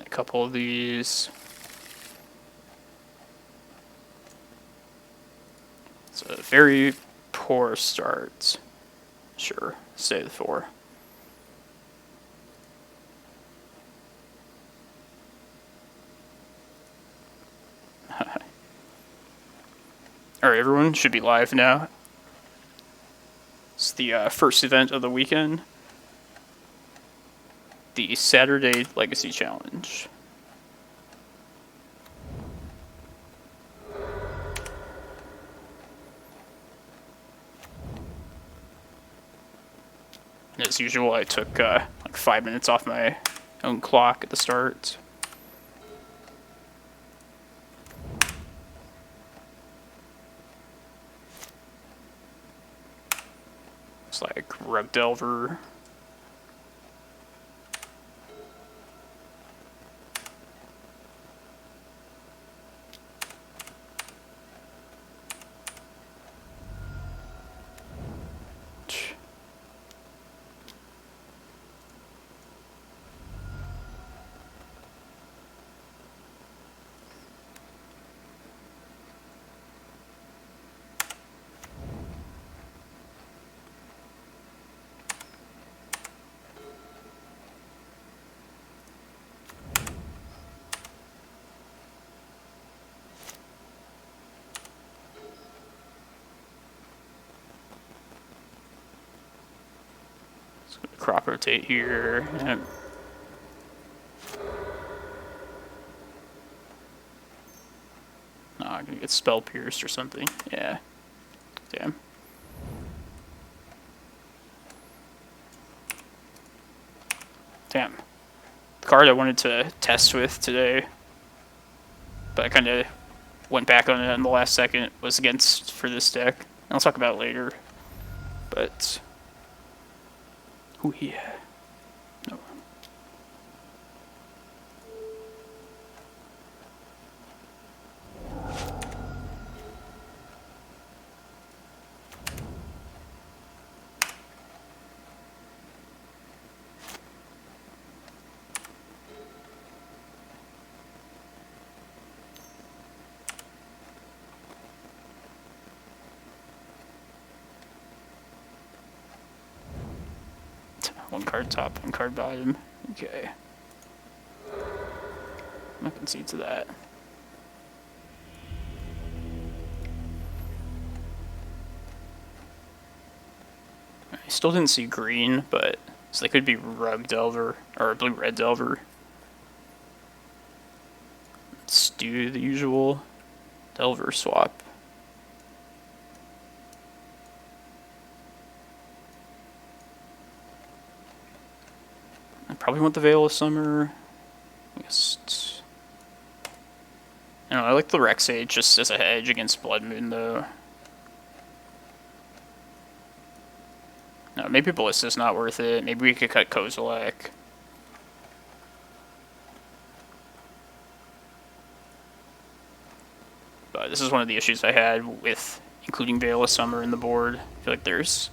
A couple of these. It's a very poor start. Sure, stay with 4. Alright, everyone should be live now. It's the first event of the weekend. The Saturday Legacy Challenge. As usual, I took like 5 minutes off my own clock at the start. It's like Rug Delver. Crop rotate here. Yep. Oh, I'm gonna get spell pierced or something. Yeah. Damn. Damn. The card I wanted to test with today, but I kind of went back on it in the last second, was against for this deck. I'll talk about it later. But oh yeah. No. One card top, one card bottom. Okay. I can see to that. I still didn't see green, but so they could be Rug Delver or Blue-Red Delver. Let's do the usual Delver swap. Probably want the Veil of Summer. I guess. I don't know, I like the Rec Sage just as a hedge against Blood Moon, though. No, maybe Ballista's not worth it. Maybe we could cut Kozilek. But this is one of the issues I had with including Veil of Summer in the board. I feel like there's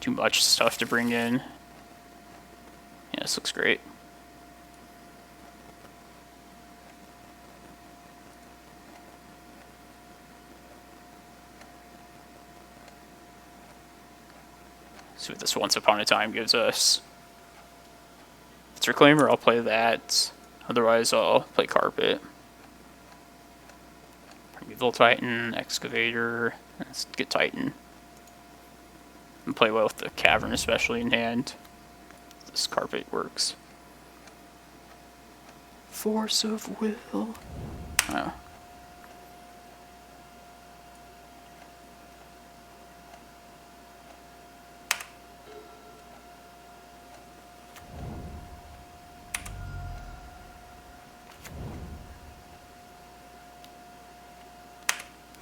too much stuff to bring in. Yeah, this looks great. See what this Once Upon a Time gives us. If it's Reclaimer, I'll play that. Otherwise, I'll play Carpet. Primeval Titan, Excavator. Let's get Titan. And play well with the Cavern, especially in hand. This Carpet works. Force of Will. Oh.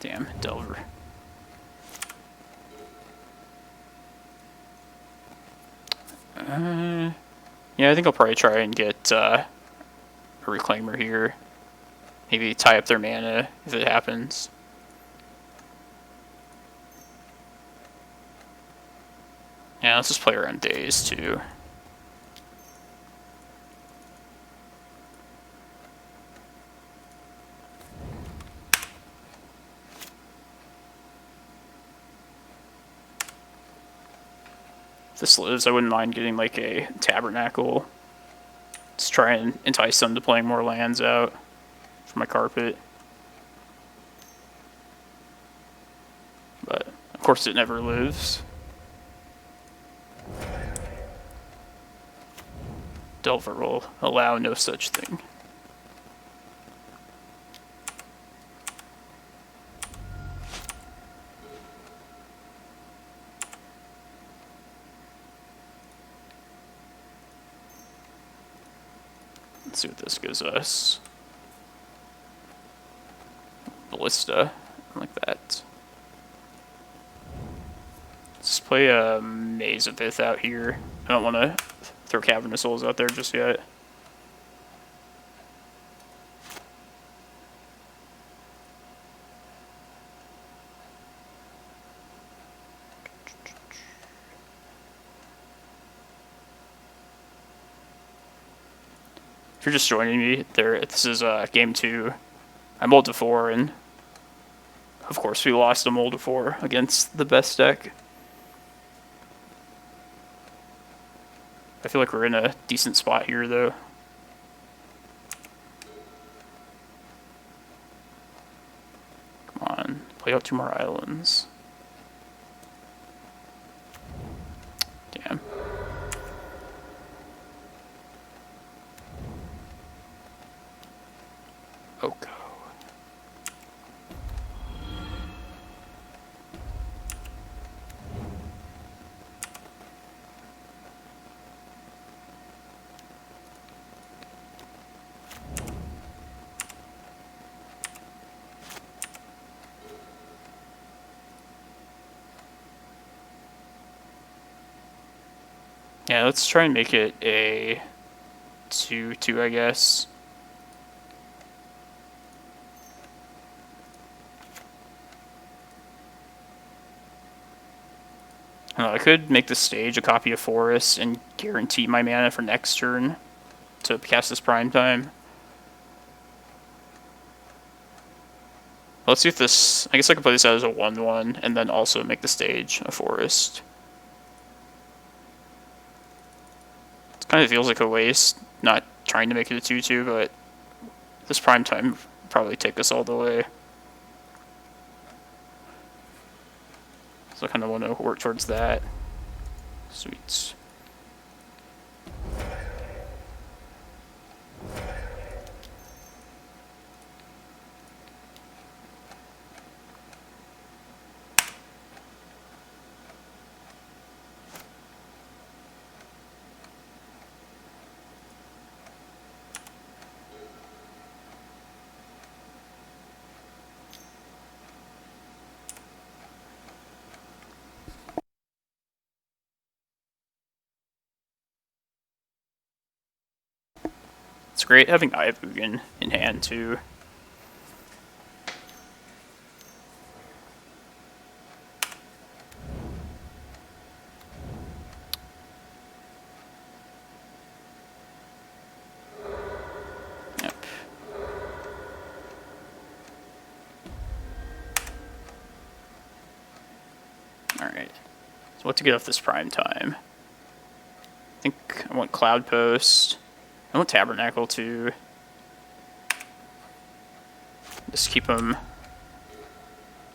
Damn, Delver. Yeah, I think I'll probably try and get a Reclaimer here. Maybe tie up their mana if it happens. Yeah, let's just play around days too. If this lives, I wouldn't mind getting like a Tabernacle. Just try and entice them to playing more lands out for my carpet. But of course it never lives. Delver will allow no such thing. Let's see what this gives us. Ballista, like that. Let's play a Maze of Ith out here. I don't want to throw Cavern of Souls out there just yet. If you're just joining me, this is game 2. I mulled to 4, and of course we lost a mull to 4 against the best deck. I feel like we're in a decent spot here, though. Come on, play out 2 more islands. Damn. Oko. Yeah, let's try and make it a 2/2, I guess. I could make the stage a copy of Forest and guarantee my mana for next turn to cast this prime time. Let's see if this... I guess I could play this out as a 1/1 and then also make the stage a Forest. It kind of feels like a waste not trying to make it a 2/2, but this prime time would probably take us all the way. So I kind of want to work towards that. Sweet. It's great having Eye of Ugin in hand, too. Yep. Alright. So what to get off this prime time? I think I want Cloudpost. I want Tabernacle too. Just keep them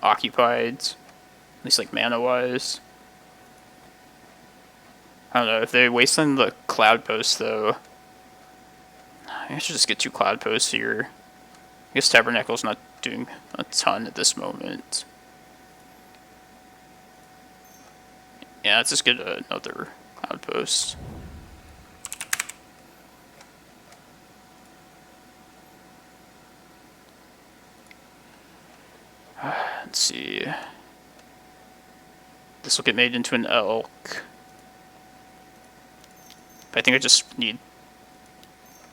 occupied, at least like mana-wise. I don't know, if they waste on the Cloudpost though, I should just get 2 Cloudposts here. I guess Tabernacle's not doing a ton at this moment. Yeah, let's just get another Cloudpost. Let's see. This will get made into an elk. But I think I just need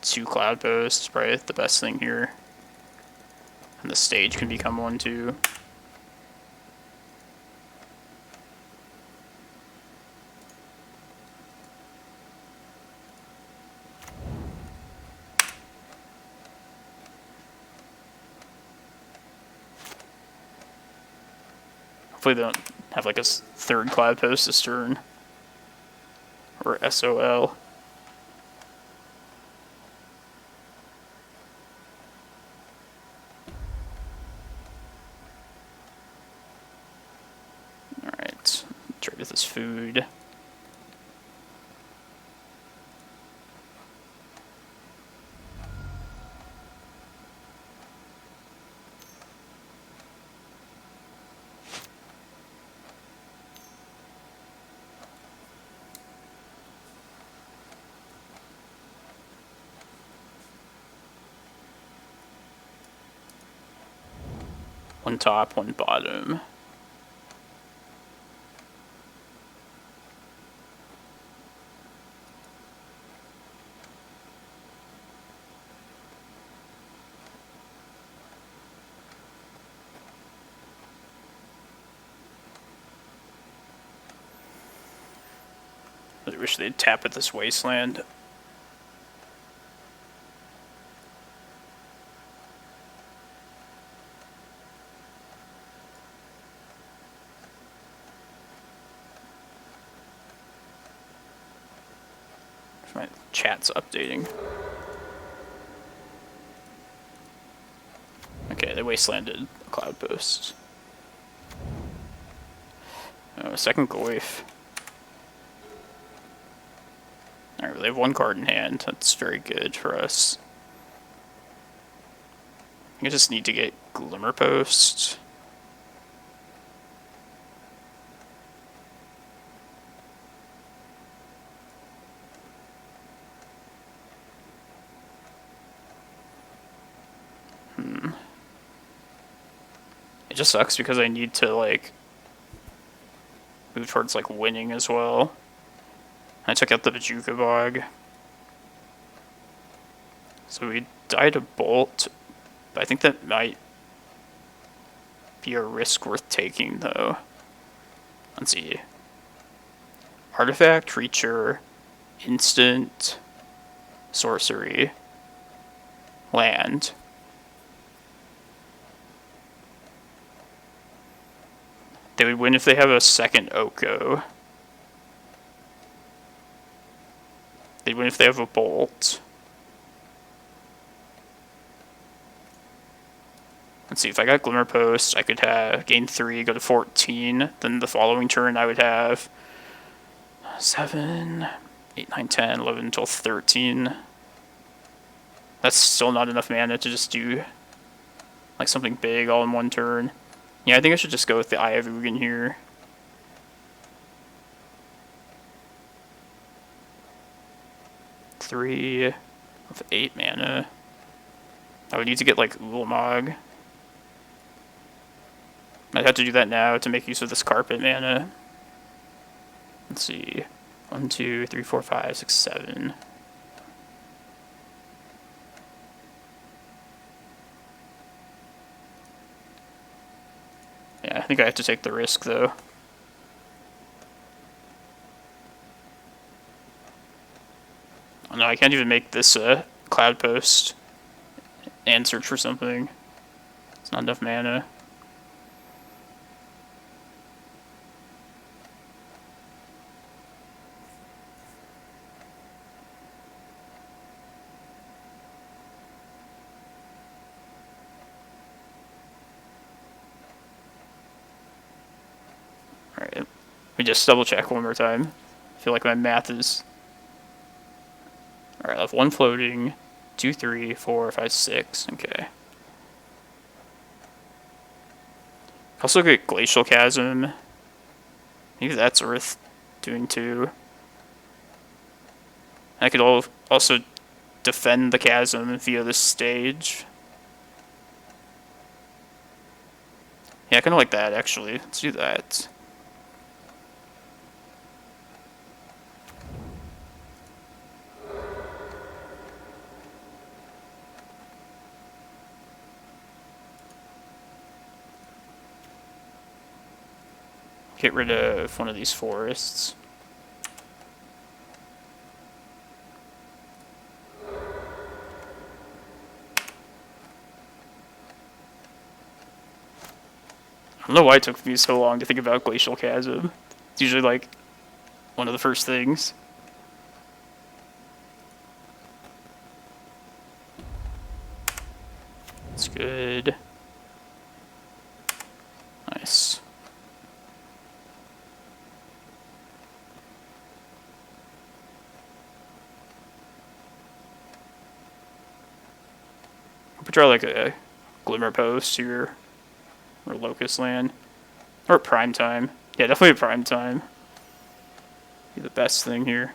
2 Cloudposts, probably the best thing here. And the stage can become one too. Hopefully they don't have like a 3rd Cloudpost this turn. or SOL. Alright, trade with this food. One top, one bottom. I wish they'd tap at this wasteland. My chat's updating. Okay, they wastelanded Cloudpost. Oh, second Goyf. Alright, they have one card in hand. That's very good for us. I just need to get Glimmerpost. It just sucks because I need to, like, move towards, like, winning as well. I took out the Bojuka Bog. So we died a Bolt, but I think that might be a risk worth taking, though. Let's see. Artifact, creature, instant, sorcery, land. They would win if they have a second Oko. They'd win if they have a Bolt. Let's see, if I got Glimmerpost, I could have gain 3, go to 14. Then the following turn I would have 7, 8, 9, 10, 11, 12, 13. That's still not enough mana to just do like something big all in one turn. Yeah, I think I should just go with the Eye of Ugin here. Three of 8 mana. I would need to get like Ulamog. I'd have to do that now to make use of this carpet mana. Let's see. 1, 2, 3, 4, 5, 6, 7. Yeah, I think I have to take the risk though. Oh, no, I can't even make this Cloudpost and search for something. It's not enough mana. Alright, let me just double check one more time. I feel like my math is... Alright, I have 1 floating, 2, 3, 4, 5, 6, okay. Also get Glacial Chasm. Maybe that's worth doing too. I could also defend the chasm via this stage. Yeah, I kind of like that actually. Let's do that. Get rid of one of these forests. I don't know why it took me so long to think about Glacial Chasm. It's usually like one of the first things. It's good. Nice. We draw like a Glimmerpost here, or Locust Land, or Prime Time. Yeah, definitely a Prime Time. Be the best thing here.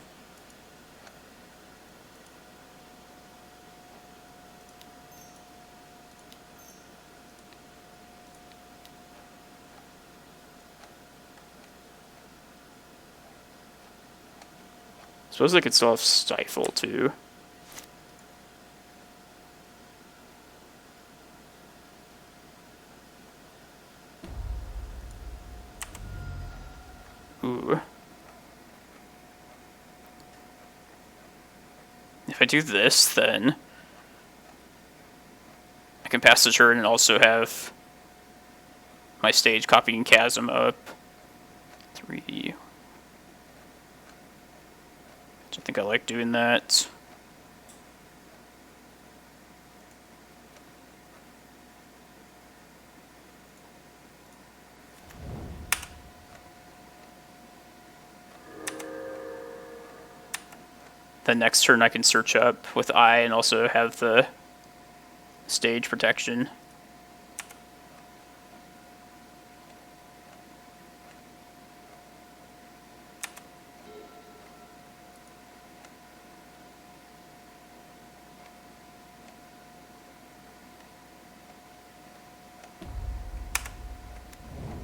Suppose I could still have Stifle too. Ooh. If I do this, then I can pass the turn and also have my stage copying Chasm up. 3. I think I like doing that. The next turn I can search up with Eye and also have the stage protection.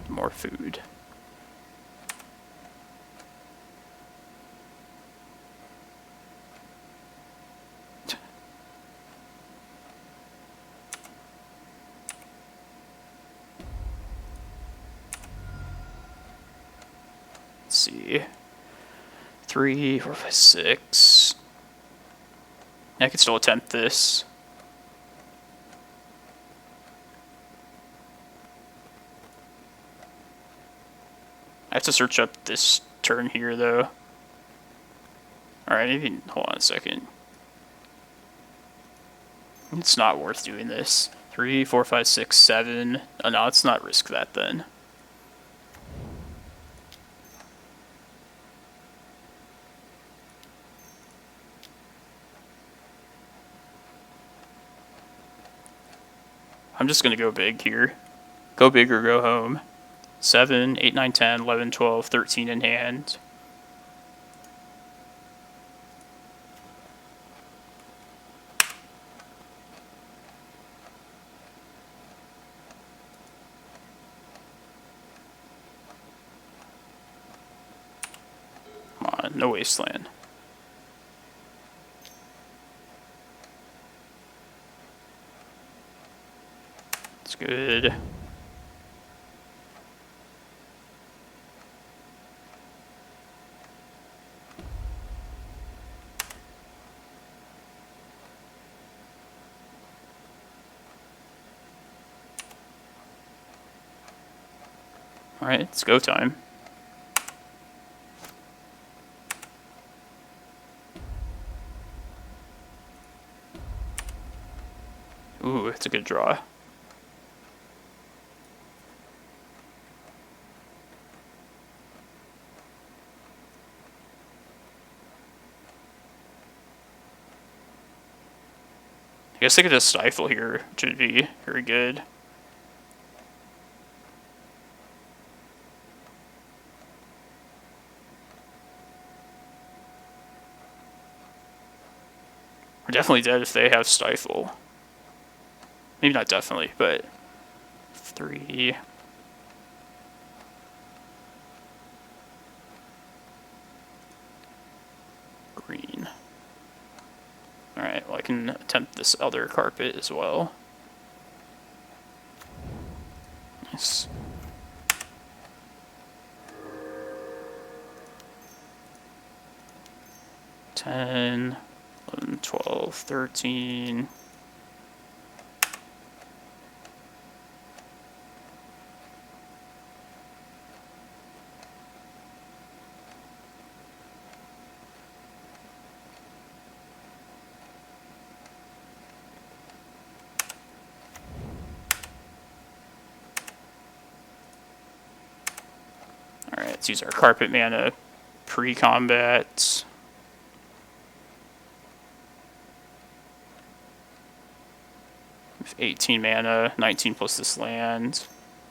More food. Let's see. 3, 4, 5, 6. I can still attempt this. I have to search up this turn here, though. Alright, maybe hold on a second. It's not worth doing this. 3, 4, 5, 6, 7. Oh, no, let's not risk that then. I'm just going to go big here. Go big or go home. 7, 8, 9, 10, 11, 12, 13 in hand. Come on, no wasteland. It's good. Alright, it's go time. Ooh, it's a good draw. I guess I could just Stifle here, which would be very good. We're definitely dead if they have Stifle. Maybe not definitely, but 3. Green. Alright, well I can attempt this other carpet as well. Nice. Ten, 11, 12, 13. Let's use our carpet mana pre-combat. We have 18 mana, 19 plus this land.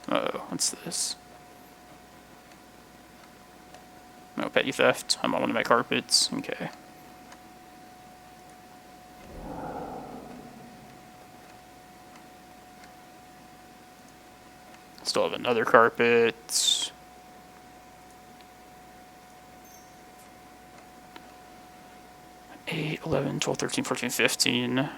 Uh-oh, what's this? No, petty theft. I'm on one of my carpets. Okay. Still have another carpet. Eight, 11, 12, 13, 14, 15.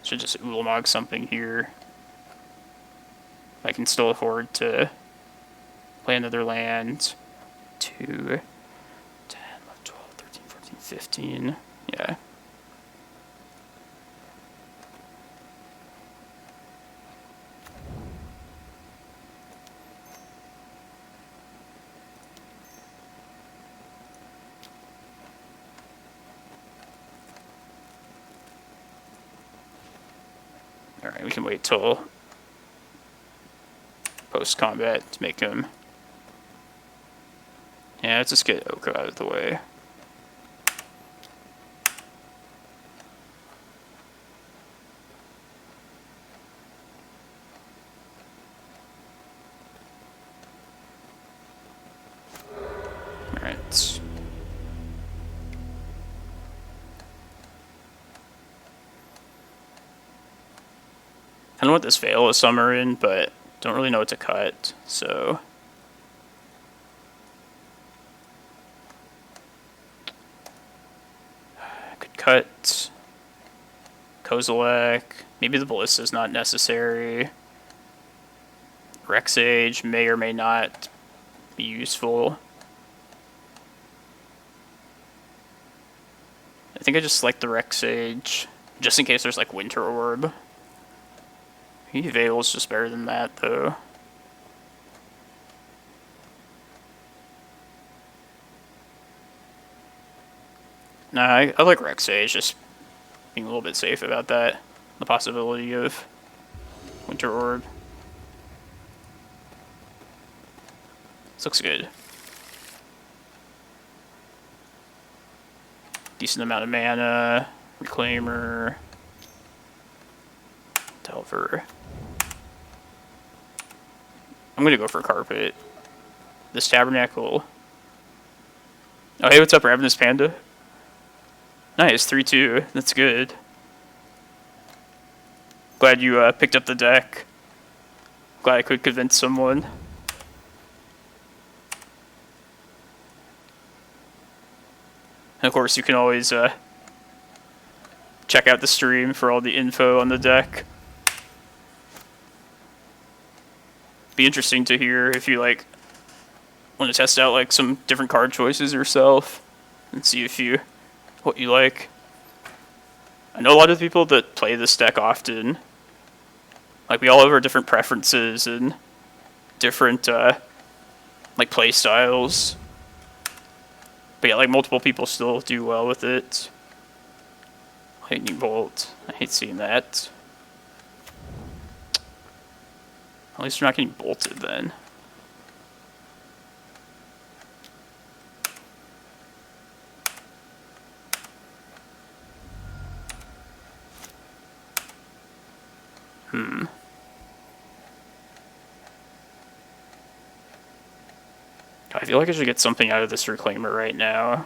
Should just Ulamog something here. I can still afford to play another land. 2, 10, 11, 12, 13, 14, 15. Yeah. Alright, we can wait till post-combat to make him... Yeah, let's just get Oko out of the way. Alright. I don't know what this Veil of Summer in, but don't really know what to cut, so... I could cut Kozilek. Maybe the Ballista is not necessary. Rec Sage may or may not be useful. I think I just like the Rec Sage, just in case there's like Winter Orb. Maybe Veil's just better than that, though. Nah, I like Rec Sage, just being a little bit safe about that. The possibility of Winter Orb. This looks good. Decent amount of mana. Reclaimer. Delver. I'm gonna go for Carpet. This Tabernacle. Oh, hey, what's up, Ravenous Panda? Nice, 3-2. That's good. Glad you picked up the deck. Glad I could convince someone. And of course, you can always check out the stream for all the info on the deck. Be interesting to hear if you like want to test out like some different card choices yourself and see if you what you like. I know a lot of people that play this deck often. Like we all have our different preferences and different like play styles. But yeah, like multiple people still do well with it. Lightning Bolt. I hate seeing that. At least we're not getting bolted then. I feel like I should get something out of this Reclaimer right now.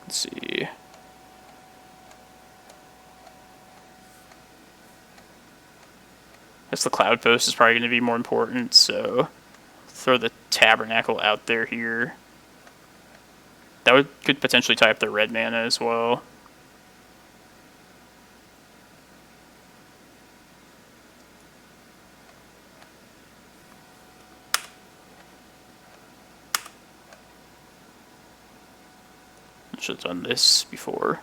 Let's see. I guess the Cloudpost is probably going to be more important, so throw the Tabernacle out there here. That could potentially tie up their red mana as well. I should have done this before.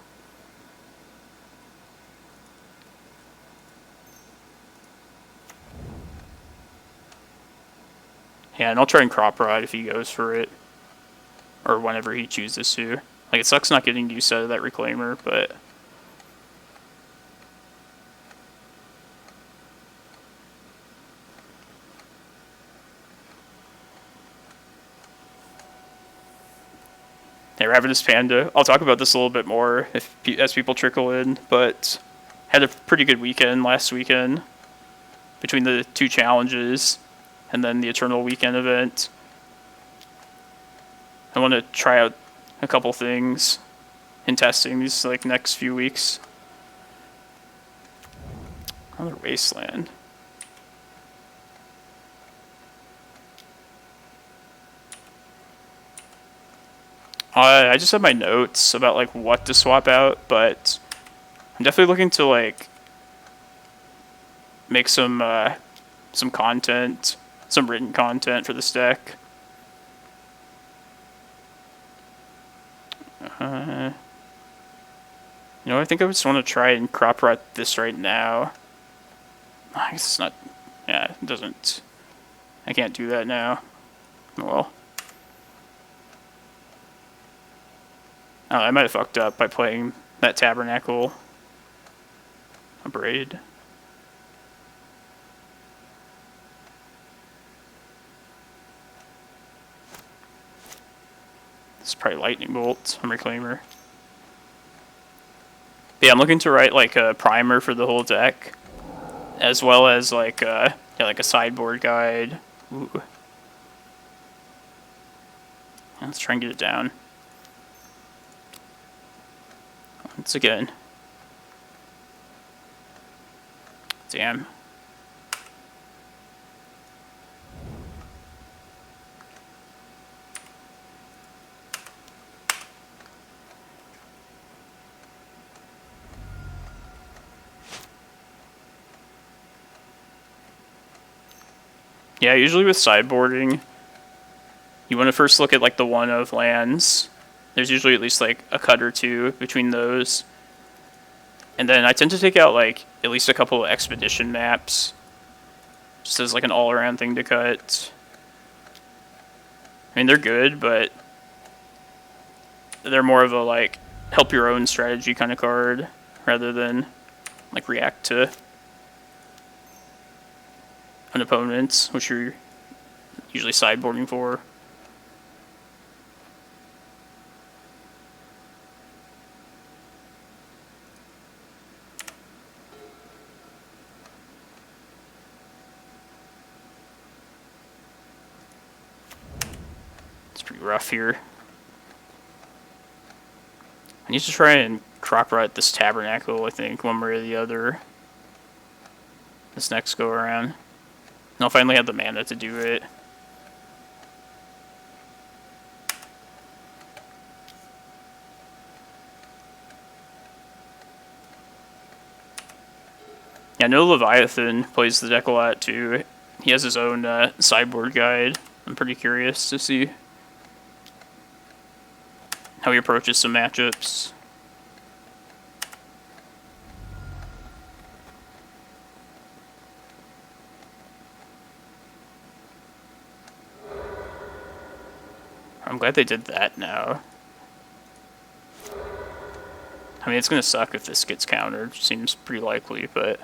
Yeah, and I'll try and crop ride if he goes for it. Or whenever he chooses to. Like, it sucks not getting use out of that Reclaimer, but... Yeah, Ravenous Panda. I'll talk about this a little bit more as people trickle in, but had a pretty good weekend last weekend between the 2 challenges and then the Eternal Weekend event. I want to try out a couple things in testing these like next few weeks. Another wasteland. I just have my notes about like what to swap out, but I'm definitely looking to like make some content, some written content for this deck. You know, I think I just want to try and crop rot this right now. I guess it's not. Yeah, it doesn't. I can't do that now. Well. Oh, I might have fucked up by playing that Tabernacle. A braid. It's probably Lightning Bolt on Reclaimer. But yeah, I'm looking to write like a primer for the whole deck, as well as like like a sideboard guide. Ooh. Let's try and get it down. Once again. Damn. Yeah, usually with sideboarding, you want to first look at like the 1 of lands. There's usually at least like a cut or 2 between those. And then I tend to take out like at least a couple of expedition maps, just as like an all-around thing to cut. I mean, they're good, but they're more of a like help your own strategy kind of card rather than like react to an opponent, which you're usually sideboarding for. It's pretty rough here. I need to try and crop rot this Tabernacle, I think, one way or the other. This next go around. And I'll finally have the mana to do it. Yeah, I know Leviathan plays the deck a lot too. He has his own sideboard guide. I'm pretty curious to see how he approaches some matchups. I'm glad they did that now. I mean, it's going to suck if this gets countered. Seems pretty likely, but...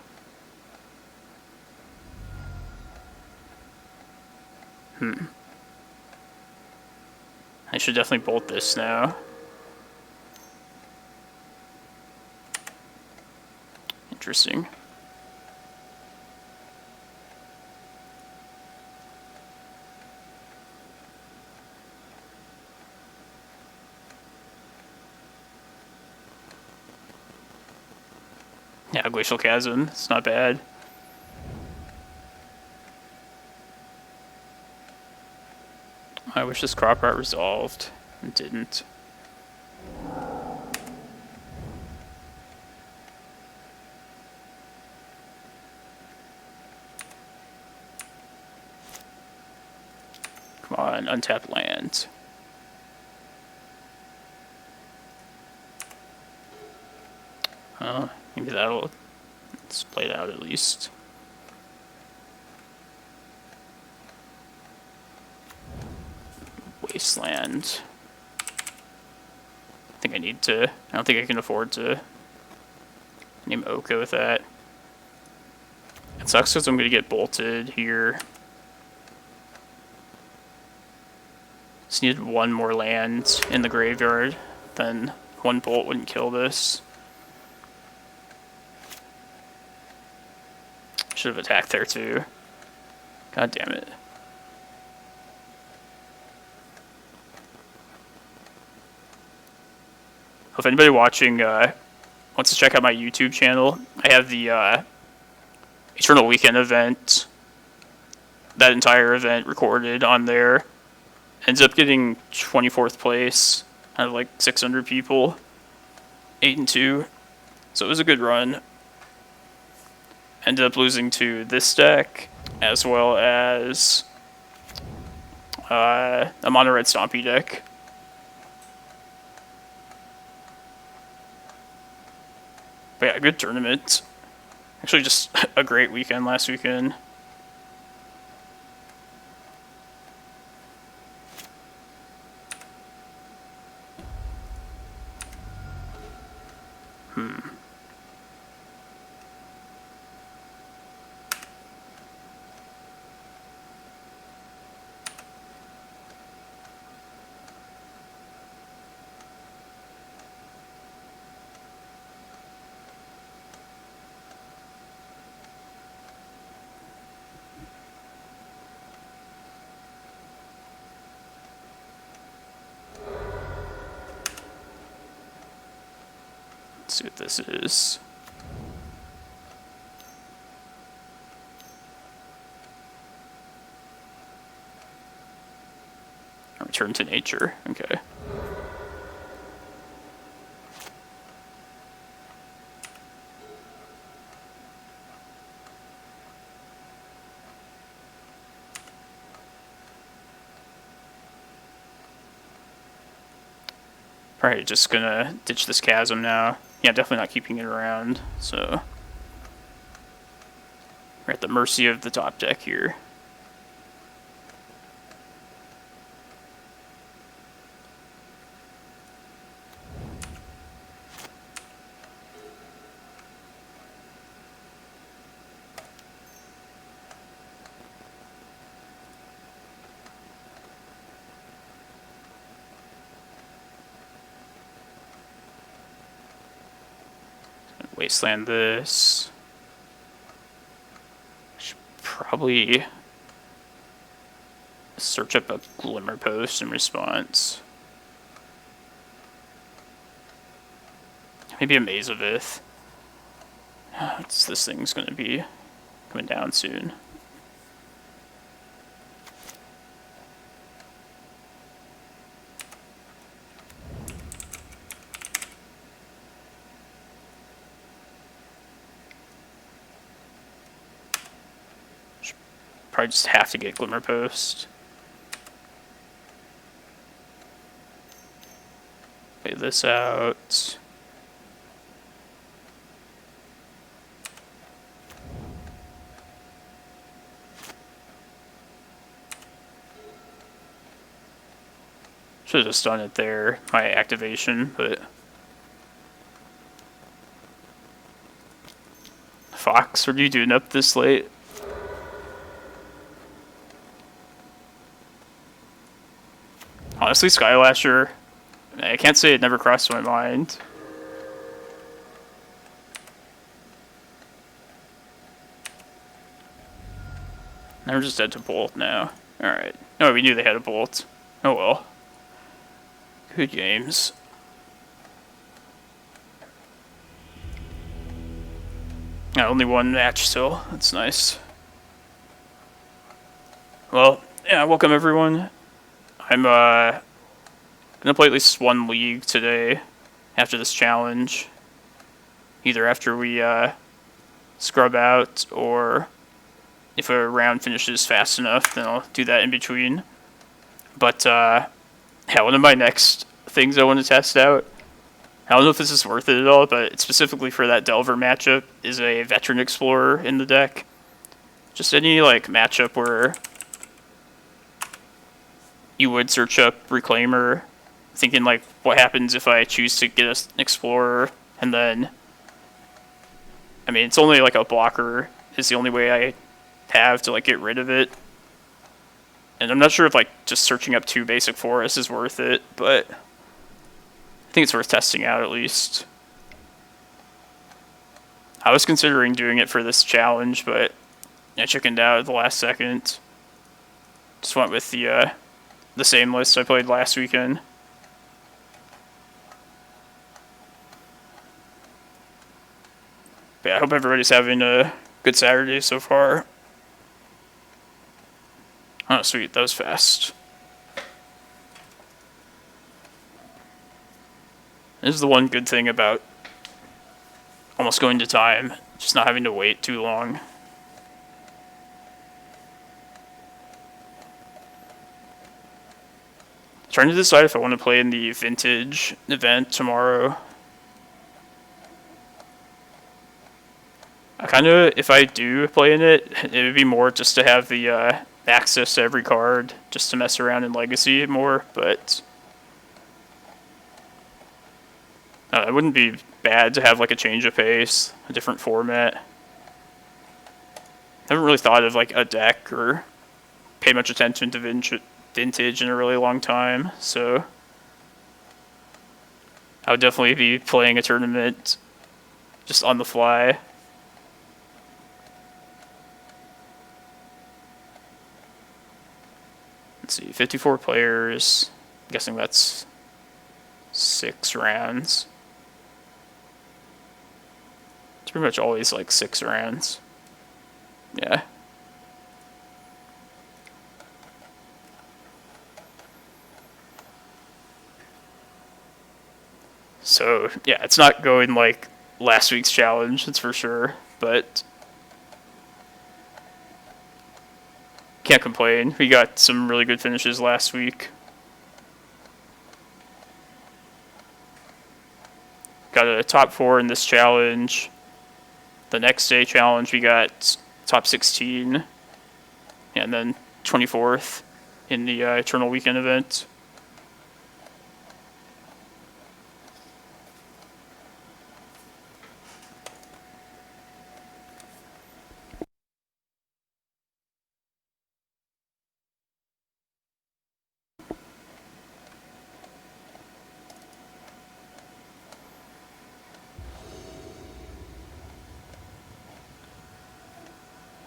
I should definitely bolt this now. Interesting. Yeah, Glacial Chasm. It's not bad. I wish this crop art resolved. It didn't. Come on, untapped land. Maybe that'll... Let's play it out at least. Wasteland. I think I need to. I don't think I can afford to name Oka with that. It sucks because I'm going to get bolted here. Just needed one more land in the graveyard. Then one bolt wouldn't kill this. Should have attacked there too. God damn it. If anybody watching wants to check out my YouTube channel, I have the Eternal Weekend event. That entire event recorded on there. Ends up getting 24th place out of like 600 people. 8-2. So it was a good run. Ended up losing to this deck, as well as a mono red Stompy deck. But yeah, good tournament. Actually, just a great weekend last weekend. Let's see what this is. Return to nature. Okay. Probably just gonna ditch this chasm now. Yeah, definitely not keeping it around, so we're at the mercy of the top deck here. Wasteland this. Should probably search up a Glimmerpost in response. Maybe a Maze of Ith. This thing's gonna be coming down soon. Probably just have to get Glimmerpost. Play this out. Should have just done it there, my activation, but Fox, what are you doing up this late? Honestly, Skylasher, I can't say it never crossed my mind. Now we're just dead to Bolt now. Alright. No, we knew they had a Bolt. Oh well. Good games. Only one match still. That's nice. Well, yeah, welcome everyone. I'm gonna play at least one league today after this challenge. Either after we scrub out, or if a round finishes fast enough, then I'll do that in between. But yeah, one of my next things I want to test out, I don't know if this is worth it at all, but specifically for that Delver matchup, is a Veteran Explorer in the deck. Just any like matchup where you would search up Reclaimer, thinking like, what happens if I choose to get an Explorer, and then, I mean, it's only like a blocker is the only way I have to like get rid of it. And I'm not sure if like just searching up 2 basic forests is worth it, but I think it's worth testing out at least. I was considering doing it for this challenge, but I chickened out at the last second. Just went with the same list I played last weekend. But yeah, I hope everybody's having a good Saturday so far. Oh, sweet. That was fast. This is the one good thing about almost going to time. Just not having to wait too long. Trying to decide if I want to play in the Vintage event tomorrow. I kind of, if I do play in it, it would be more just to have the access to every card, just to mess around in Legacy more, but it wouldn't be bad to have like a change of pace, a different format. I haven't really thought of like a deck or pay much attention to Vintage in a really long time, so I would definitely be playing a tournament just on the fly. Let's see, 54 players. I'm guessing that's 6 rounds. It's pretty much always like 6 rounds. Yeah. So, yeah, it's not going like last week's challenge, that's for sure, but can't complain. We got some really good finishes last week. Got a top 4 in this challenge. The next day challenge, we got top 16. And then 24th in the Eternal Weekend event.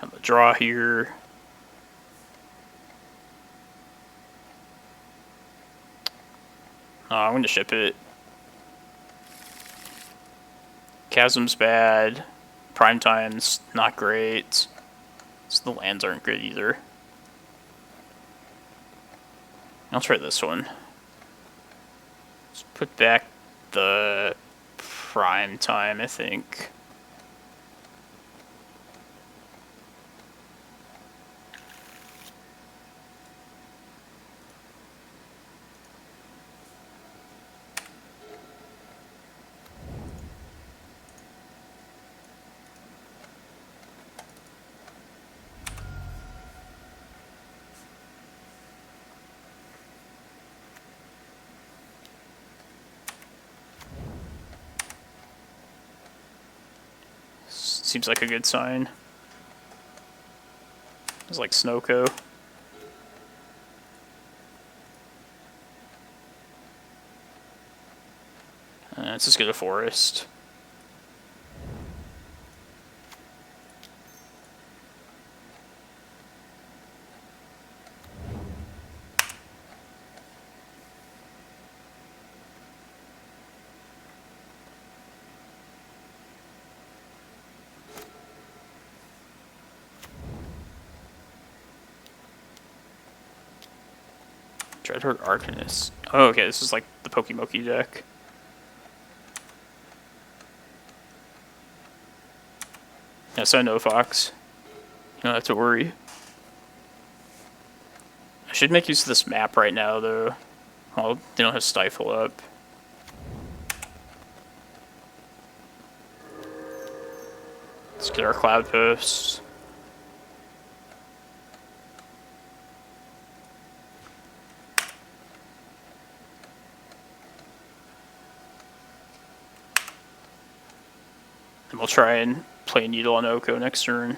Have a draw here. I'm going to ship it. Chasm's bad. Primetime's not great. So the lands aren't good either. I'll try this one. Let's put back the prime time, I think. Seems like a good sign. It's like Snowco. Let's just get a forest. Dreadhorde Arcanist. Oh, okay, this is like the Pokemoki deck. Yeah, so no Fox. You don't have to worry. I should make use of this map right now, though. Well, they don't have Stifle up. Let's get our Cloudpost. And we'll try and play Needle on Oko next turn.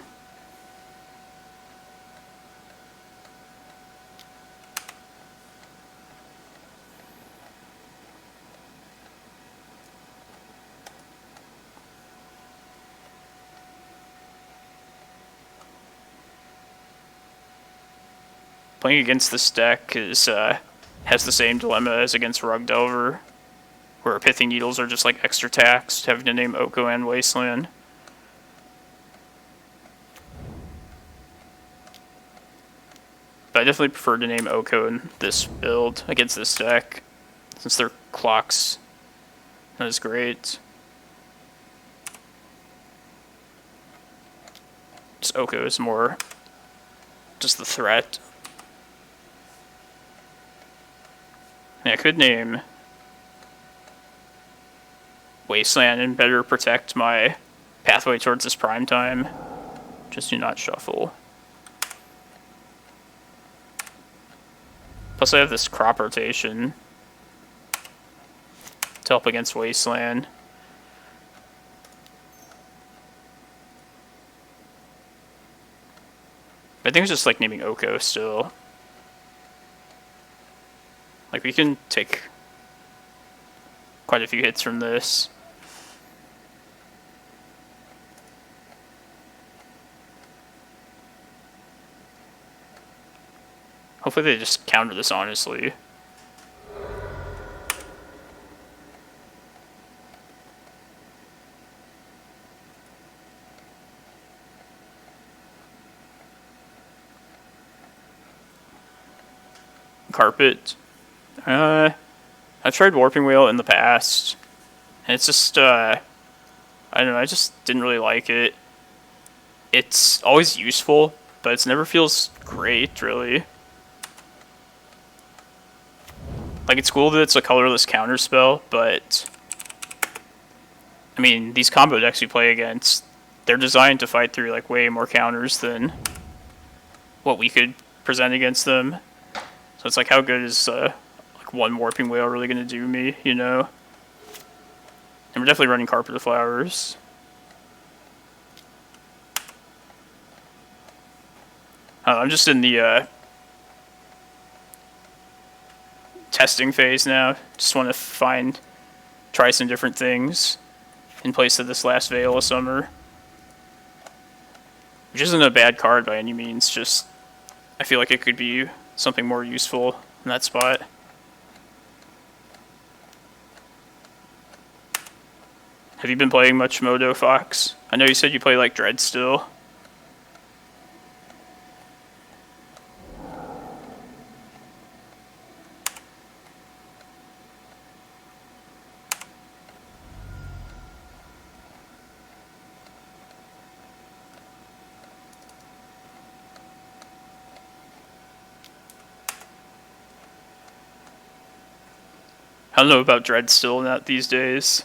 Playing against this deck is has the same dilemma as against Rug Delver, where Pithing Needles are just like extra taxed, having to name Oko and Wasteland. But I definitely prefer to name Oko in this build against this deck, since their clock's not as great. Just Oko is more just the threat. I could name Wasteland and better protect my pathway towards this prime time. Just do not shuffle. Plus I have this crop rotation to help against Wasteland. But I think it's just like naming Oko still. Like, we can take quite a few hits from this. Hopefully they just counter this honestly. Carpet. I've tried Warping Whale in the past, and it's just, I don't know, I just didn't really like it. It's always useful, but it never feels great, really. Like, it's cool that it's a colorless counterspell, but I mean, these combo decks we play against, they're designed to fight through, like, way more counters than what we could present against them. So it's like, how good is, one Warping Whale really going to do me, you know? And we're definitely running Carpet of Flowers. I'm just in the testing phase now. Just want to try some different things in place of this last Veil of Summer. Which isn't a bad card by any means, just I feel like it could be something more useful in that spot. Have you been playing much Modo, Fox? I know you said you play like Dread still. I don't know about Dread still not these days.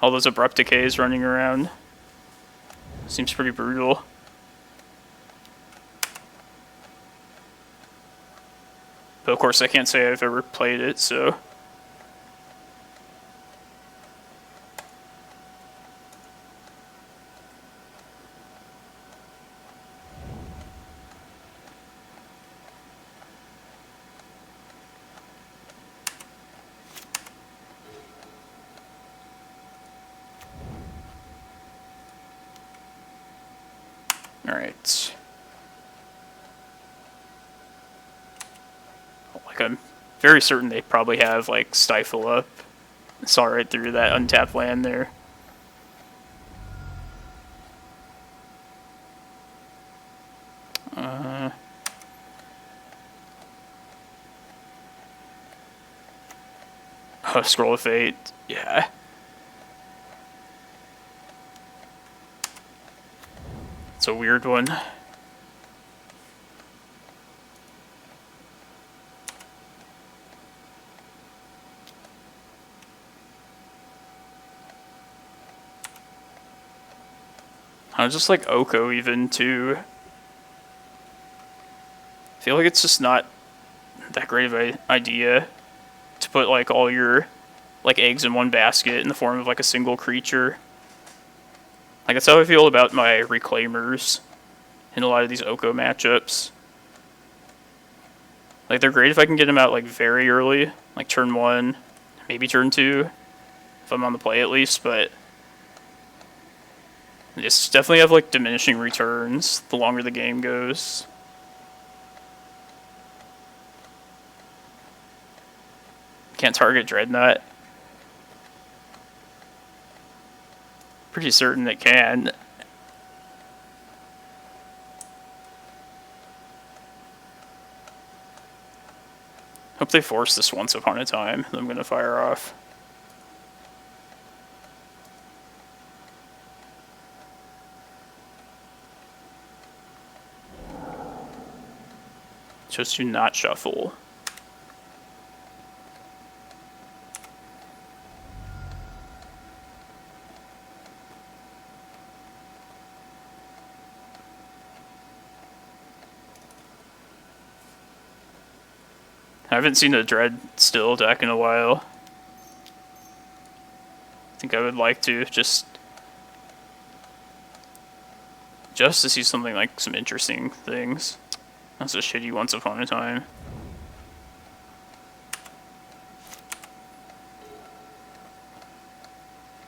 All those abrupt decays running around. Seems pretty brutal. But of course I can't say I've ever played it, so... Alright. Like, I'm very certain they probably have, like, Stifle up. I saw right through that untapped land there. Oh, Scroll of Fate. Yeah. It's a weird one. I just like Oko even too. I feel like it's just not that great of an idea to put like all your like eggs in one basket in the form of like a single creature. Like, that's how I feel about my Reclaimers in a lot of these Oko matchups. Like, they're great if I can get them out, like, very early. Like, turn 1, maybe turn 2. If I'm on the play, at least, but... they just definitely have, like, diminishing returns the longer the game goes. Can't target Dreadnought. Pretty certain it can. Hope they force this once upon a time that I'm gonna fire off. Just do not shuffle. I haven't seen a Dread Still deck in a while. I think I would like to just to see something like some interesting things. That's a shitty once upon a time.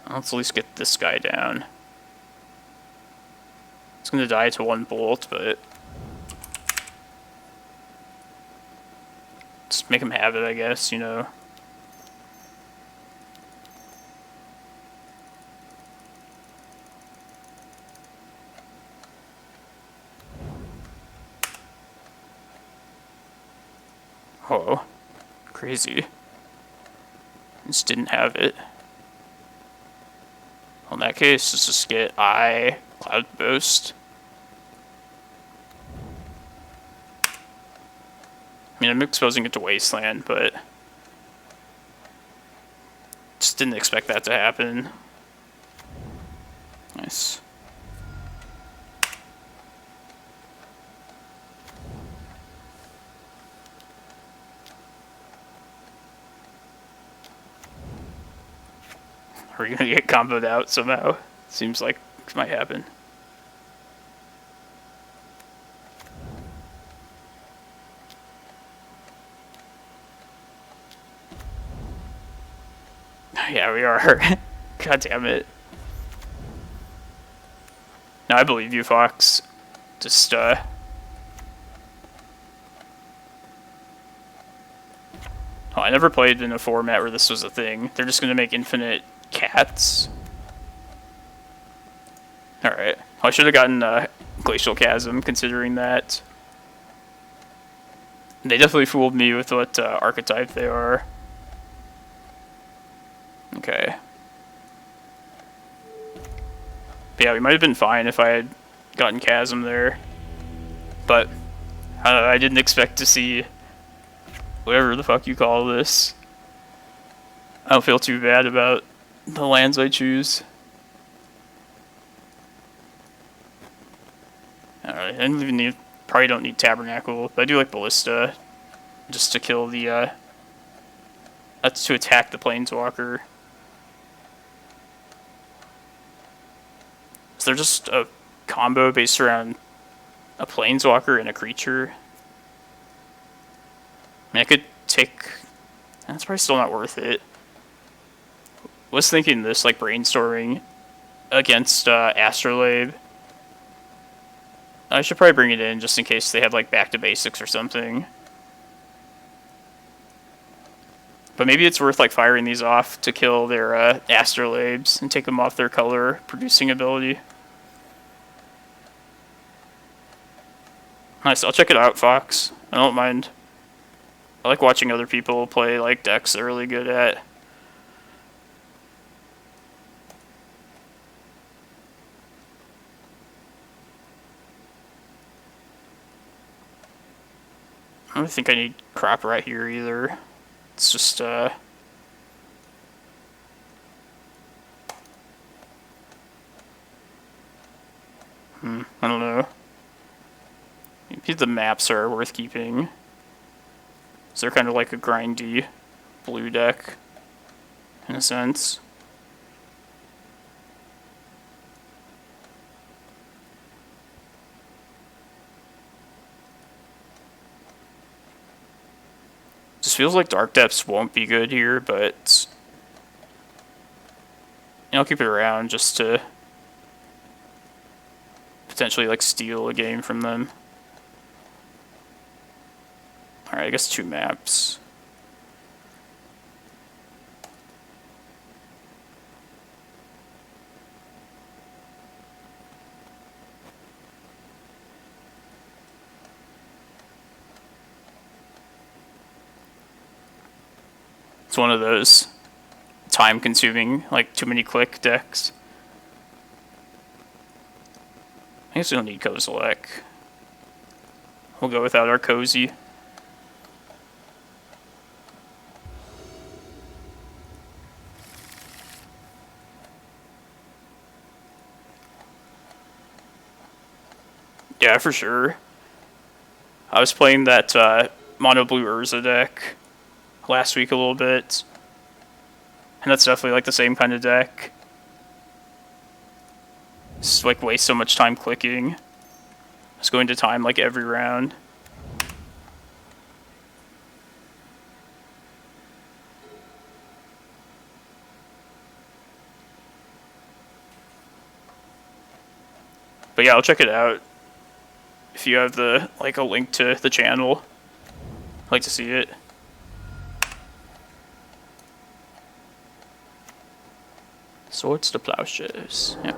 Let's at least get this guy down. It's gonna die to 1 bolt, but just make him have it, I guess, you know. Oh, crazy. Just didn't have it. Well, in that case, let's just get Cloudpost. I mean, I'm exposing it to Wasteland, but just didn't expect that to happen. Nice. Are we gonna get comboed out somehow? Seems like it might happen. Yeah, we are. God damn it. No, I believe you, Fox. Just, Oh, I never played in a format where this was a thing. They're just gonna make infinite cats. Alright. I should have gotten Glacial Chasm, considering that. They definitely fooled me with what archetype they are. Okay. But yeah, we might have been fine if I had gotten Chasm there. But I didn't expect to see whatever the fuck you call this. I don't feel too bad about the lands I choose. Alright, I don't even need, probably don't need Tabernacle, but I do like Ballista, just to kill the, that's to attack the Planeswalker. Is there just a combo based around a Planeswalker and a creature? I mean, I could take, that's probably still not worth it. Was thinking this, like, brainstorming against Astrolabe. I should probably bring it in just in case they have, like, back to basics or something. But maybe it's worth, like, firing these off to kill their Astrolabes and take them off their color producing ability. Nice, I'll check it out, Fox. I don't mind. I like watching other people play, like, decks they're really good at. I don't think I need crop right here either. It's just, I don't know. Maybe the maps are worth keeping. So they're kind of like a grindy blue deck, in a sense. feels like Dark Depths won't be good here, but I'll keep it around just to potentially like steal a game from them. Alright, I guess 2 maps. It's one of those time-consuming, like, too many click decks. I guess we don't need Kozilek. We'll go without our Cozy. Yeah, for sure. I was playing that Mono Blue Urza deck last week a little bit. And that's definitely like the same kind of deck. Just like waste so much time clicking. Just going to time like every round. But yeah, I'll check it out. If you have the like a link to the channel, I'd like to see it. Swords to Plowshares. Yeah.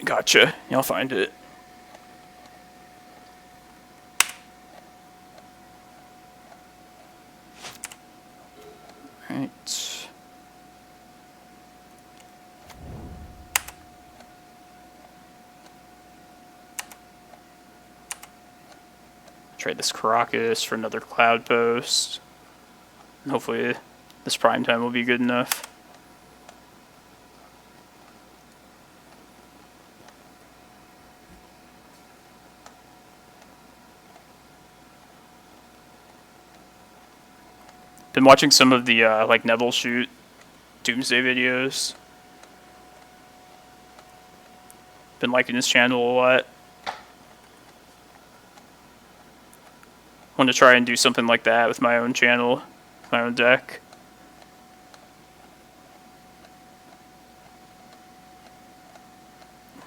Gotcha. I'll find it. Right. Trade this Karakas for another Cloudpost. And hopefully this prime time will be good enough. Been watching some of the like Neville shoot Doomsday videos. Been liking his channel a lot. Want to try and do something like that with my own channel, my own deck.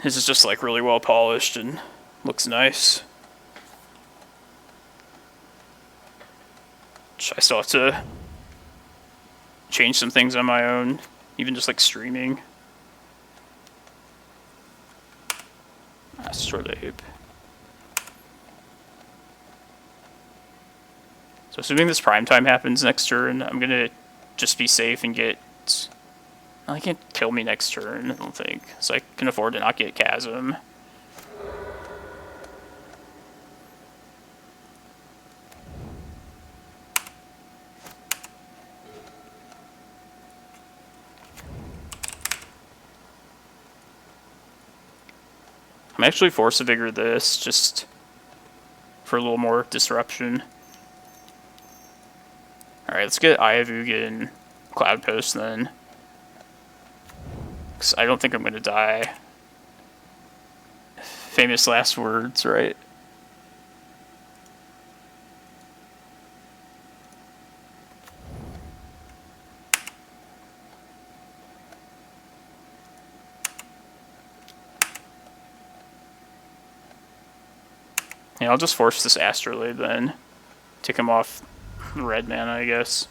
His is just like really well polished and looks nice. I still have to change some things on my own, even just like streaming. Astrolabe. So assuming this prime time happens next turn, I'm gonna just be safe and get... Well, he can't kill me next turn, I don't think. So I can afford to not get Chasm. I'm actually Force of Vigor this, just for a little more disruption. Alright, let's get Eye of Ugin, Cloudpost then. Because I don't think I'm going to die. Famous last words, right? Yeah, I'll just force this Astrolabe then. Take him off red mana, I guess.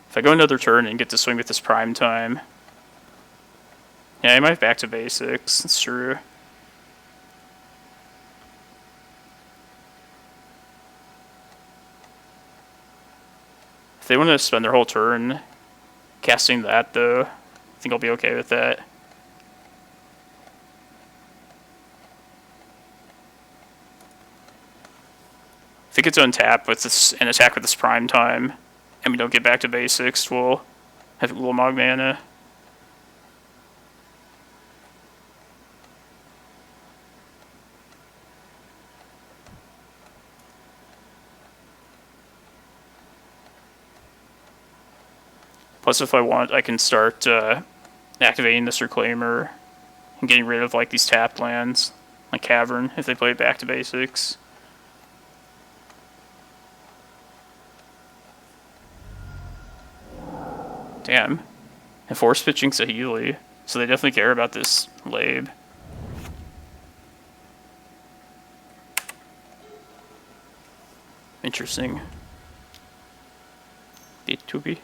If I go another turn and get to swing with this prime time. Yeah, I might back to basics, that's true. If they want to spend their whole turn casting that, though, I think I'll be okay with that. If it gets untap with this an attack with this prime time, and we don't get back to basics, we'll have Ulamog mana. Plus, if I want, I can start activating this Reclaimer and getting rid of like these tapped lands, like Cavern, if they play it back to basics. Damn. And force pitching Saheeli, so they definitely care about this Labe. Interesting. Beat Tubi.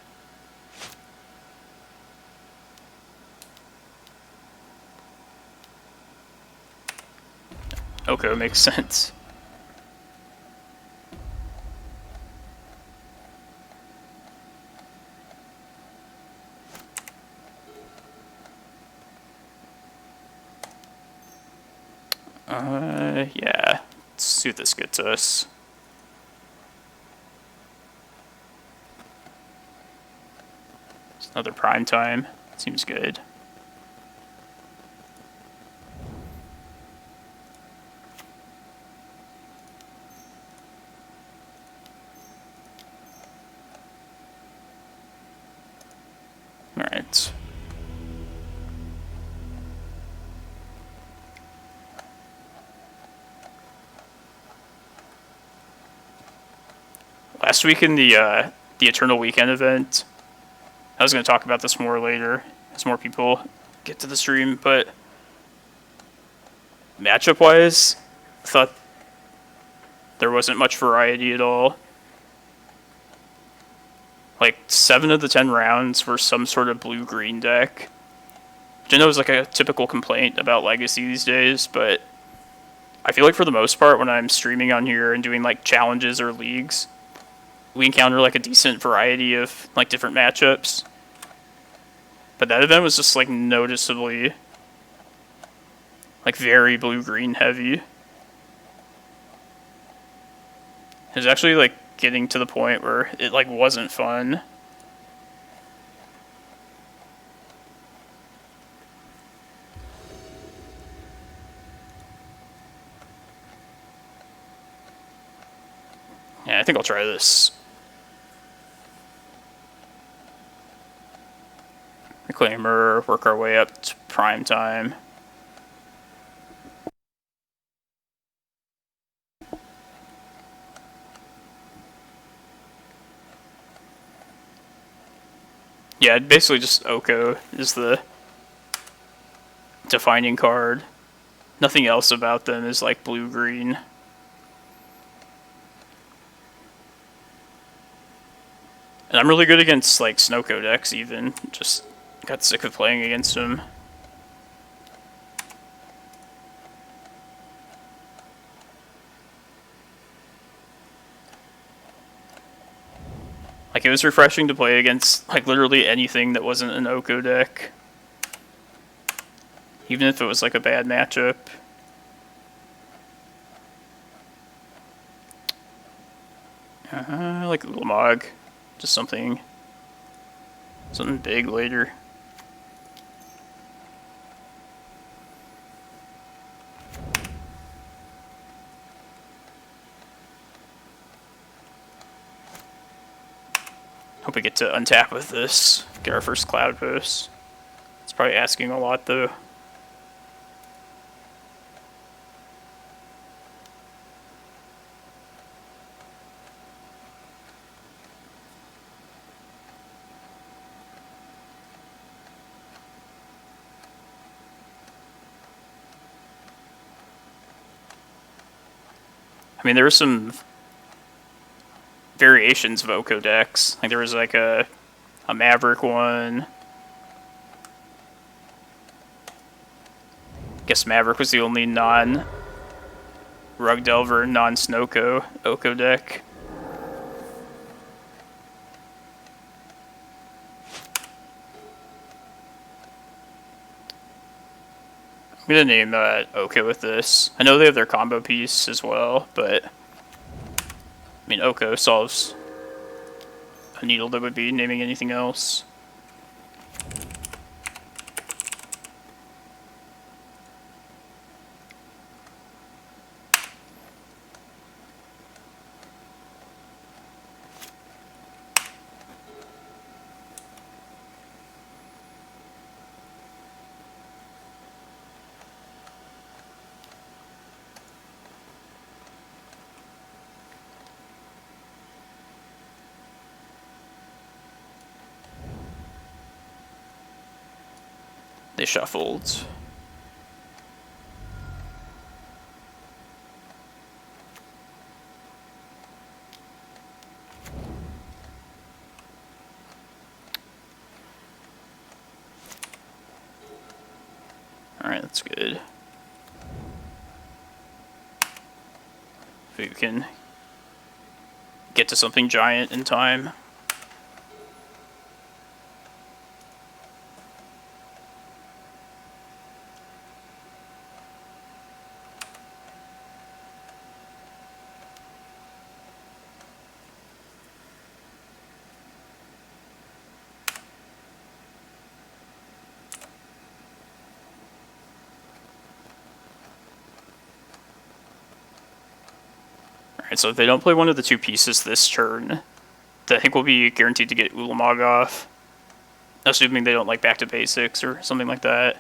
Okay, makes sense. Yeah. Let's see what this gets us. It's another prime time. Seems good. Alright. Last week in the Eternal Weekend event, I was going to talk about this more later as more people get to the stream, but matchup-wise, I thought there wasn't much variety at all. Like, 7 of the 10 rounds were some sort of blue-green deck, which I know is like a typical complaint about Legacy these days, but I feel like for the most part when I'm streaming on here and doing like challenges or leagues, we encounter like a decent variety of like different matchups. But that event was just like noticeably like very blue-green heavy. It was actually like getting to the point where it like wasn't fun. Yeah, I think I'll try this. Reclaimer, work our way up to prime time. Yeah, basically just Oko is the defining card. Nothing else about them is like blue-green. And I'm really good against like Snowco decks even. Just got sick of playing against them. Like, it was refreshing to play against like literally anything that wasn't an Oko deck. Even if it was like a bad matchup. I like Ulamog. Just something big later. Hope we get to untap with this. Get our first Cloudpost. It's probably asking a lot though. I mean, there were some variations of Oko decks. Like, there was like a Maverick one. I guess Maverick was the only non-Rug Delver, non-Snowco Oko deck. I'm gonna name Oko with this. I know they have their combo piece as well, but I mean, Oko solves a needle that would be naming anything else. They shuffled. Alright, that's good. If we can get to something giant in time. Alright, so if they don't play one of the two pieces this turn, I think we'll be guaranteed to get Ulamog off. Assuming they don't like back to basics or something like that.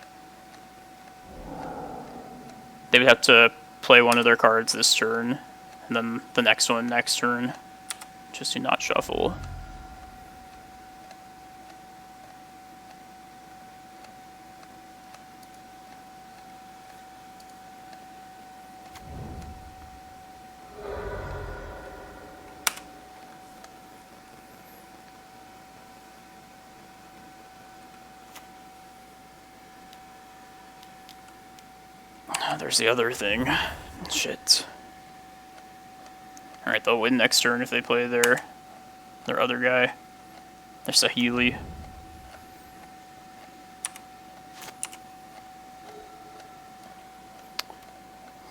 They would have to play one of their cards this turn, and then the next one next turn, just to not shuffle. There's the other thing. Shit. Alright, they'll win next turn if they play their other guy. There's a Healy.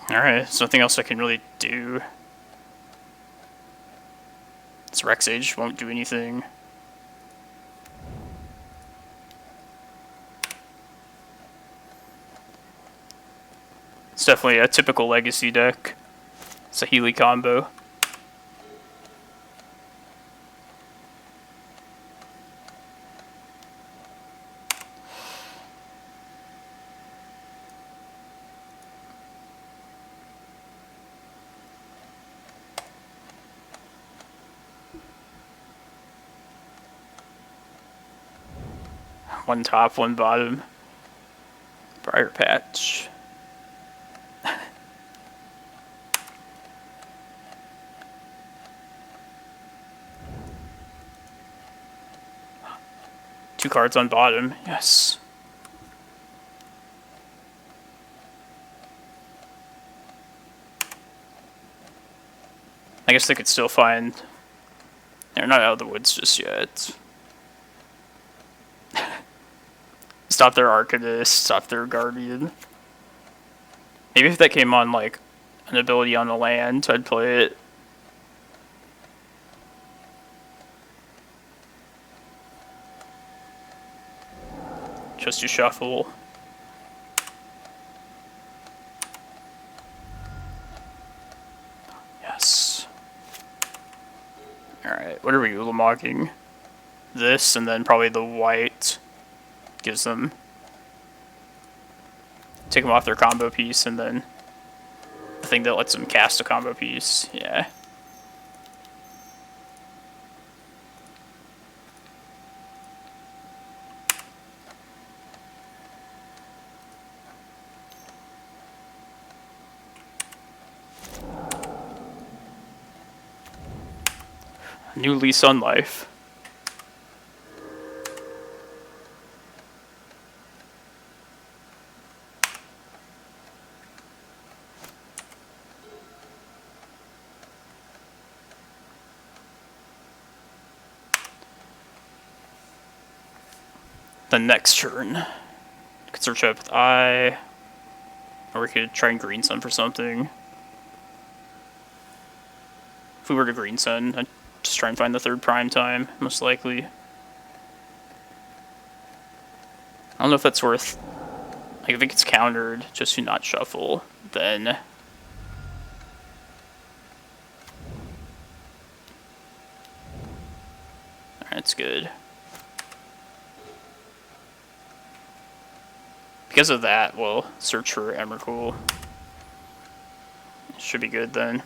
Alright, there's nothing else I can really do. This Rex Sage won't do anything. It's definitely a typical Legacy deck. It's a Healy combo. One top, one bottom. Briar Patch. Two cards on bottom, yes. I guess they could still find... They're not out of the woods just yet. Stop their Arcanist, stop their Guardian. Maybe if that came on, like, an ability on the land, I'd play it. Just to shuffle. Yes. Alright, what are we Ulamogging? This, and then probably the white gives them... Take them off their combo piece, and then the thing that lets them cast a combo piece. Yeah. New lease on life. The next turn, could search up with Eye, or we could try and green sun for something. If we were to Green Sun, I'd just try and find the third prime time, most likely. I don't know if that's worth... Like, if it gets countered just to not shuffle, then... Alright, that's good. Because of that, we'll search for Emrakul. Should be good then.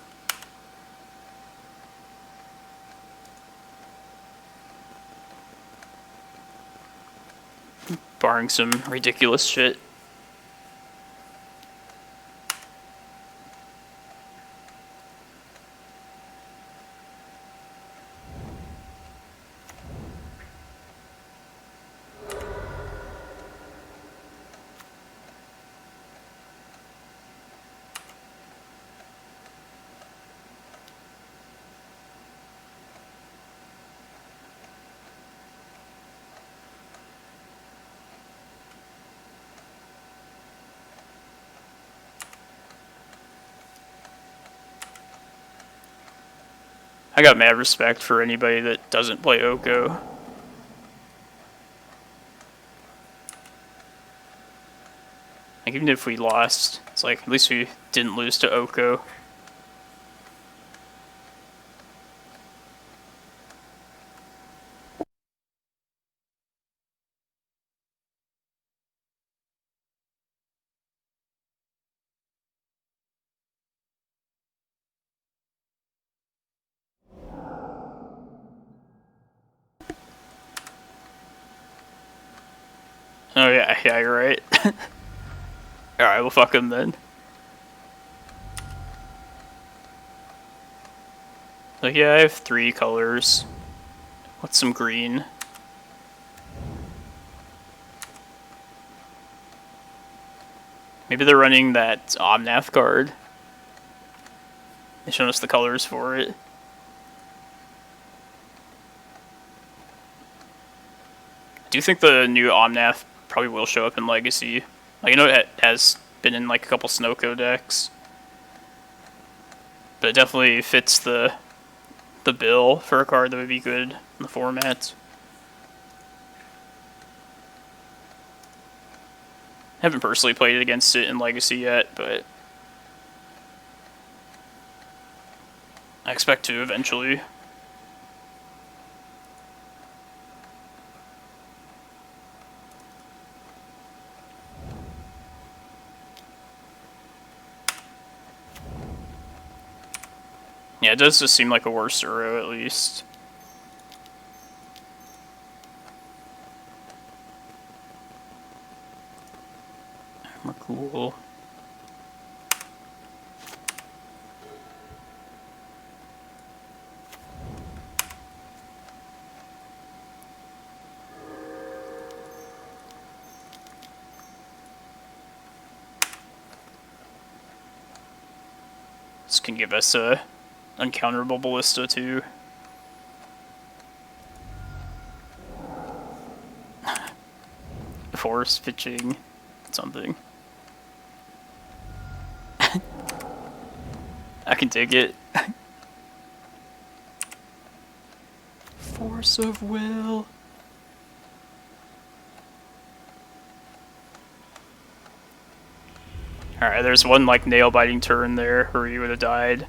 Barring some ridiculous shit. I got mad respect for anybody that doesn't play Oko. Like, even if we lost, it's like, at least we didn't lose to Oko. Oh yeah, you're right. Alright, we'll fuck him then. So yeah, I have 3 colors. What's some green? Maybe they're running that Omnath card. They showed us the colors for it. I do think the new Omnath probably will show up in Legacy. Like, I know it has been in like a couple Snowco decks, but it definitely fits the bill for a card that would be good in the format. Haven't personally played against it in Legacy yet, but I expect to eventually. Yeah, it does just seem like a worse Uro, at least. Emrakul. This can give us a uncounterable Ballista too. Force pitching something. I can take it. Force of will. Alright, there's one like nail biting turn there where he would have died.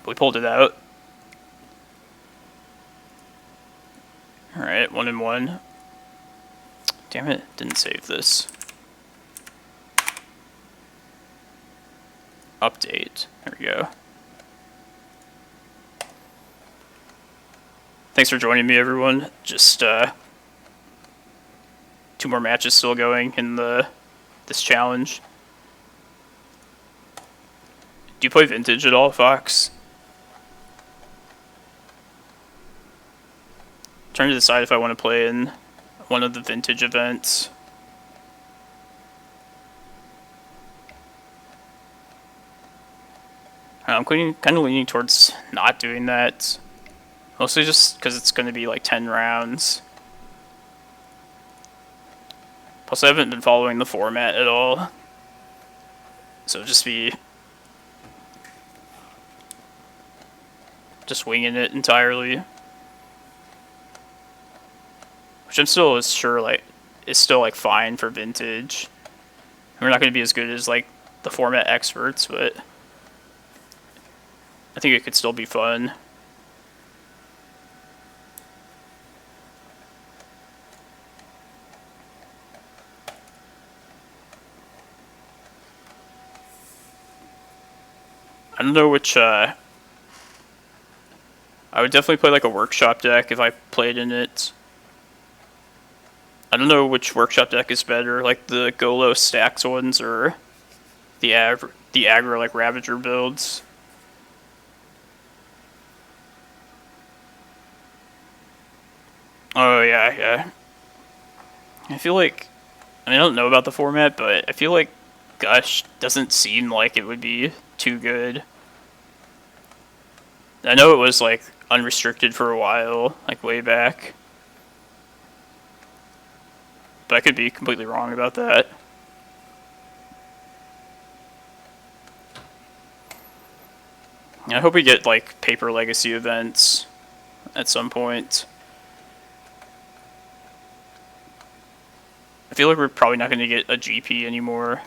We pulled it out. Alright, 1 and 1. Damn it, didn't save this. Update. There we go. Thanks for joining me, everyone. Just 2 more matches still going in this challenge. Do you play Vintage at all, Fox? Trying to decide if I want to play in one of the Vintage events. I'm kind of leaning towards not doing that. Mostly just because it's going to be like 10 rounds. Plus I haven't been following the format at all. So it'll just be just winging it entirely. Which I'm still sure, like, is still, like, fine for Vintage. We're not going to be as good as, like, the format experts, but I think it could still be fun. I don't know which, I would definitely play, like, a workshop deck if I played in it. I don't know which workshop deck is better, like the Golo Stacks ones or the aggro, like, Ravager builds. Oh, yeah. I feel like, I don't know about the format, but I feel like Gush doesn't seem like it would be too good. I know it was, like, unrestricted for a while, like, way back. But I could be completely wrong about that. I hope we get, like, Paper Legacy events at some point. I feel like we're probably not going to get a GP anymore.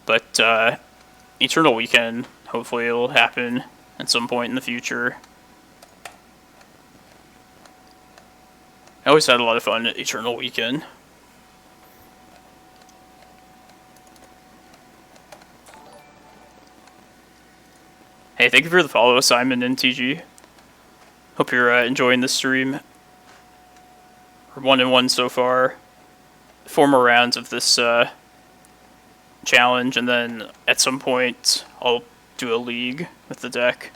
But, Eternal Weekend, hopefully it'll happen at some point in the future. I always had a lot of fun at Eternal Weekend. Hey, thank you for the follow, Simon and TG. Hope you're enjoying the stream. We're 1-1 so far. 4 more rounds of this challenge, and then at some point I'll do a league with the deck.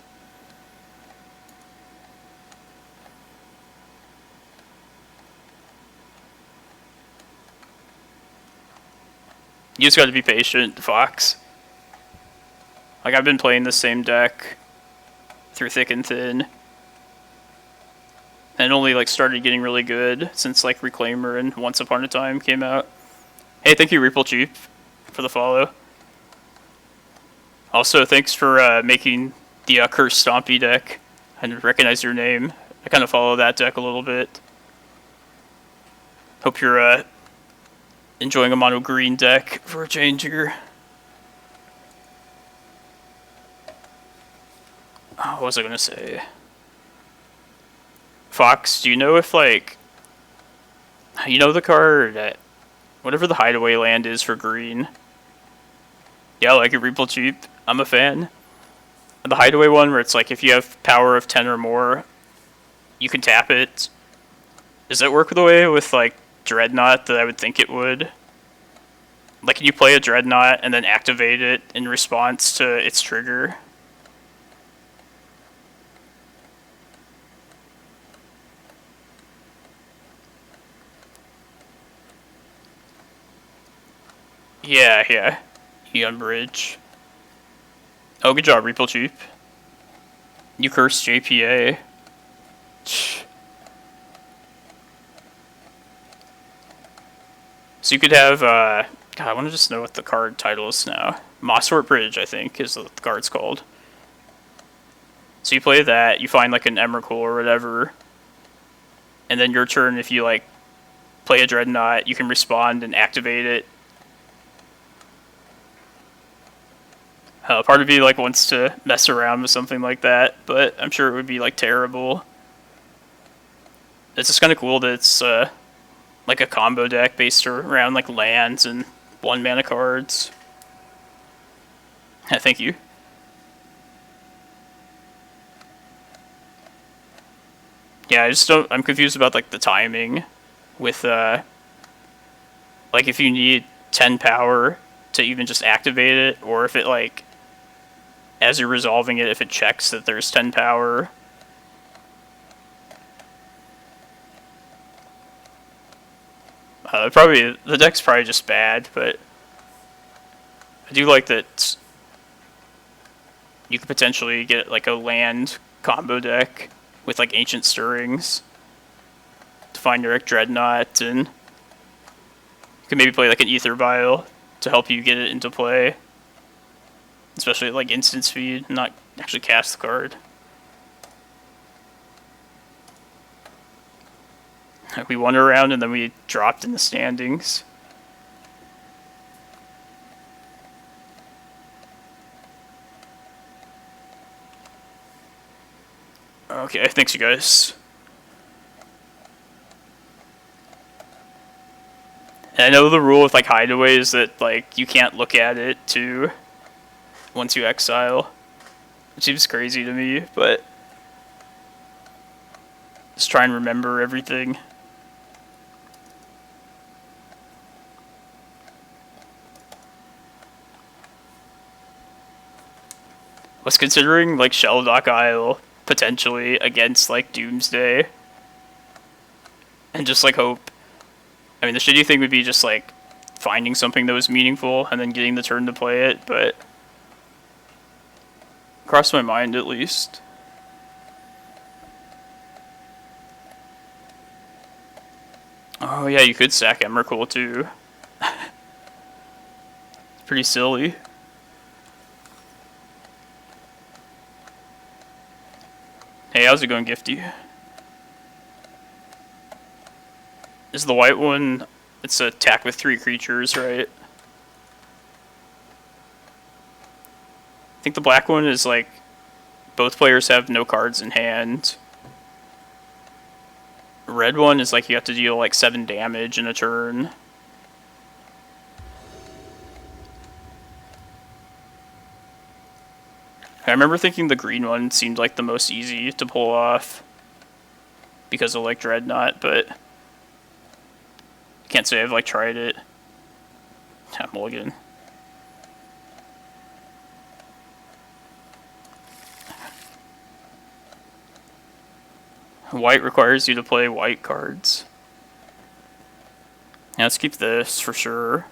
You just gotta be patient, Fox. Like, I've been playing the same deck through thick and thin. And only, like, started getting really good since, like, Reclaimer and Once Upon a Time came out. Hey, thank you, Reaple Cheap, for the follow. Also, thanks for making the Cursed Stompy deck. I didn't recognize your name. I kind of follow that deck a little bit. Hope you're enjoying a mono green deck for a change here. Oh, what was I gonna say? Fox, do you know if, like, you know the card, whatever the hideaway land is for green? Yeah, like a Reaple Cheap. I'm a fan. The hideaway one where it's like if you have power of 10 or more, you can tap it. Does that work the way with, like, Dreadnought that I would think it would? Like, can you play a Dreadnought and then activate it in response to its trigger? Yeah. Eon Bridge. Oh, good job, Reaple Cheap. You cursed JPA. So you could have, God, I want to just know what the card title is now. Mosswort Bridge, I think, is what the card's called. So you play that, you find, like, an Emrakul or whatever, and then your turn, if you, like, play a Dreadnought, you can respond and activate it. Part of me, like, wants to mess around with something like that, but I'm sure it would be, like, terrible. It's just kind of cool that it's, like, a combo deck based around, like, lands and 1-mana cards. Yeah, thank you. Yeah, I'm confused about, like, the timing with, like, if you need 10 power to even just activate it, or if it, like, as you're resolving it, if it checks that there's 10 power. The deck's probably just bad, but I do like that you could potentially get, like, a land combo deck with, like, Ancient Stirrings to find your Dreadnought, and you could maybe play, like, an Ether Vial to help you get it into play. Especially, like, instant speed, not actually cast the card. We won a round and then we dropped in the standings. Okay, thanks you guys. And I know the rule with like Hideaway is that like you can't look at it too once you exile. Which seems crazy to me, but just try and remember everything. Was considering like Shelldock Isle potentially against like Doomsday and just like hope. I mean, the shitty thing would be just like finding something that was meaningful and then getting the turn to play it, but crossed my mind at least. Oh yeah, you could sack Emrakul too. It's pretty silly. Hey, how's it going, Gifty? Is the white one, it's an attack with 3 creatures, right? I think the black one is like, both players have no cards in hand. Red one is like you have to deal like 7 damage in a turn. I remember thinking the green one seemed like the most easy to pull off because of like Dreadnought, but can't say I've like tried it. Mulligan. White requires you to play white cards. Yeah, let's keep this for sure.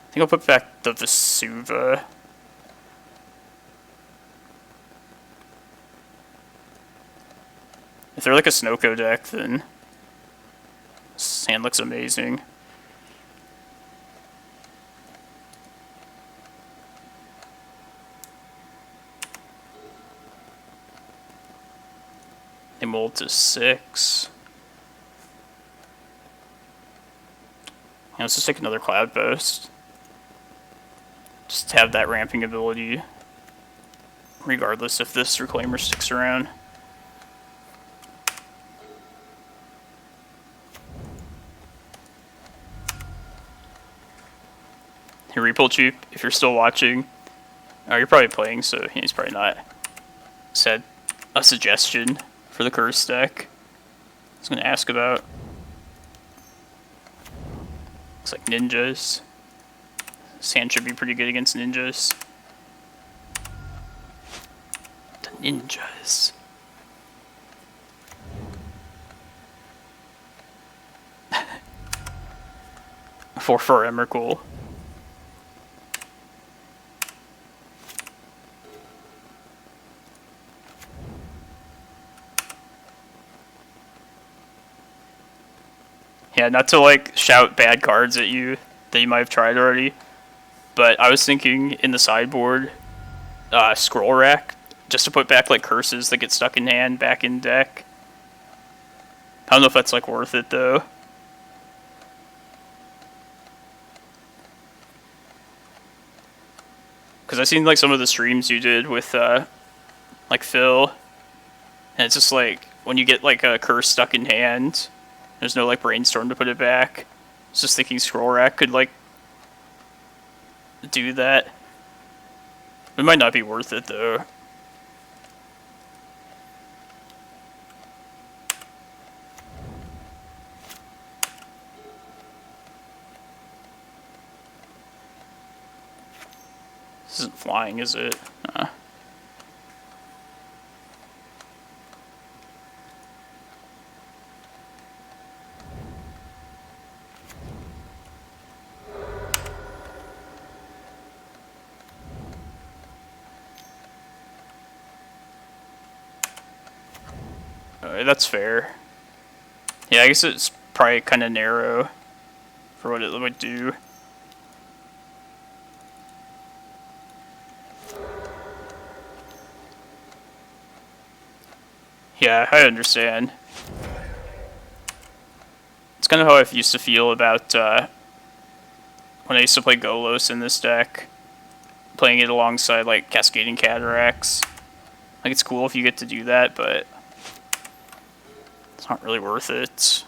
I think I'll put back the Vesuva. If they're like a Snowco deck, then this hand looks amazing. They mold to 6. Yeah, let's just take another Cloudpost. Just have that ramping ability, regardless if this Reclaimer sticks around. Hey, Repull Cheap, if you're still watching, oh, you're probably playing, so he's probably not. Said a suggestion for the curse deck. I was going to ask about. Looks like ninjas. This hand should be pretty good against ninjas. The ninjas. For Emrakul. Yeah, not to like shout bad cards at you that you might have tried already, but I was thinking in the sideboard, Scroll Rack, just to put back like curses that get stuck in hand back in deck. I don't know if that's like worth it though. Because I've seen like some of the streams you did with like Phil, and it's just like when you get like a curse stuck in hand, there's no like brainstorm to put it back. I was just thinking Scroll Rack could like do that. It might not be worth it though. This isn't flying, is it? That's fair. Yeah, I guess it's probably kind of narrow for what it would do. Yeah, I understand. It's kind of how I used to feel about when I used to play Golos in this deck, playing it alongside like Cascading Cataracts. Like, it's cool if you get to do that, but it's not really worth it.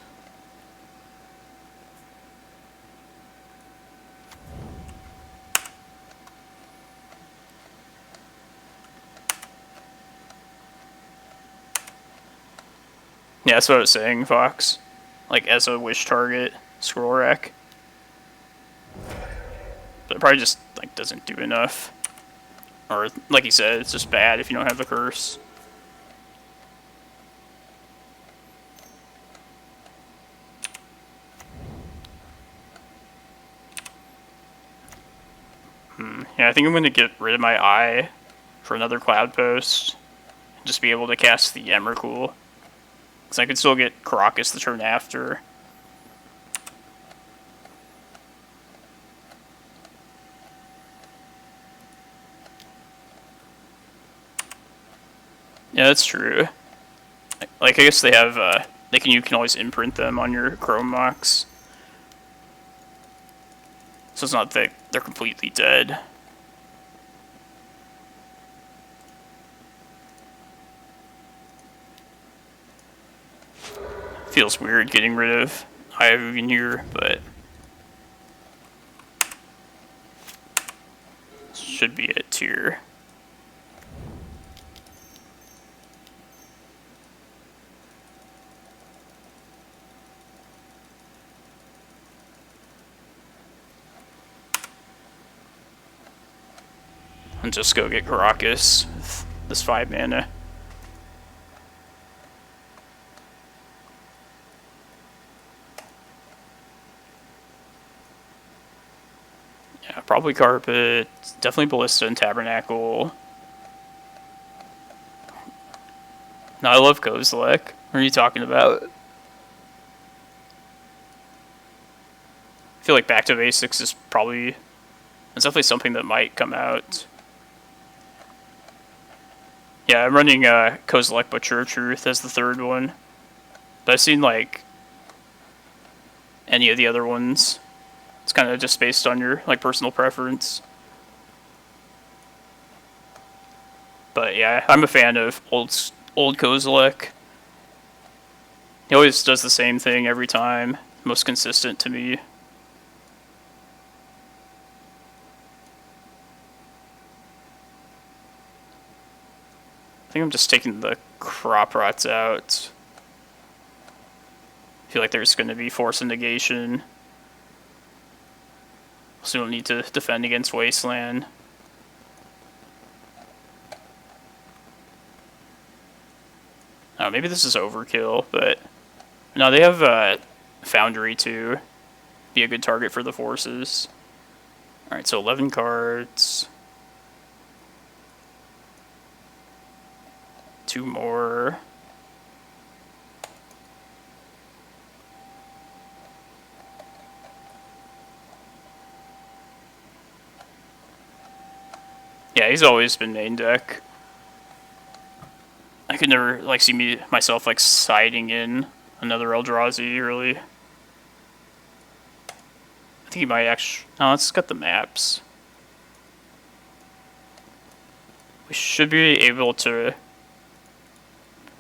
Yeah, that's what I was saying, Fox. Like, as a wish target, scroll rack. But it probably just, like, doesn't do enough. Or, like you said, it's just bad if you don't have the curse. Yeah, I think I'm going to get rid of my Eye for another Cloudpost. And just be able to cast the Emrakul. Because I could still get Karakas the turn after. Yeah, that's true. Like, I guess they have, you can always imprint them on your Chrome Mox. So it's not that they're completely dead. Feels weird getting rid of Eye of Ugin here, but should be a tier. And just go get Karakas with this 5 mana. Yeah, probably Carpet, definitely Ballista and Tabernacle. No, I love Kozilek. What are you talking about? I feel like Back to Basics is probably... It's definitely something that might come out. Yeah, I'm running Kozilek Butcher of Truth as the third one. But I've seen, like, any of the other ones. It's kind of just based on your, like, personal preference. But yeah, I'm a fan of old Kozilek. He always does the same thing every time. Most consistent to me. I think I'm just taking the crop rots out. I feel like there's going to be Force of Negation. So we don't need to defend against Wasteland. Oh, maybe this is overkill, but... No, they have Foundry too. Be a good target for the forces. Alright, so 11 cards. 2 more. Yeah, he's always been main deck. I could never like see myself like siding in another Eldrazi really. I think he might actually. Oh, it's got the maps. We should be able to,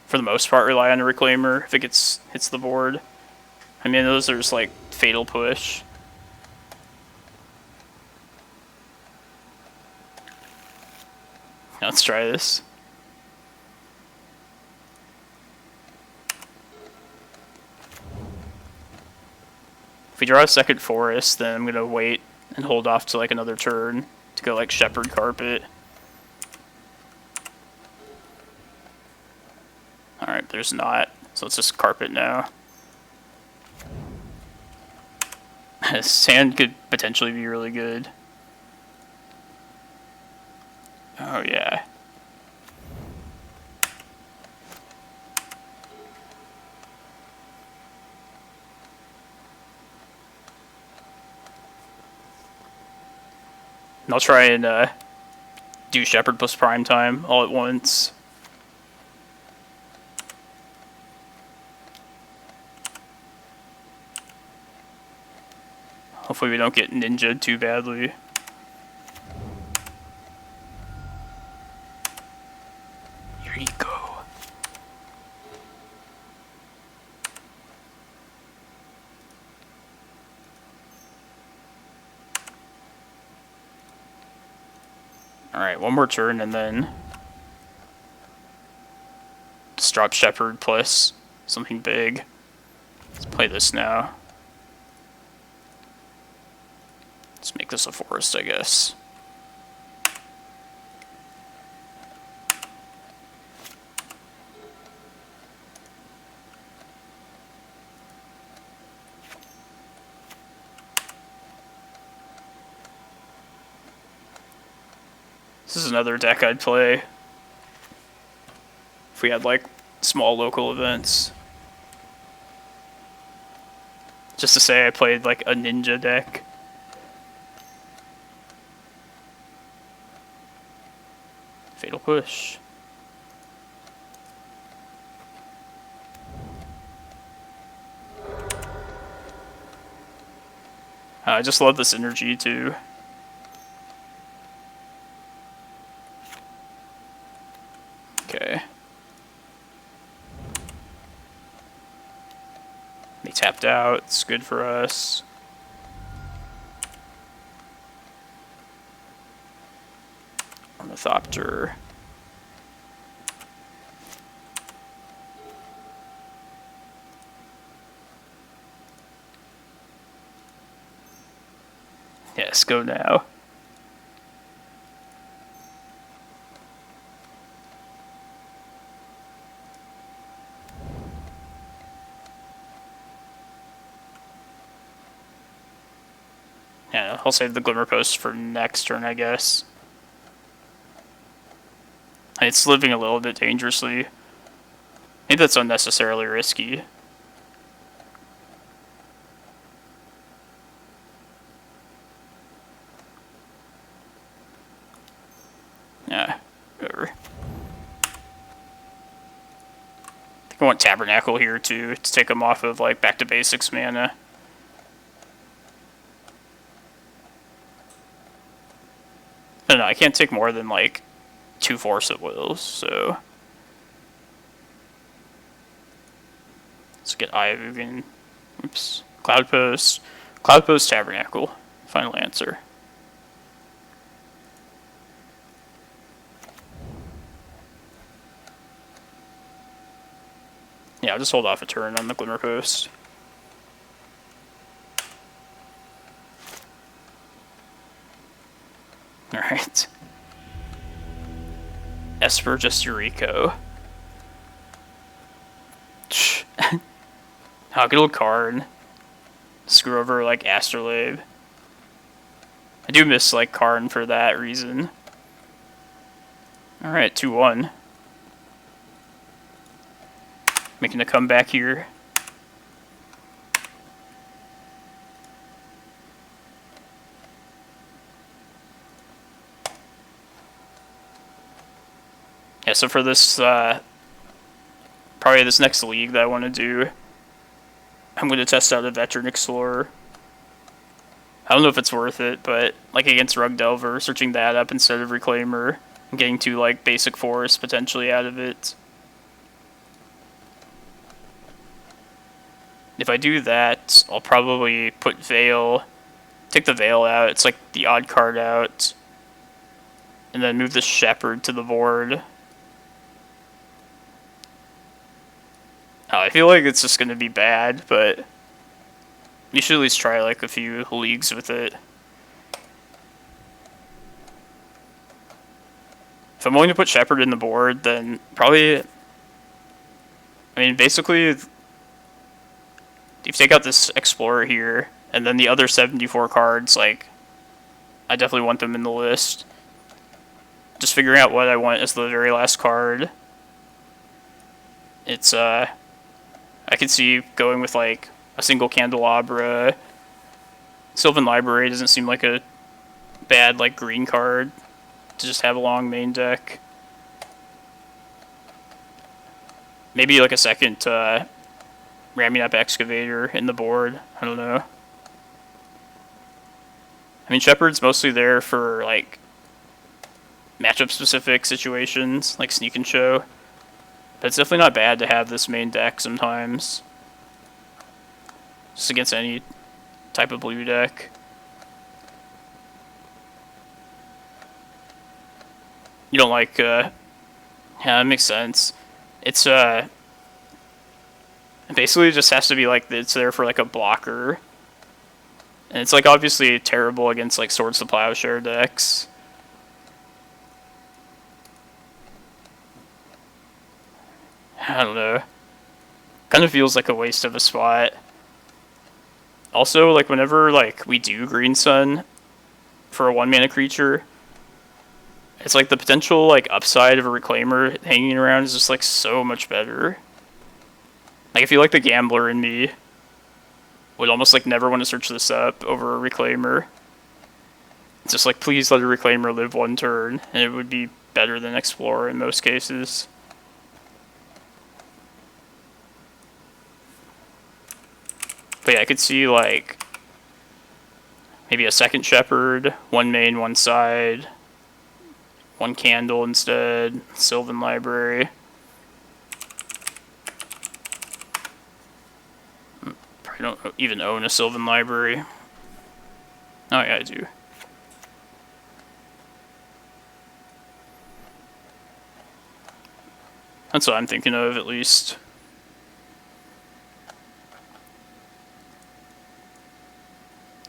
for the most part, rely on a Reclaimer if it hits the board. I mean, those are just like Fatal Push. Now let's try this. If we draw a second forest, then I'm gonna wait and hold off to like another turn to go like Shepherd Carpet. Alright, there's not. So let's just Carpet now. Sand could potentially be really good. Oh yeah. And I'll try and do Shepherd plus Prime Time all at once. Hopefully we don't get ninja too badly. Here you go. Alright, one more turn and then just drop Shepherd plus something big. Let's play this now. Let's make this a forest, I guess. This is another deck I'd play if we had like small local events. Just to say I played like a ninja deck. Fatal Push. I just love this energy too. Okay. They tapped out. It's good for us. Ornithopter. Yes, go now. Yeah, I'll save the Glimmerpost for next turn, I guess. It's living a little bit dangerously. I think that's unnecessarily risky. Yeah, whatever. I think I want Tabernacle here too, to take them off of like back to basics mana. I don't know, I can't take more than like 2 Force at Wills, so let's get Eye of Ugin. Oops. Cloudpost. Cloudpost Tabernacle. Final answer. Yeah, I'll just hold off a turn on the Glimmerpost. Alright. Esper just Eureka. Oh, good old card. Screw over like Astrolabe. I do miss like Karn for that reason. Alright, 2-1. Making a comeback here. Yeah, so for this, probably this next league that I want to do, I'm going to test out a Veteran Explorer. I don't know if it's worth it, but like against Rug Delver, searching that up instead of Reclaimer, and getting 2 like basic forests potentially out of it. If I do that, I'll probably put Veil, take the Veil out, it's like the odd card out, and then move the Shepherd to the board. Oh, I feel like it's just going to be bad, but you should at least try like a few leagues with it. If I'm willing to put Shepherd in the board, then probably, I mean, basically, if you take out this Explorer here, and then the other 74 cards, like, I definitely want them in the list. Just figuring out what I want as the very last card. It's, I could see going with, like, a single Candelabra. Sylvan Library doesn't seem like a bad, like, green card to just have along main deck. Maybe, like, a second, Ramunap Excavator in the board. I don't know. I mean, Shepherd's mostly there for, like, matchup-specific situations, like Sneak and Show. But it's definitely not bad to have this main deck sometimes. Just against any type of blue deck. You don't like, yeah, that makes sense. It's, basically it just has to be, like, it's there for, like, a blocker. And it's, like, obviously terrible against, like, Swords to Plowshare decks. I don't know. Kind of feels like a waste of a spot. Also, like, whenever, like, we do Green Sun for a 1-mana creature, it's like the potential, like, upside of a Reclaimer hanging around is just, like, so much better. Like, I feel like the gambler in me would almost, like, never want to search this up over a Reclaimer. It's just like, please let a Reclaimer live 1 turn, and it would be better than Explorer in most cases. But yeah, I could see, like, maybe a second Shepherd, 1 main, 1 side, 1 candle instead, Sylvan Library. Probably don't even own a Sylvan Library. Oh yeah, I do. That's what I'm thinking of, at least.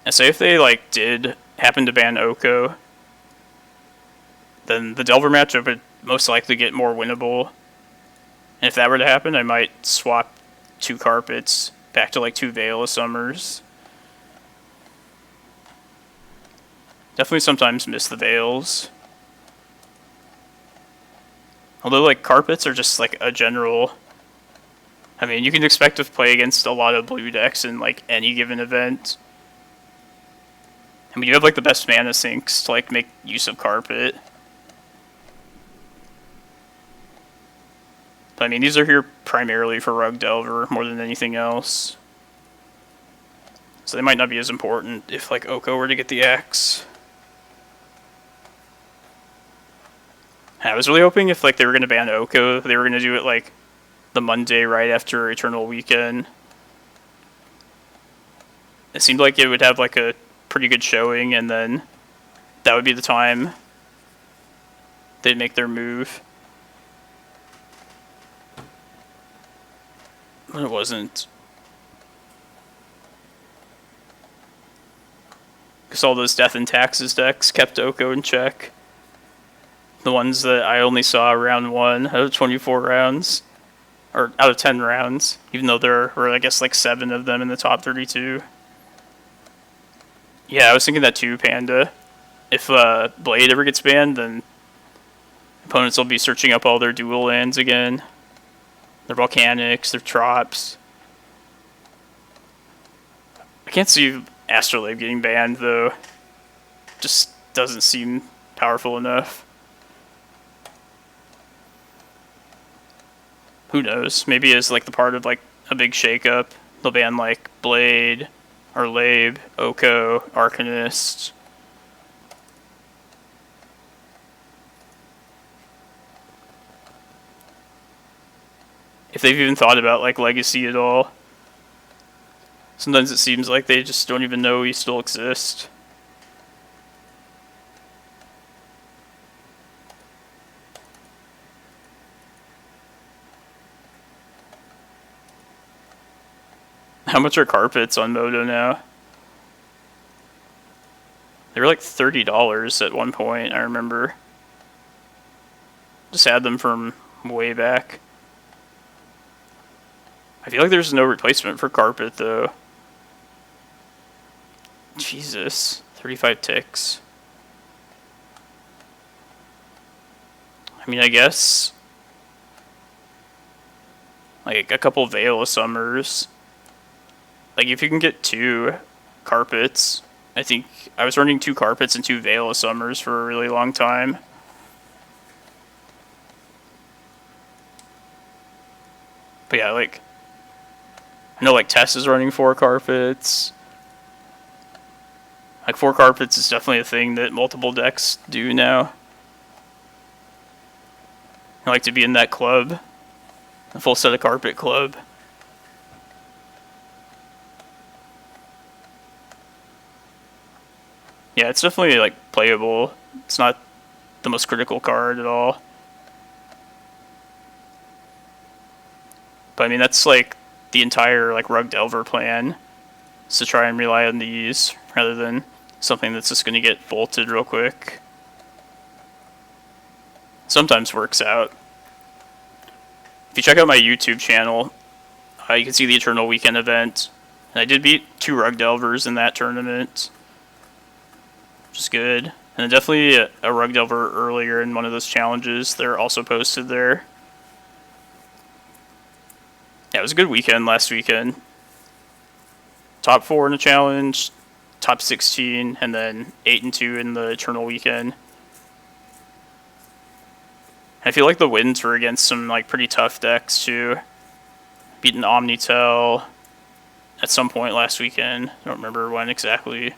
And say if they, like, did happen to ban Oko, then the Delver matchup would most likely get more winnable. And if that were to happen, I might swap 2 carpets back to, like, 2 Veil of Summers. Definitely sometimes miss the Veils. Although, like, carpets are just, like, a general... I mean, you can expect to play against a lot of blue decks in, like, any given event. I mean, you have, like, the best mana sinks to, like, make use of carpet. But, I mean, these are here primarily for Rug Delver more than anything else. So they might not be as important if, like, Oko were to get the axe. I was really hoping if, like, they were going to ban Oko, they were going to do it, like, the Monday right after Eternal Weekend. It seemed like it would have, like, a pretty good showing, and then that would be the time they'd make their move. But it wasn't. Because all those Death and Taxes decks kept Oko in check. The ones that I only saw round 1 out of 24 rounds. Or out of 10 rounds. Even though there were, I guess, like 7 of them in the top 32. Yeah, I was thinking that too, Panda. If Blade ever gets banned, then opponents will be searching up all their dual lands again. Their Volcanics, their Trops. I can't see Astrolabe getting banned, though. Just doesn't seem powerful enough. Who knows? Maybe as, like, the part of, like, a big shakeup, they'll ban, like, Blade... or Labe, Oko, Arcanist. If they've even thought about, like, Legacy at all. Sometimes it seems like they just don't even know we still exist. How much are carpets on Moto now? They were like $30 at one point, I remember. Just had them from way back. I feel like there's no replacement for carpet, though. Jesus. 35 ticks. I mean, I guess... like, a couple Veil of Summers. Like, if you can get 2 carpets... I think I was running 2 carpets and 2 Veil of Summers for a really long time. But yeah, like... I know, like, Tess is running 4 carpets. Like 4 carpets is definitely a thing that multiple decks do now. I like to be in that club, a full set of carpet club. Yeah, it's definitely like playable. It's not the most critical card at all. But I mean, that's like the entire like Rug Delver plan, is to try and rely on these rather than something that's just going to get bolted real quick. Sometimes works out. If you check out my YouTube channel, you can see the Eternal Weekend event. And I did beat 2 Rug Delvers in that tournament, which is good. And then definitely a Rug Delver earlier in one of those challenges. They're also posted there. Yeah, it was a good weekend last weekend. Top 4 in the challenge, top 16, and then 8 and 2 in the Eternal Weekend. I feel like the wins were against some like pretty tough decks too. Beaten Omnitel at some point last weekend. I don't remember when exactly.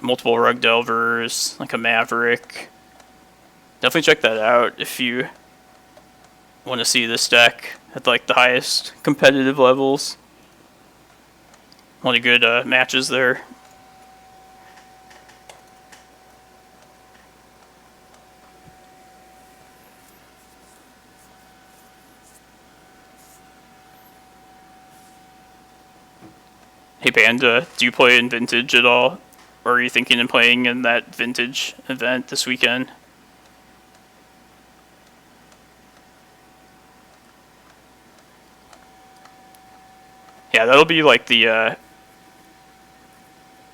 Multiple Rug Delvers, like a Maverick. Definitely check that out if you want to see this deck at like the highest competitive levels. A lot of good matches there. Hey Panda, do you play in Vintage at all? Or are you thinking of playing in that Vintage event this weekend? Yeah, that'll be like the,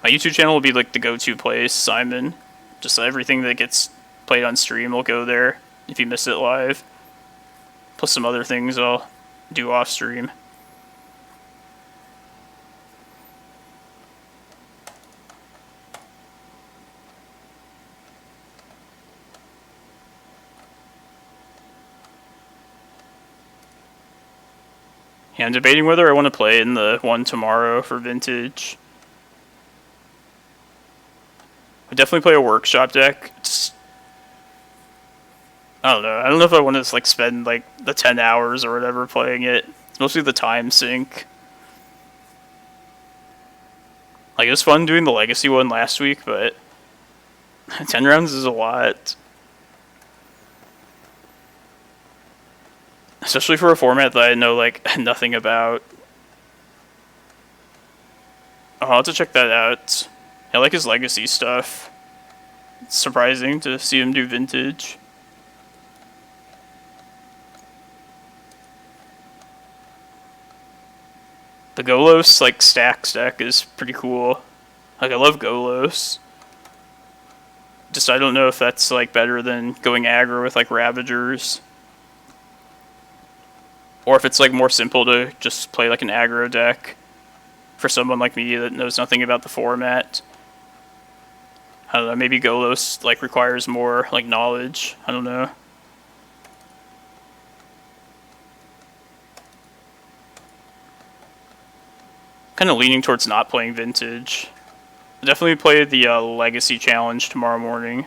my YouTube channel will be like the go-to place, Simon. Just everything that gets played on stream will go there if you miss it live. Plus some other things I'll do off stream. Yeah, I'm debating whether I want to play in the one tomorrow for Vintage. I definitely play a workshop deck. I don't know. I don't know if I want to like spend like the 10 hours or whatever playing it. It's mostly the time sink. Like it was fun doing the Legacy one last week, but 10 rounds is a lot. Especially for a format that I know like nothing about. Oh, I'll have to check that out. I like his Legacy stuff. It's surprising to see him do Vintage. The Golos like stacks deck is pretty cool. Like I love Golos. Just I don't know if that's like better than going aggro with like Ravagers. Or if it's like more simple to just play like an aggro deck for someone like me that knows nothing about the format. I don't know, maybe Golos like requires more like knowledge. I don't know. Kind of leaning towards not playing Vintage. I'll definitely play the Legacy Challenge tomorrow morning.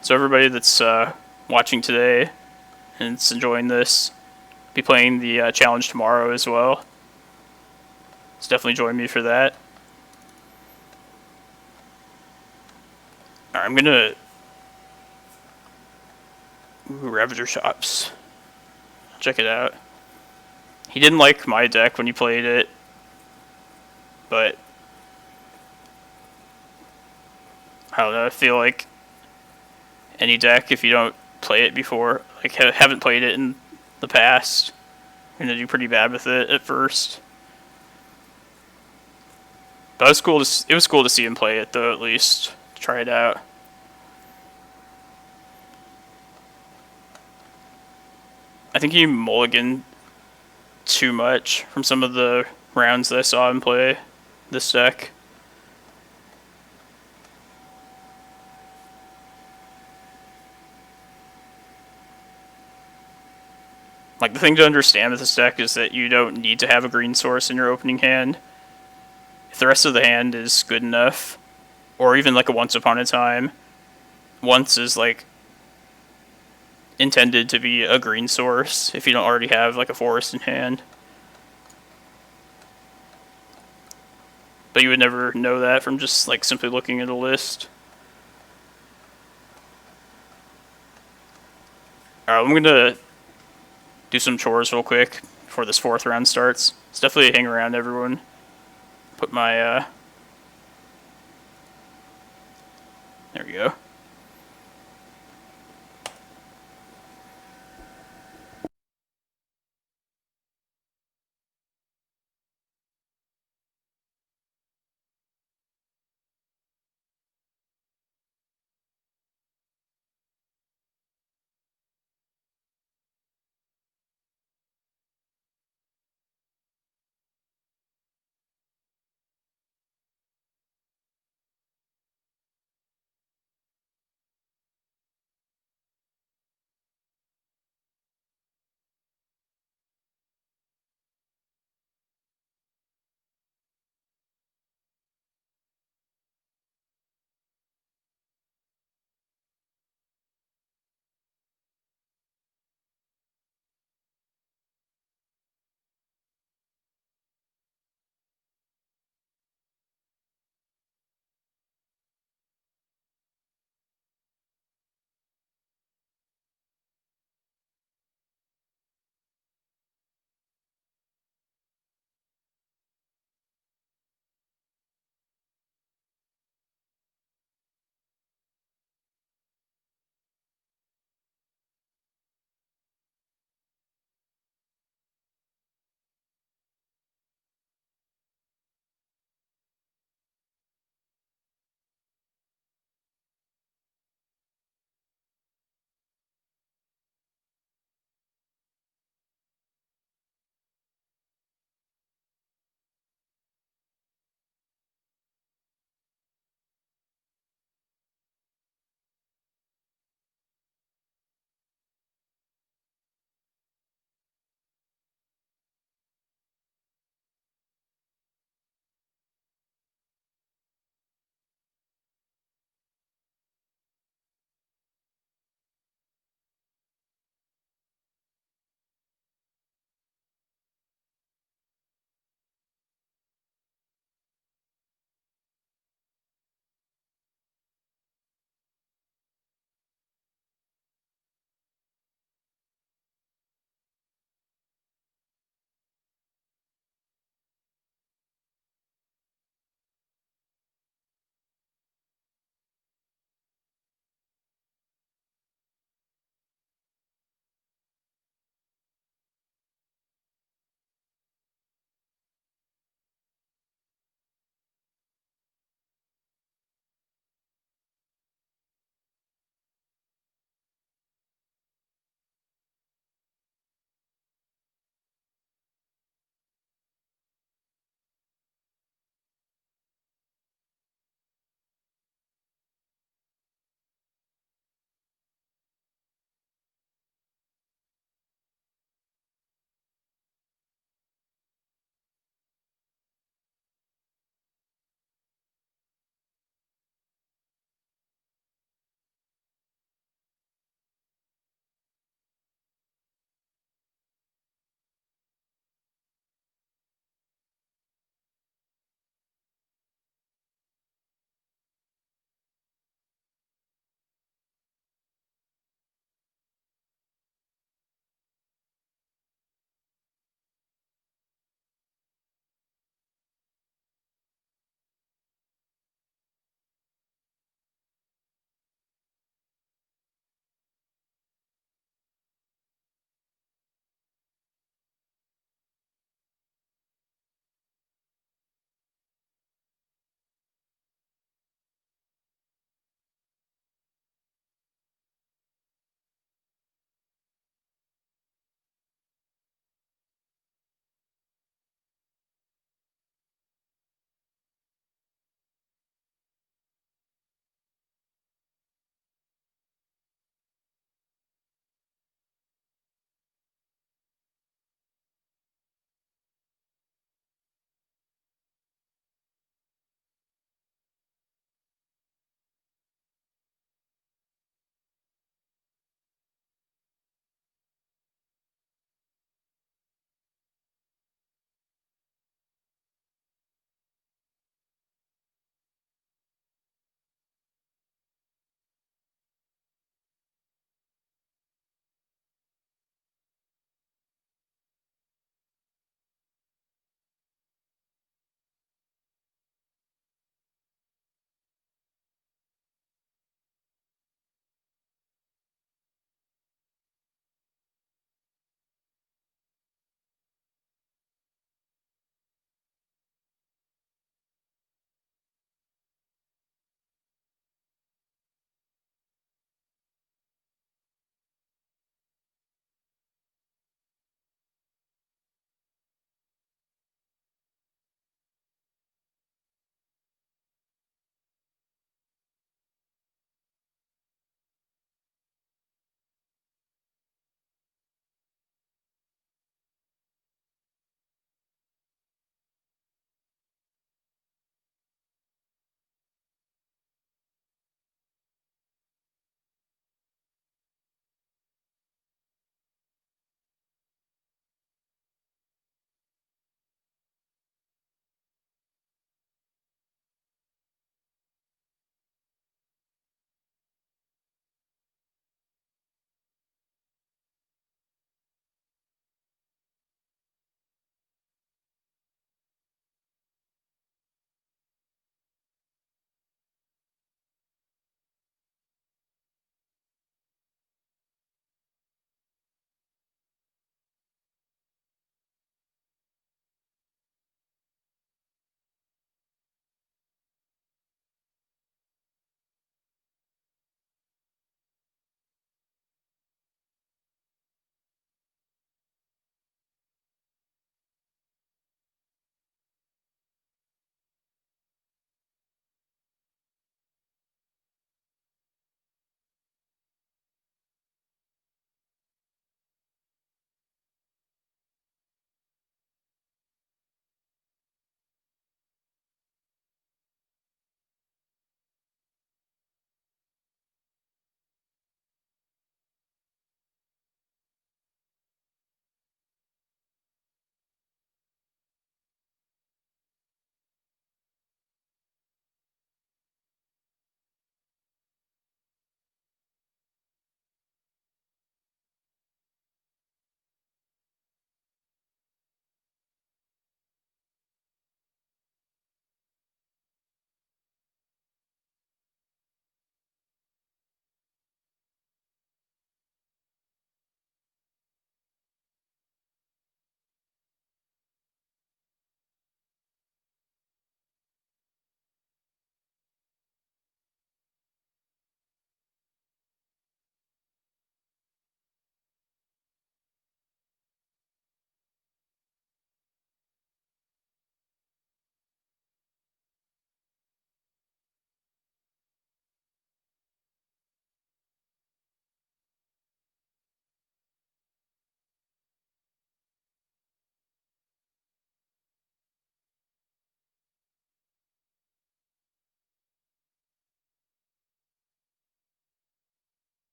So everybody that's watching today and is enjoying this, be playing the challenge tomorrow as well. So definitely join me for that. Alright, I'm gonna... Ooh, Ravager Shops. Check it out. He didn't like my deck when he played it, but I don't know, I feel like any deck, if you don't play it before, like haven't played it in the past, you're gonna do pretty bad with it at first. But it was cool to see him play it though, at least. Try it out. I think he mulliganed too much from some of the rounds that I saw him play this deck. Like, the thing to understand with this deck is that you don't need to have a green source in your opening hand. if the rest of the hand is good enough, or even like a Once Upon a Time, once is like intended to be a green source if you don't already have like a forest in hand. But you would never know that from just like simply looking at a list. Alright, I'm gonna do some chores real quick before this 4th round starts. It's definitely hang around, everyone. Put my there we go.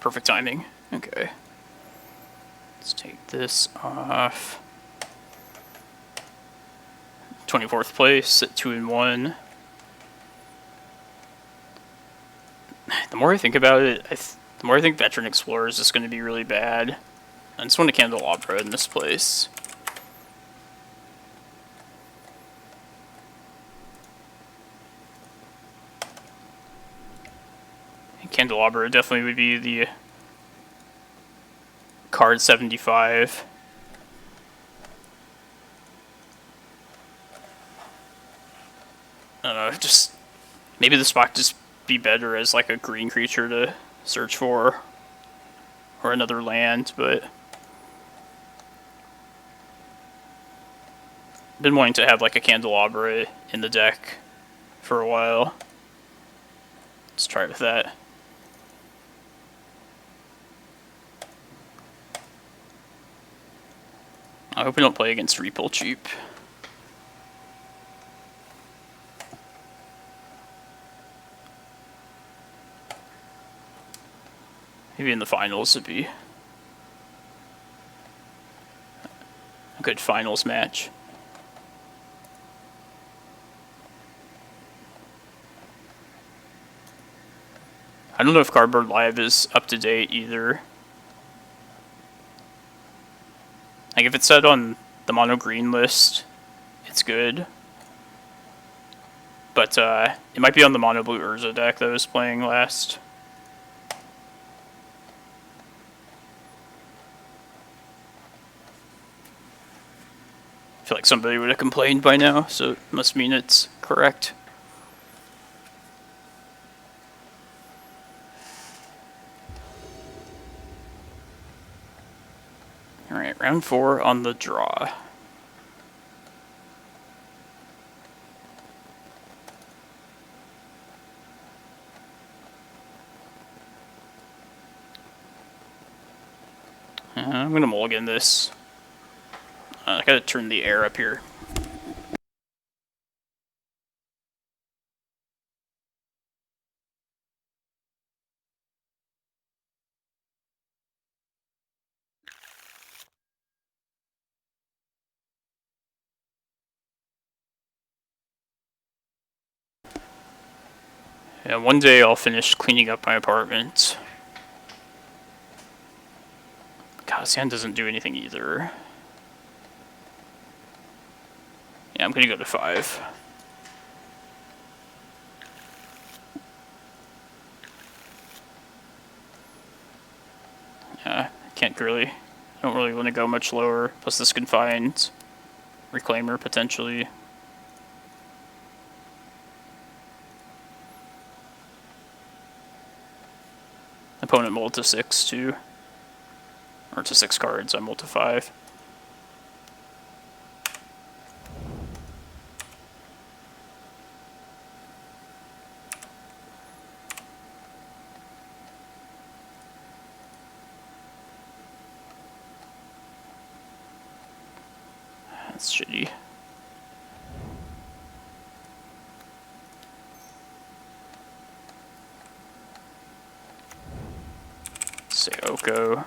perfect timing. Okay. Let's take this off. 24th place at 2-1. The more I think about it, the more I think Veteran Explorer is just going to be really bad. I just want a Candelabra in this place. Candelabra definitely would be the card 75. I don't know, just maybe the spot just be better as like a green creature to search for, or another land, but been wanting to have like a Candelabra in the deck for a while. Let's try with that. I hope we don't play against Repull cheap. Maybe in the finals it'd be a good finals match. I don't know if Cardboard Live is up to date either. Like if it's set on the mono green list, it's good. But it might be on the mono blue Urza deck that I was playing last. I feel like somebody would have complained by now, so it must mean it's correct. Alright, round 4 on the draw. I'm gonna mulligan this. I gotta turn the air up here. Yeah, one day I'll finish cleaning up my apartment. God, this hand doesn't do anything either. Yeah, I'm gonna go to 5. Yeah, can't really. I don't really want to go much lower. Plus, this can find Reclaimer potentially. Opponent mulled to 6 too. Or to 6 cards, I mulled to 5. That's shitty. Sayoko.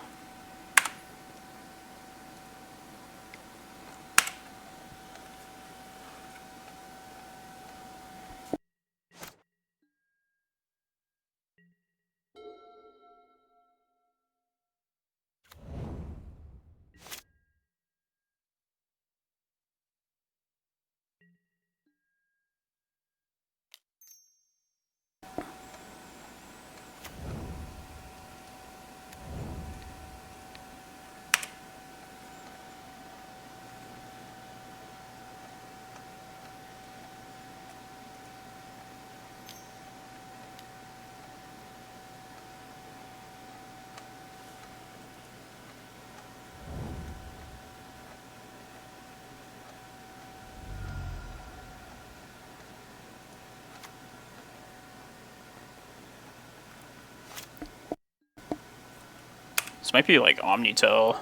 This might be like Omnitel.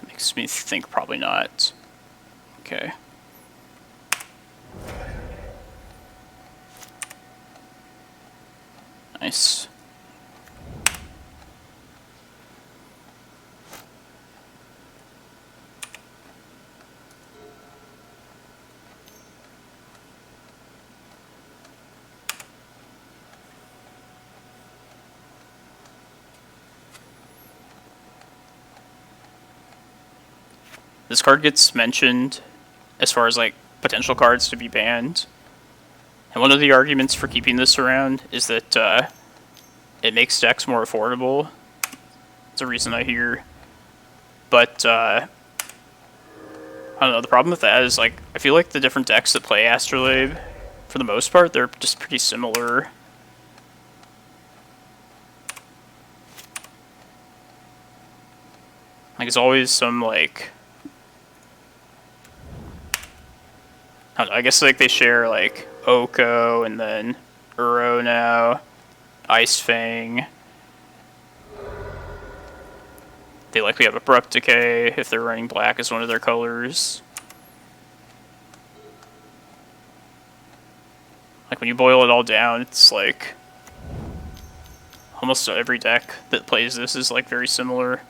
Makes Makes me think probably not. Okay. Nice. This card gets mentioned as far as like potential cards to be banned. And one of the arguments for keeping this around is that it makes decks more affordable. It's a reason I hear. But I don't know, the problem with that is like I feel like the different decks that play Astrolabe, for the most part, they're just pretty similar. Like it's always some like I don't know, I guess like they share like Oko and then Uro now, Ice Fang. They likely have Abrupt Decay if they're running black as one of their colors. Like when you boil it all down, it's like almost every deck that plays this is like very similar.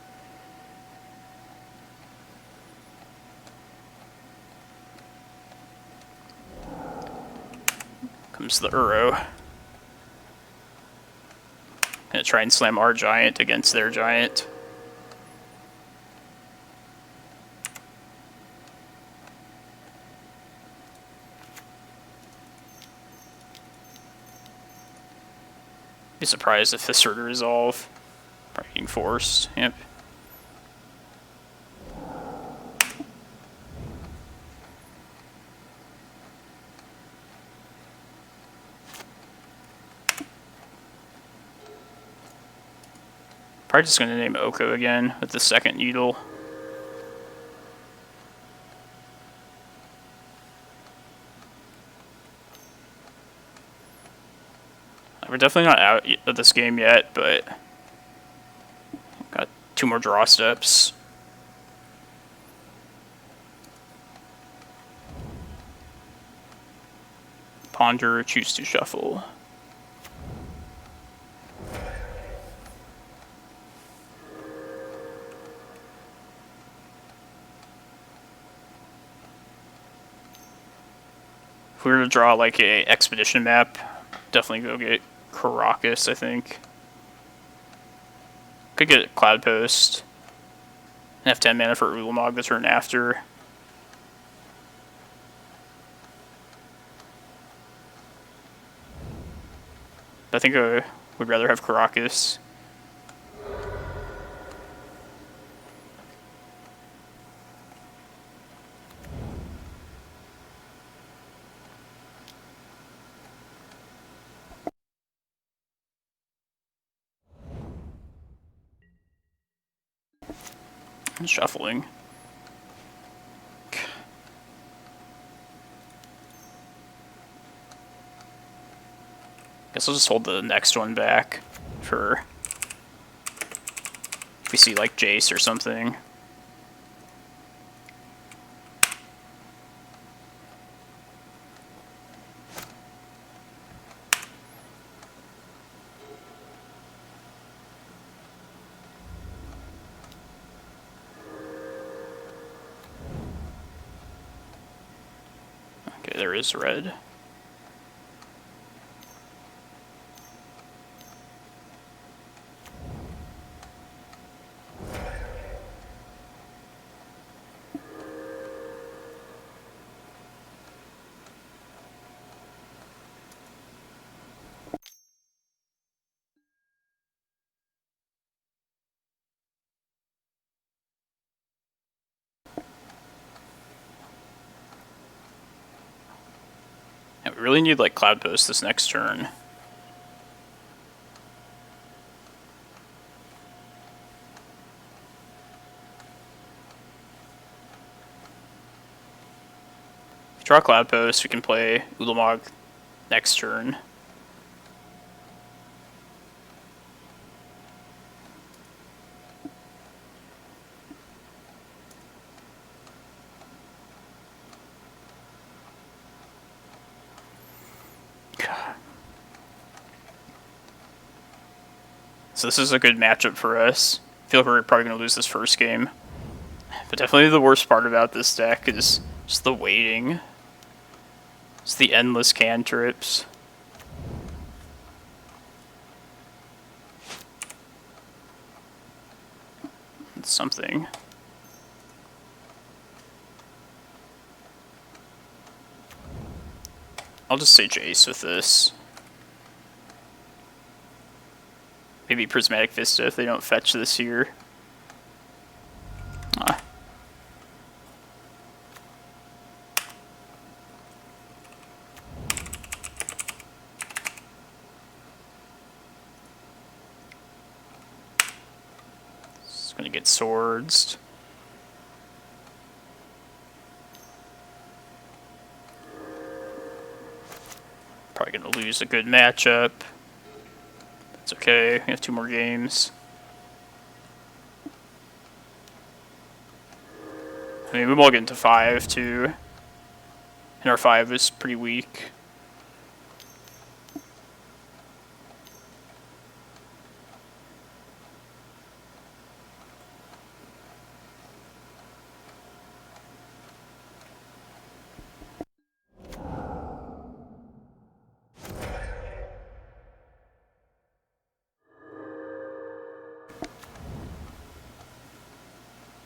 Comes the Uro. Gonna try and slam our giant against their giant. Be surprised if this were to resolve. Probably getting forced. Yep. Probably just gonna name Oko again with the second needle. We're definitely not out of this game yet, but got 2 more draw steps. Ponder, choose to shuffle. If we were to draw like a expedition map, definitely go get Karakas, I think. Could get Cloudpost. And have 10 mana for Ulamog the turn after. I think I would rather have Karakas. Shuffling. Guess I'll just hold the next one back for if we see like Jace or something. Okay, there is red. Yeah, we really need like Cloudpost this next turn. If we draw Cloudpost, we can play Ulamog next turn. So this is a good matchup for us. I feel like we're probably going to lose this first game. But definitely the worst part about this deck is just the waiting. It's the endless cantrips. It's something. I'll just say Jace with this. Maybe Prismatic Vista if they don't fetch this here. It's gonna get swords. Probably gonna lose a good matchup. It's okay, we have 2 more games. I mean, we will get into 5 too. And our 5 is pretty weak.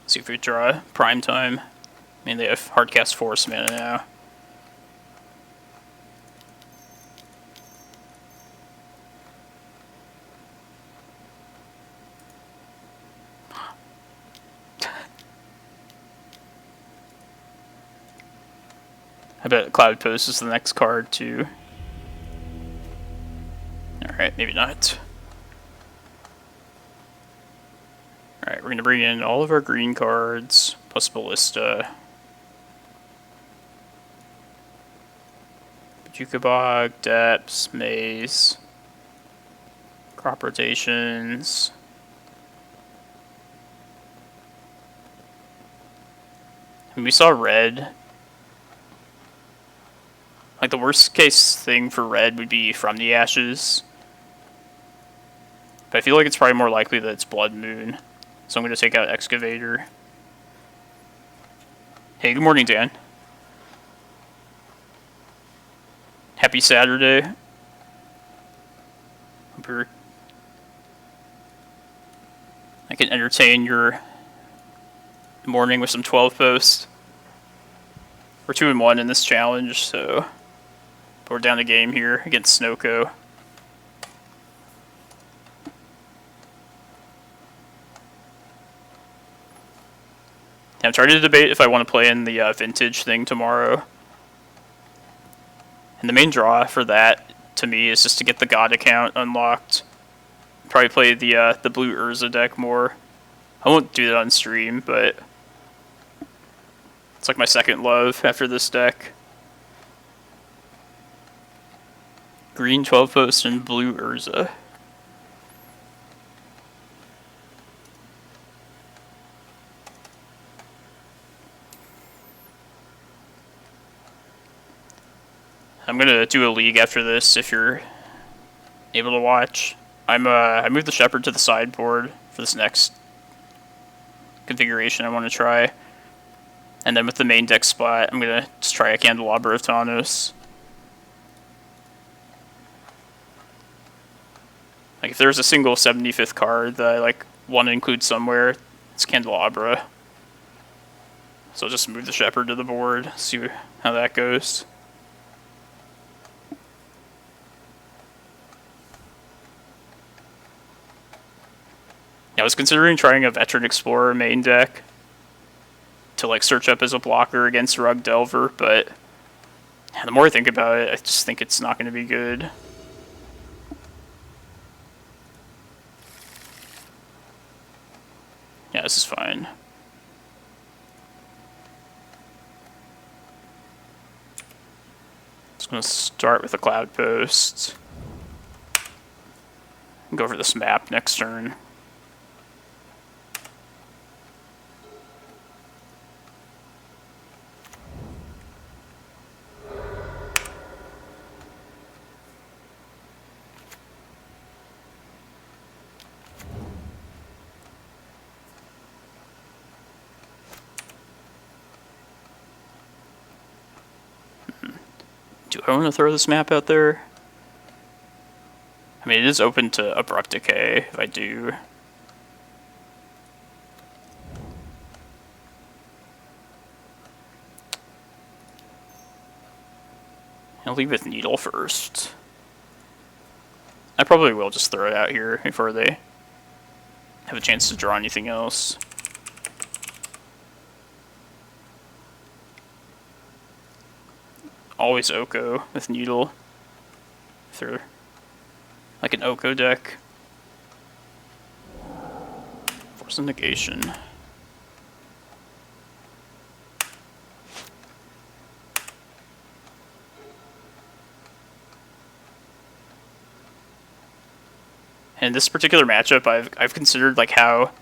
See if we draw prime time. I mean, they have hardcast Force mana now. I bet Cloudpost is the next card too. Alright, maybe not. Alright, we're going to bring in all of our green cards, plus Ballista. Bojuka Bog, Depths, Maze. Crop rotations. I mean, we saw red. Like, the worst case thing for red would be From the Ashes. But I feel like it's probably more likely that it's Blood Moon. So I'm going to take out Excavator. Hey, good morning, Dan. Happy Saturday. Hope I can entertain your morning with some 12 posts. We're 2-1 in this challenge, so we're down a game here against Snoko. I'm trying to debate if I want to play in the vintage thing tomorrow. And the main draw for that, to me, is just to get the God account unlocked. Probably play the blue Urza deck more. I won't do that on stream, but it's like my second love after this deck. Green 12 post and blue Urza. I'm gonna do a league after this if you're able to watch. I moved the Shepherd to the sideboard for this next configuration I want to try. And then with the main deck spot, I'm gonna just try a Candelabra of Tawnos. Like, if there's a single 75th card that I want to include somewhere, it's Candelabra. So I'll just move the Shepherd to the board, see how that goes. I was considering trying a Veteran Explorer main deck to search up as a blocker against Rug Delver, but the more I think about it, I just think it's not going to be good. Yeah, this is fine. Just going to start with a Cloudpost. Go for this map next turn. Do I want to throw this map out there? I mean, it is open to Abrupt Decay if I do. I'll leave with Needle first. I probably will just throw it out here before they have a chance to draw anything else. Always Oko with Needle. If they're like an Oko deck. Force of Negation. In this particular matchup, I've considered like how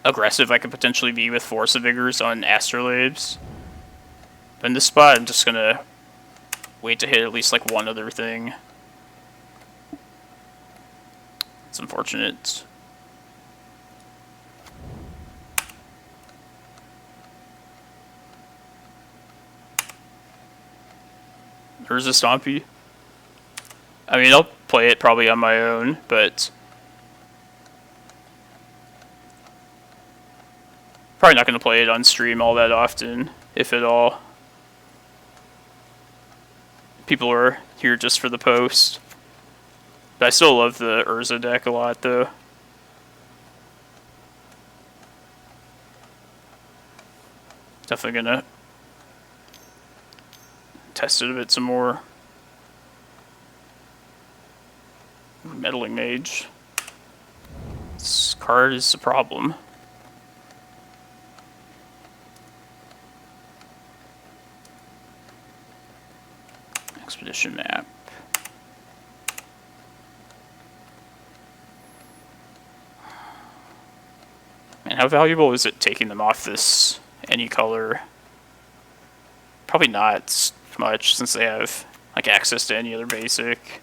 aggressive I could potentially be with Force of Vigors on Astrolabes. But in this spot, I'm just gonna wait to hit at least like one other thing. It's unfortunate. There's a Stompy. I mean, I'll play it probably on my own, but probably not going to play it on stream all that often, if at all. People are here just for the post. But I still love the Urza deck a lot, though. Definitely gonna test it a bit some more. Meddling Mage. This card is a problem. Expedition map. And how valuable is it taking them off this any color? Probably not much, since they have like access to any other basic.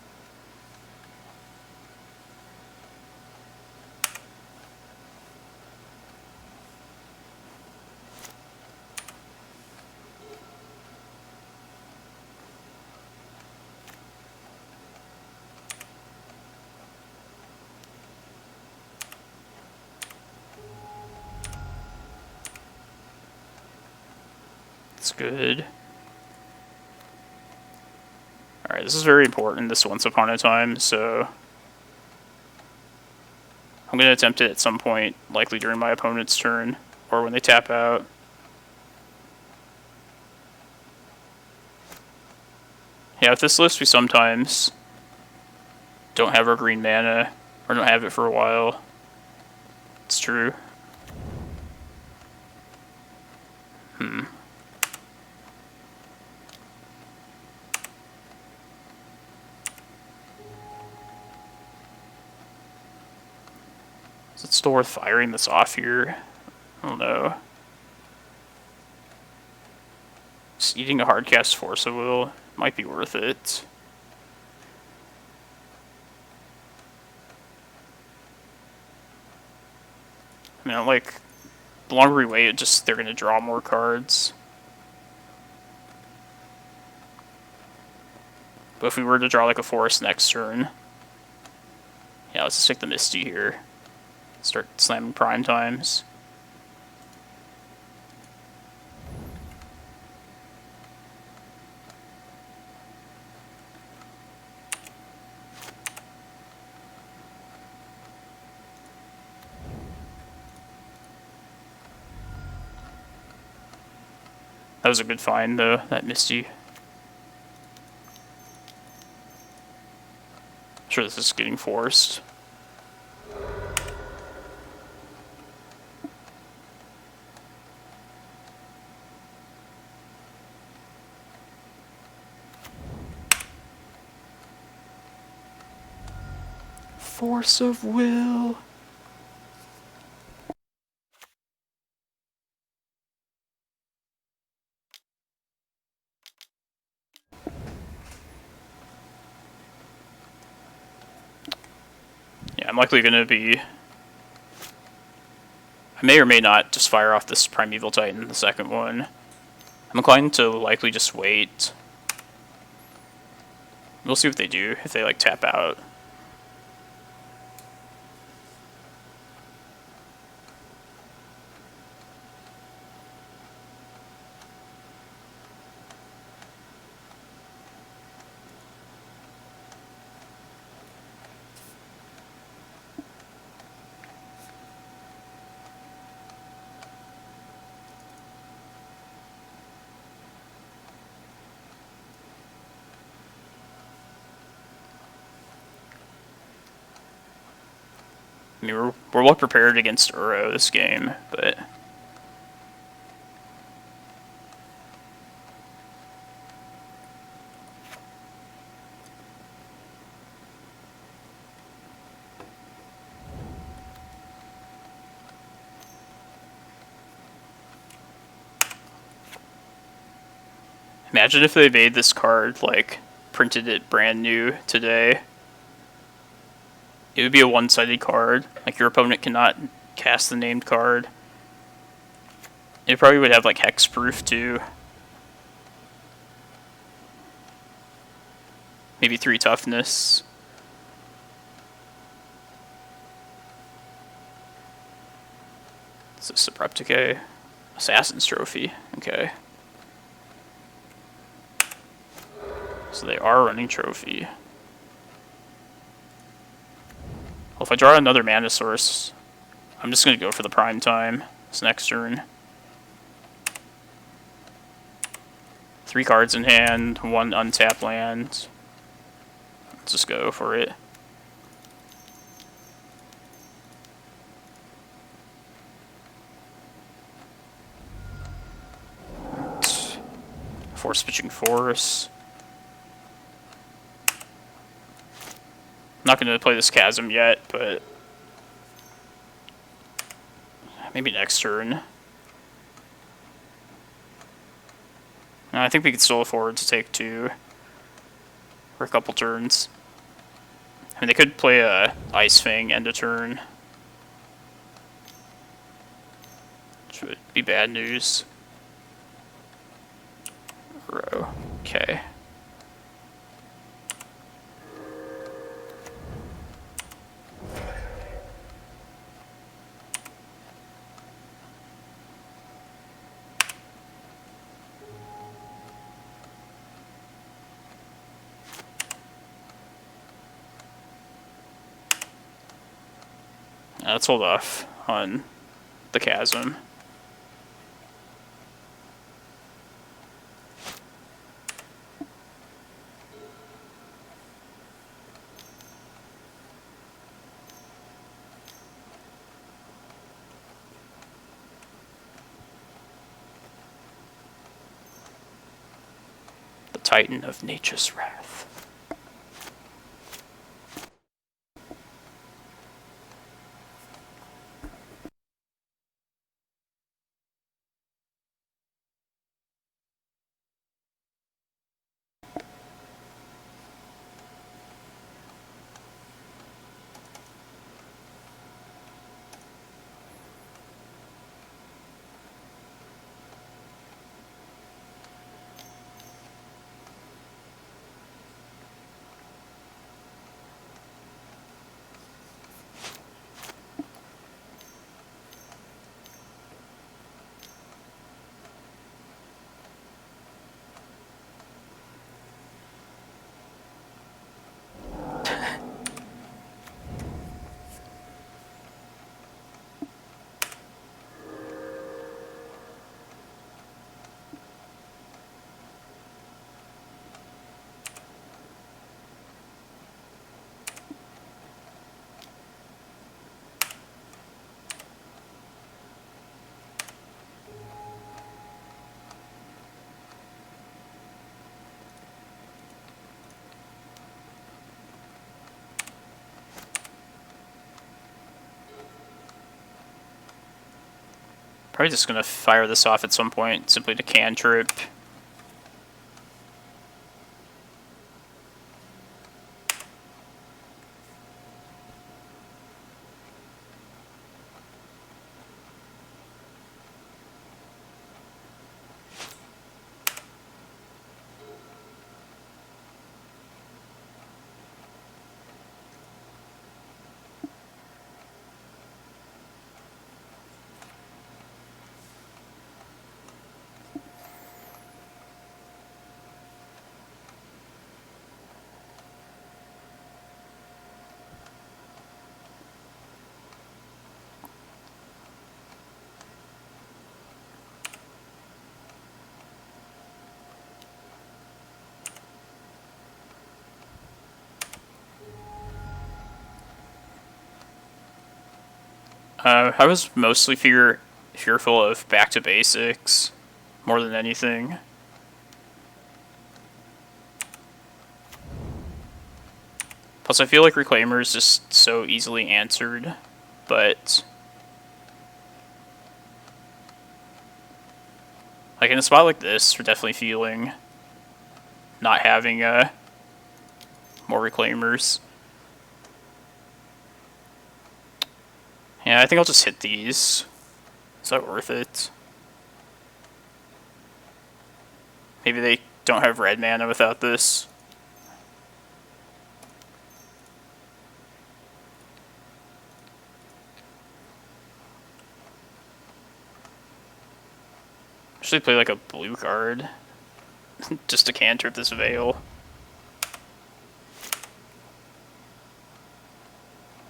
Good. Alright, this is very important, this Once Upon a Time, so I'm going to attempt it at some point, likely during my opponent's turn, or when they tap out. Yeah, with this list we sometimes don't have our green mana, or don't have it for a while. It's true. Is it still worth firing this off here? I don't know. Just eating a hardcast Force of Will might be worth it. I mean, like, the longer we wait, they're going to draw more cards. But if we were to draw like a Forest next turn, yeah, let's just take the Misty here. Start slamming prime times. That was a good find, though, that Misty. I'm sure this is getting forced. Force of Will. Yeah, I'm likely going to be... I may or may not just fire off this Primeval Titan, the second one. I'm inclined to likely just wait. We'll see what they do if they like tap out. I mean, we're well prepared against Uro this game, but imagine if they made this card, like, printed it brand new today. It would be a one-sided card. Like, your opponent cannot cast the named card. It probably would have, like, hexproof, too. Maybe 3 toughness. It's a Suprepticate. Assassin's Trophy. Okay. So they are running Trophy. Well, if I draw another mana source, I'm just going to go for the prime time this next turn. 3 cards in hand, 1 untapped land. Let's just go for it. Force pitching Force. Not going to play this Chasm yet, but maybe next turn. I think we can still afford to take 2 for a couple turns. I mean, they could play a Ice Fang end of turn, which would be bad news. Row. Okay. Let's hold off on the Chasm. The Titan of Nature's Wrath. Probably just going to fire this off at some point, simply to cantrip. I was mostly fearful of back to basics more than anything. Plus, I feel like Reclaimer is just so easily answered, but like in a spot like this, we're definitely feeling not having more Reclaimers. Yeah, I think I'll just hit these. Is that worth it? Maybe they don't have red mana without this. Actually play like a blue card. Just to cantrip this Veil.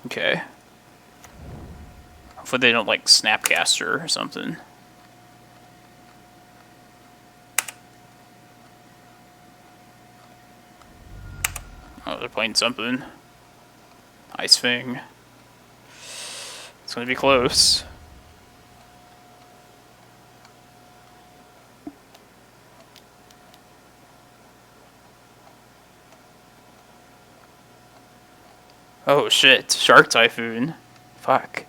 Okay. Hopefully they don't like Snapcaster or something. Oh, they're playing something. Ice Fang. It's gonna be close. Oh shit, Shark Typhoon. Fuck.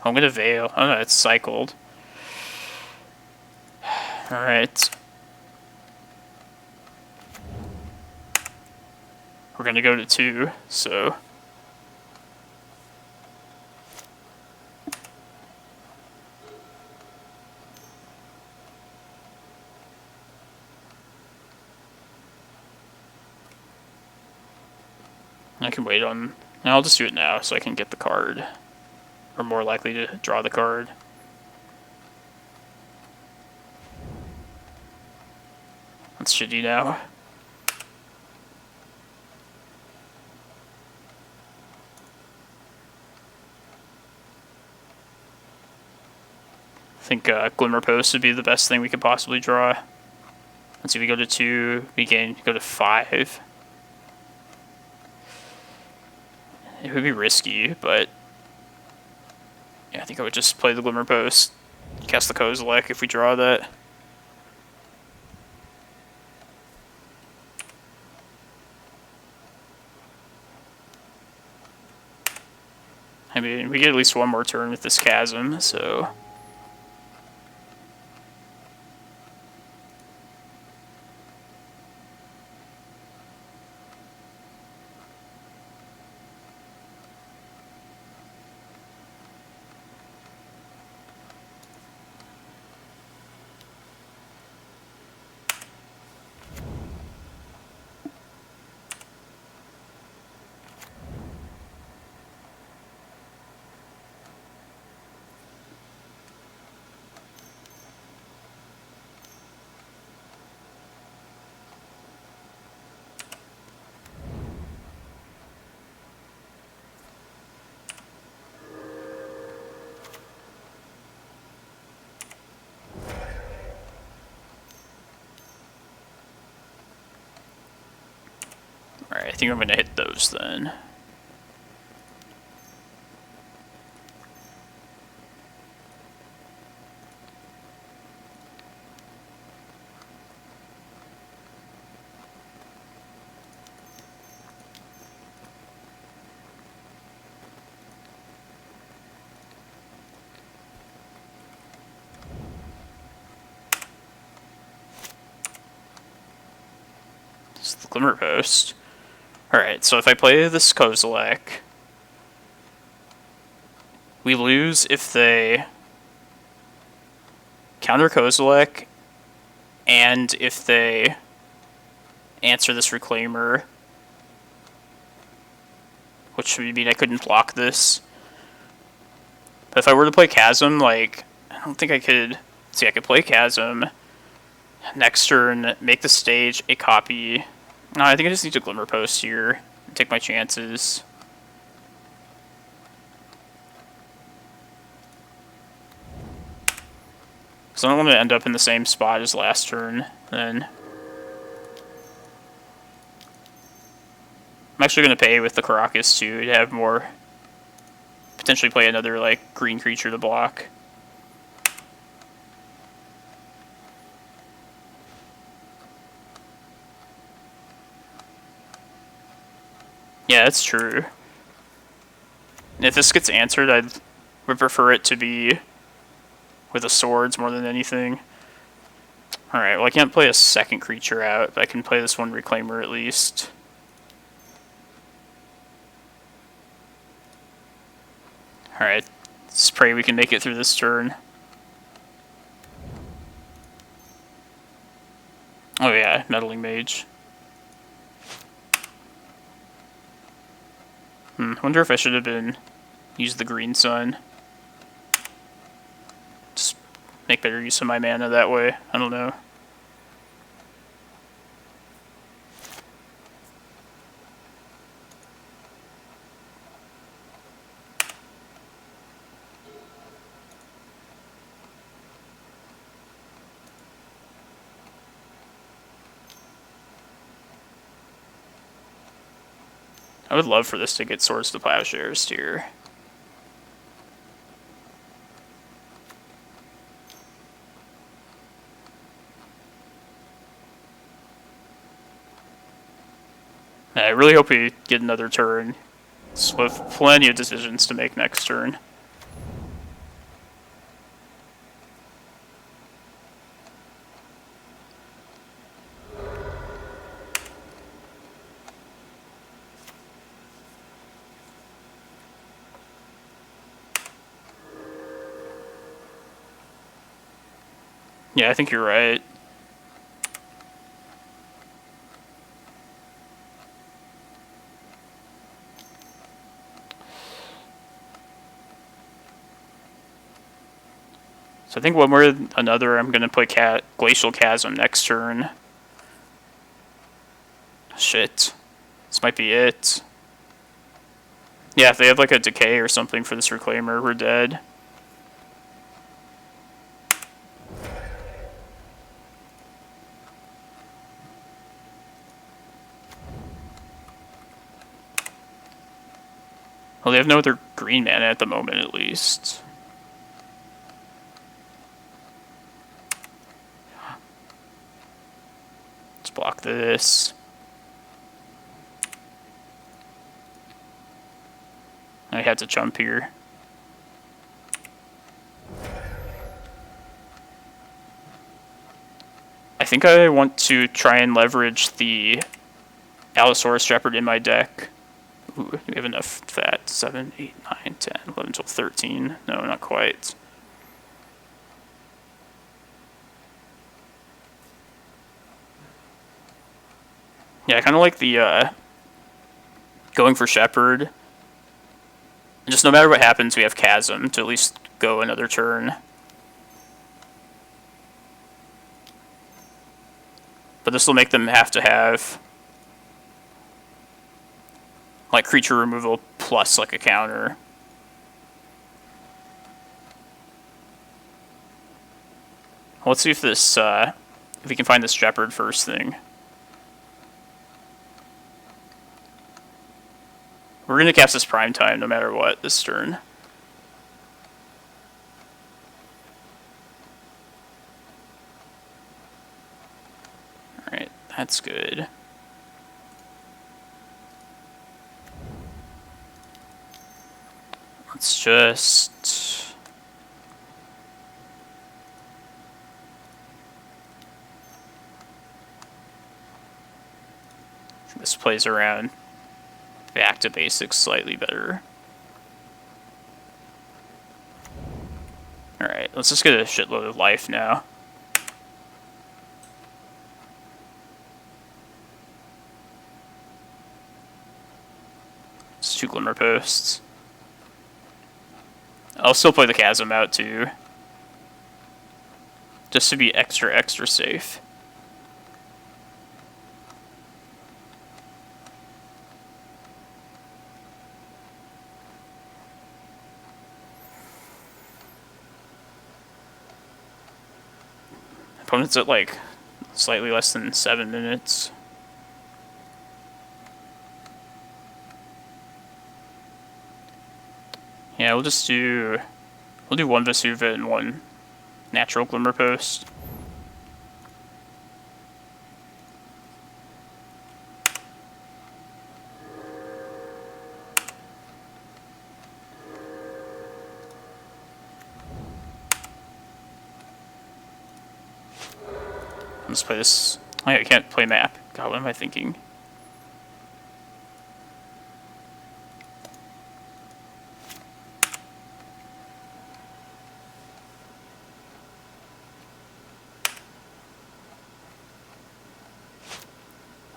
I'm gonna Veil. Oh no, it's cycled. Alright. We're gonna go to 2, so... I can wait on... No, I'll just do it now so I can get the card. Or more likely to draw the card. That's shitty now. I think Glimmerpost would be the best thing we could possibly draw. Let's see, we go to 2, we can go to 5. It would be risky, but yeah, I think I would just play the Glimmerpost, cast the Kozilek if we draw that. I mean, we get at least one more turn with this Chasm, so... Alright, I think I'm gonna hit those then. It's the Glimmerpost. Alright, so if I play this Kozilek, we lose if they counter Kozilek, and if they answer this Reclaimer, which would mean I couldn't block this. But if I were to play Chasm, like, I don't think I could... See, I could play Chasm, next turn, make the stage a copy... No, I think I just need to Glimmerpost here and take my chances. Because I don't want to end up in the same spot as last turn, then. I'm actually going to pay with the Karakas too to have more potentially play another, like, green creature to block. Yeah, that's true. And if this gets answered, I would prefer it to be with the swords more than anything. Alright, well I can't play a second creature out, but I can play this one Reclaimer at least. Alright, let's pray we can make it through this turn. Oh yeah, Meddling Mage. Wonder if I should have used the Green Sun. Just make better use of my mana that way. I don't know. I would love for this to get Swords to Plowshares here. I really hope we get another turn. So we have plenty of decisions to make next turn. Yeah, I think you're right. So I think one way or another, I'm going to play Glacial Chasm next turn. Shit. This might be it. Yeah, if they have like a Decay or something for this Reclaimer, we're dead. Well, they have no other green mana at the moment, at least. Let's block this. I had to jump here. I think I want to try and leverage the Allosaurus Shepherd in my deck. Ooh, do we have enough for that? 7, 8, 9, 10, 11, 12, 13. No, not quite. Yeah, I kind of like the going for Shepherd. And just no matter what happens, we have Chasm to at least go another turn. But this will make them have to have like creature removal plus like a counter. Let's see if this if we can find this Shepherd first thing. We're gonna cast this Prime Time no matter what this turn. Alright, that's good. Let's just... This plays around back to basics slightly better. Alright, let's just get a shitload of life now. It's 2 Glimmerposts. I'll still play the Chasm out too. Just to be extra safe. Opponent's at like slightly less than 7 minutes. Yeah, we'll do one Vesuva and one natural Glimmerpost. Let's play this. Oh, yeah, I can't play map. God, what am I thinking?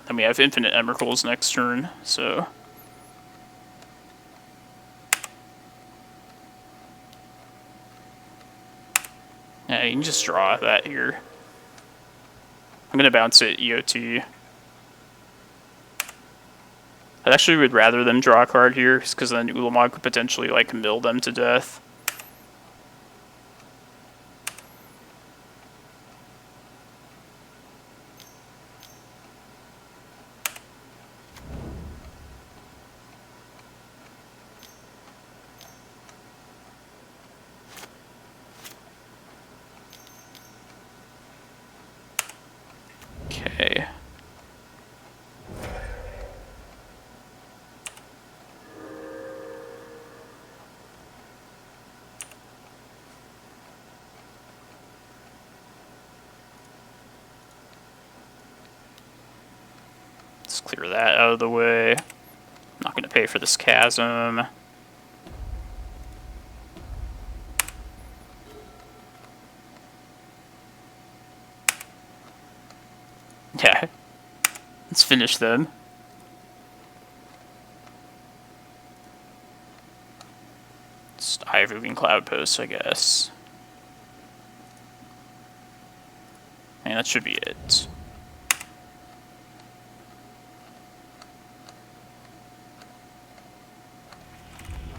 Then we have infinite Emrakuls next turn, so... Yeah, you can just draw that here. I'm gonna bounce it EOT. I actually would rather them draw a card here, because then Ulamog could potentially like mill them to death. Okay. Let's clear that out of the way. I'm not going to pay for this chasm. Yeah. Let's finish them. Just Eye of Ugin Cloudpost, I guess. And that should be it.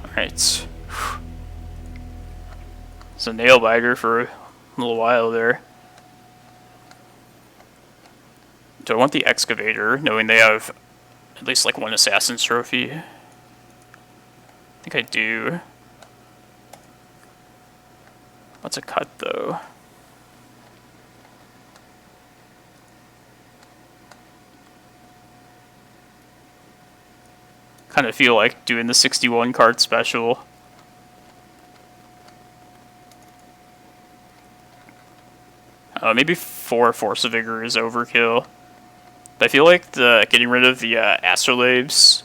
Alright. It's a nail biter for a little while there. Do I want the Excavator, knowing they have at least like one Assassin's Trophy? I think I do. What's a cut though? Kind of feel like doing the 61 card special. Maybe 4 Force of Vigor is overkill. But I feel like getting rid of the Astrolabes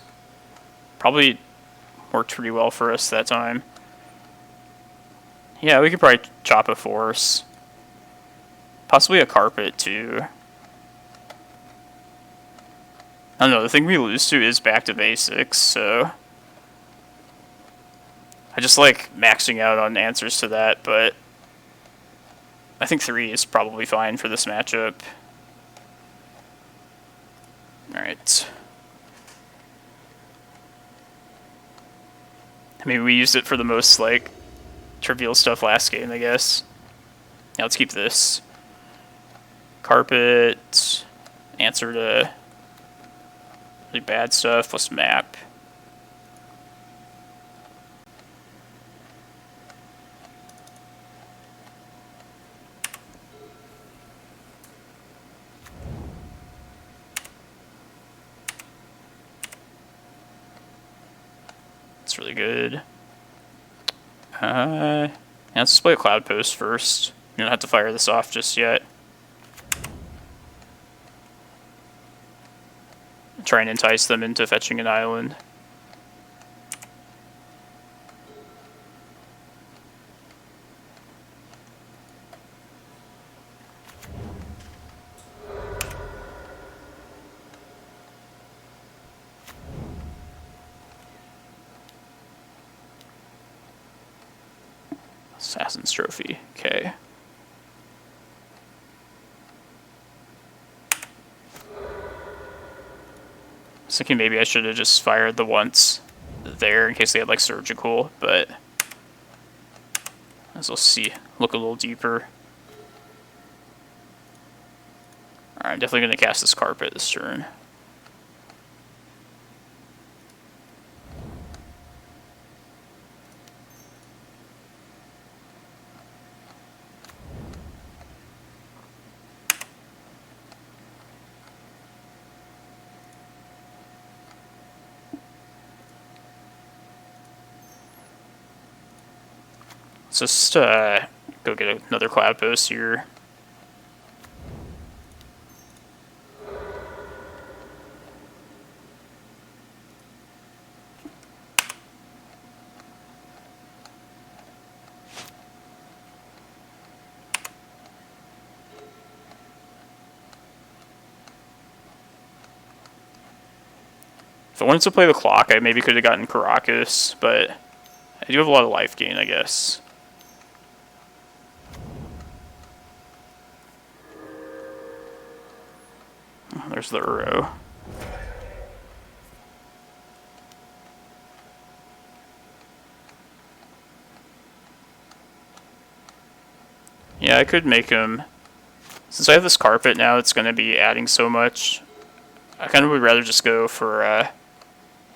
probably worked pretty well for us that time. Yeah, we could probably chop a Force. Possibly a Carpet, too. I don't know, the thing we lose to is back to basics, so... I just like maxing out on answers to that, but... I think 3 is probably fine for this matchup. Alright. I mean, we used it for the most, like, trivial stuff last game, I guess. Yeah, let's keep this. Carpet. Answer to really bad stuff, plus map. It's really good. Yeah, let's play a Cloudpost first. You don't have to fire this off just yet. Try and entice them into fetching an island. Assassin's Trophy, okay. I was thinking maybe I should have just fired the once there in case they had like surgical, but as we'll see, look a little deeper. Alright, I'm definitely going to cast this Carpet this turn. So just go get another Cloudpost here. If I wanted to play the clock, I maybe could have gotten Karakas, but I do have a lot of life gain, I guess. Oh, there's the Uro. Yeah, I could make him... Since I have this carpet now, it's going to be adding so much. I kind of would rather just go for...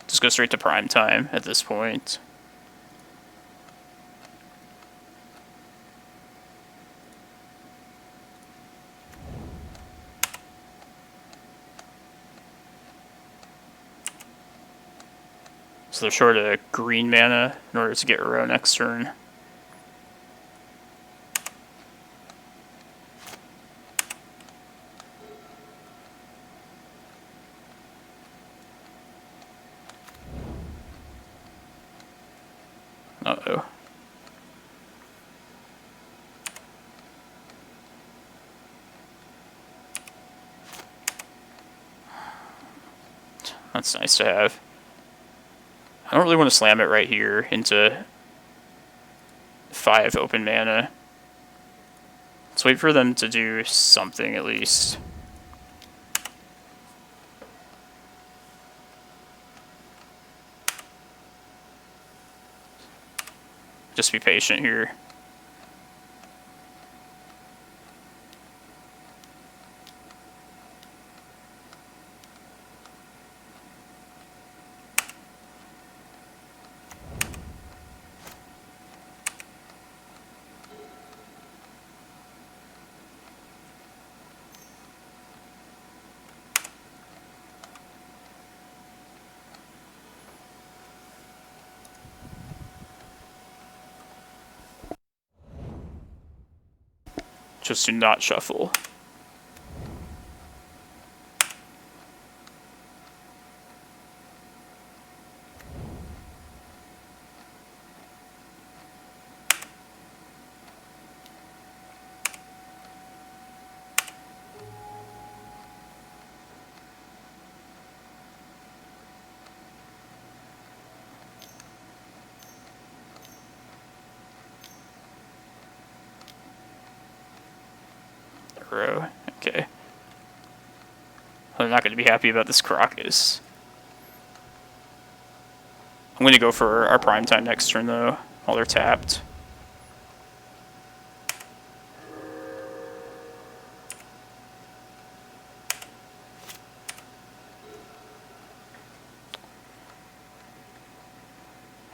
just go straight to prime time at this point. So they're short of green mana in order to get Uro next turn. Uh-oh. That's nice to have. I don't really want to slam it right here into 5 open mana. Let's wait for them to do something at least. Just be patient here. Just do not shuffle. Okay. I'm not going to be happy about this Karakas. I'm going to go for our prime time next turn, though, while they're tapped.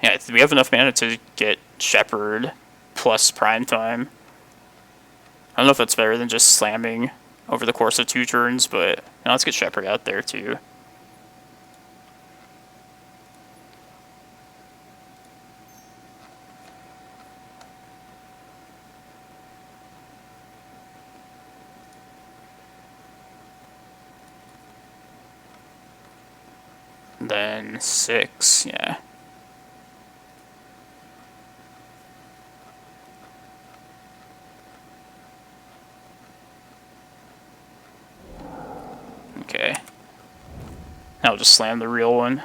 Yeah, we have enough mana to get Shepherd plus prime time. I don't know if that's better than just slamming over the course of 2 turns, but let's get Shepherd out there too. Then 6, yeah. Okay. Now I'll just slam the real one.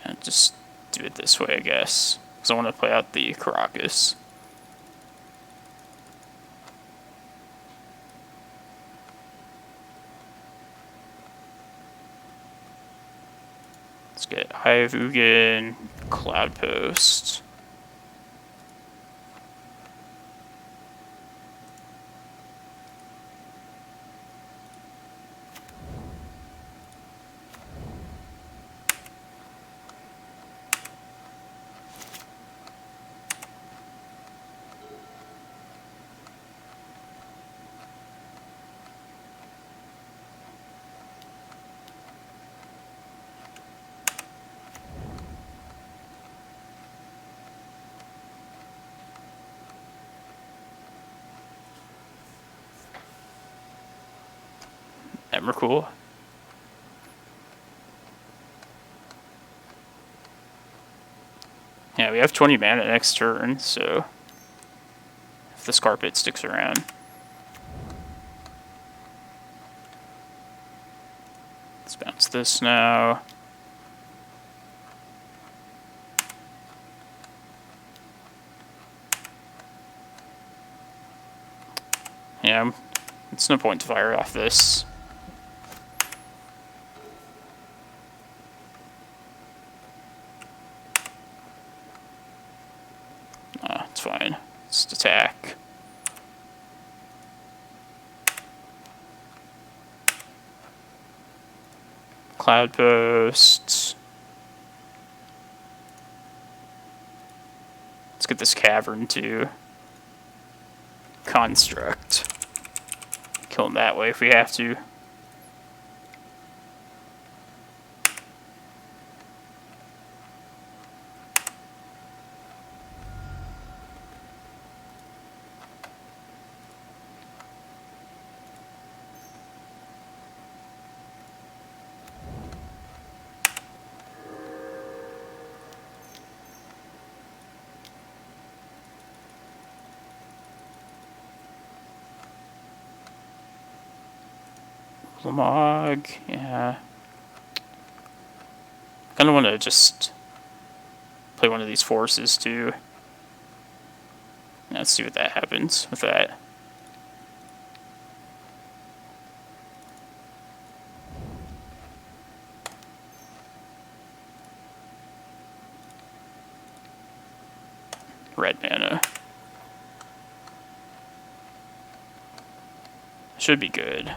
And just do it this way, I guess. Because I want to play out the Karakas. Let's get Eye of Ugin, Cloudpost. Emrakul. Yeah, we have 20 mana next turn, so if this carpet sticks around. Let's bounce this now. Yeah, it's no point to fire off this. It's fine. Just attack. Cloudpost. Let's get this cavern too. Construct. Kill him that way if we have to. Ulamog, yeah. I kind of want to just play one of these forces too. Let's see what that happens with that. Red mana. Should be good.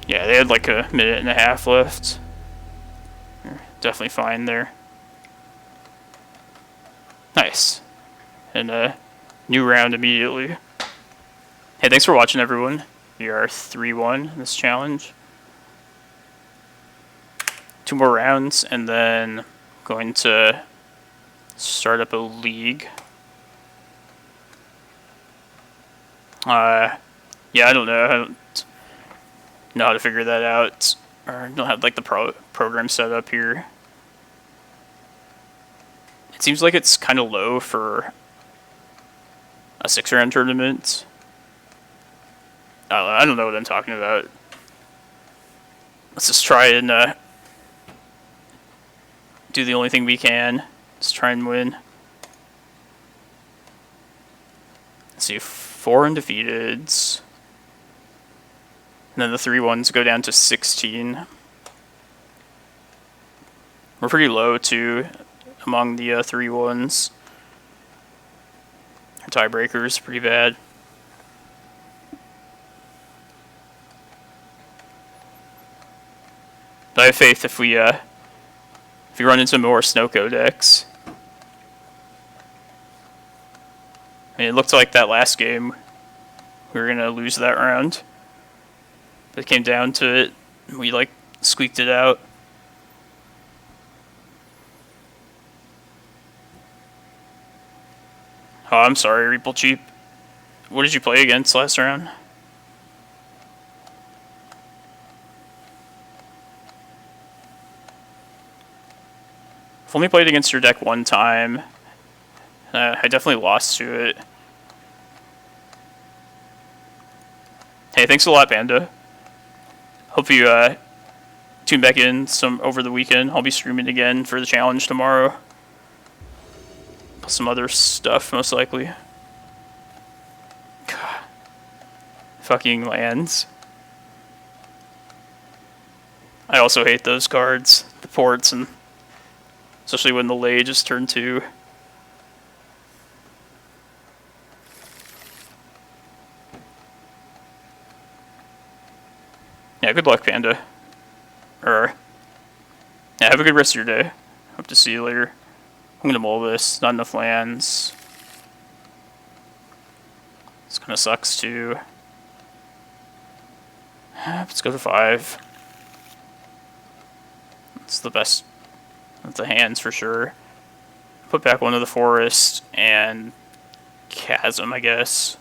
Yeah, they had like a minute and a half left. They're definitely fine there. Nice. And a new round immediately. Hey, thanks for watching, everyone. We are 3-1 in this challenge. 2 more rounds, and then going to start up a league. Yeah, I don't know. I don't know how to figure that out, or don't have like the program set up here. It seems like it's kind of low for a 6-round tournament. I don't know what I'm talking about. Let's just try and do the only thing we can. Just try and win. Let's see, 4 undefeateds. And then the 3-1s go down to 16. We're pretty low, too, among the 3-1s. Our tiebreaker's pretty bad. But I have faith if we run into more snow codex. I mean, it looked like that last game we were gonna lose that round. But it came down to it. We like squeaked it out. Oh, I'm sorry, Reaple Cheap. What did you play against last round? I've only played against your deck one time. I definitely lost to it. Hey, thanks a lot, Panda. Hope you tune back in some over the weekend. I'll be streaming again for the challenge tomorrow. Plus some other stuff, most likely. God. Fucking lands. I also hate those cards. The ports, and especially when the lay just turned 2. Yeah, good luck, Panda. Yeah, have a good rest of your day. Hope to see you later. I'm gonna mull this. Not enough lands. This kind of sucks, too. Let's go to 5. It's the best of the hands for sure. Put back one of the forest and chasm, I guess.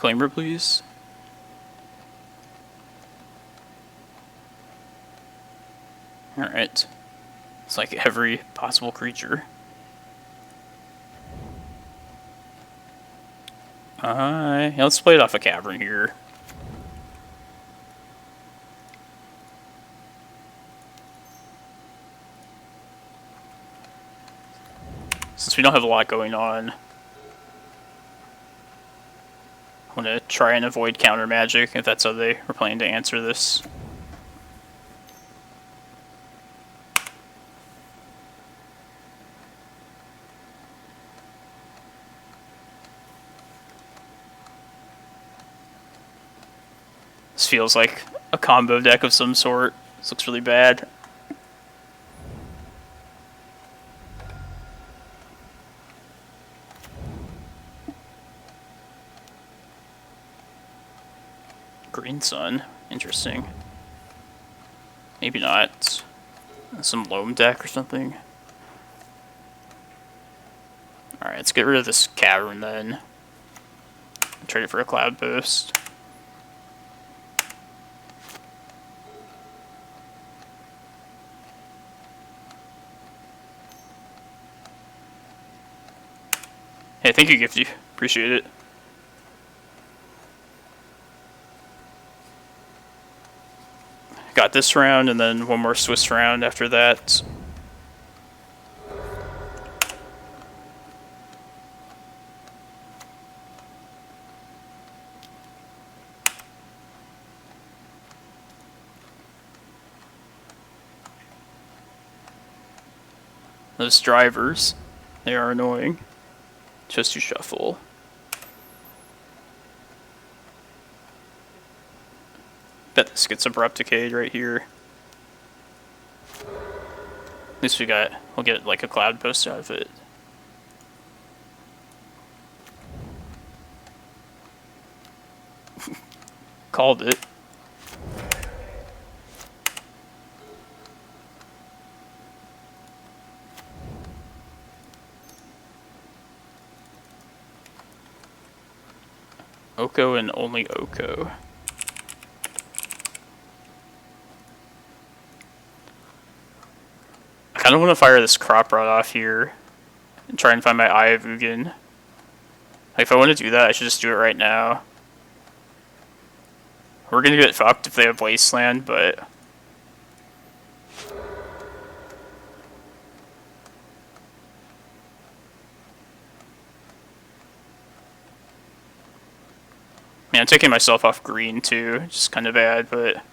Reclaimer, please. Alright. It's like every possible creature. Yeah, let's play it off a cavern here. Since we don't have a lot going on, I'm going to try and avoid counter magic if that's how they were planning to answer this. This feels like a combo deck of some sort. This looks really bad. Green Sun. Interesting. Maybe not. Some loam deck or something. Alright, let's get rid of this cavern then. Trade it for a Cloudpost. Hey, thank you, Gifty. Appreciate it. Got this round, and then one more Swiss round after that. Those drivers, they are annoying. Just to shuffle. Bet this gets Abrupt Decayed right here. At least we'll get like a Cloudpost out of it. Called it. Oko and only Oko. I kind of want to fire this Crop Rod off here and try and find my Eye of Ugin. Like, if I want to do that, I should just do it right now. We're gonna get fucked if they have Wasteland, but... Man, I'm taking myself off green too, just kind of bad, but...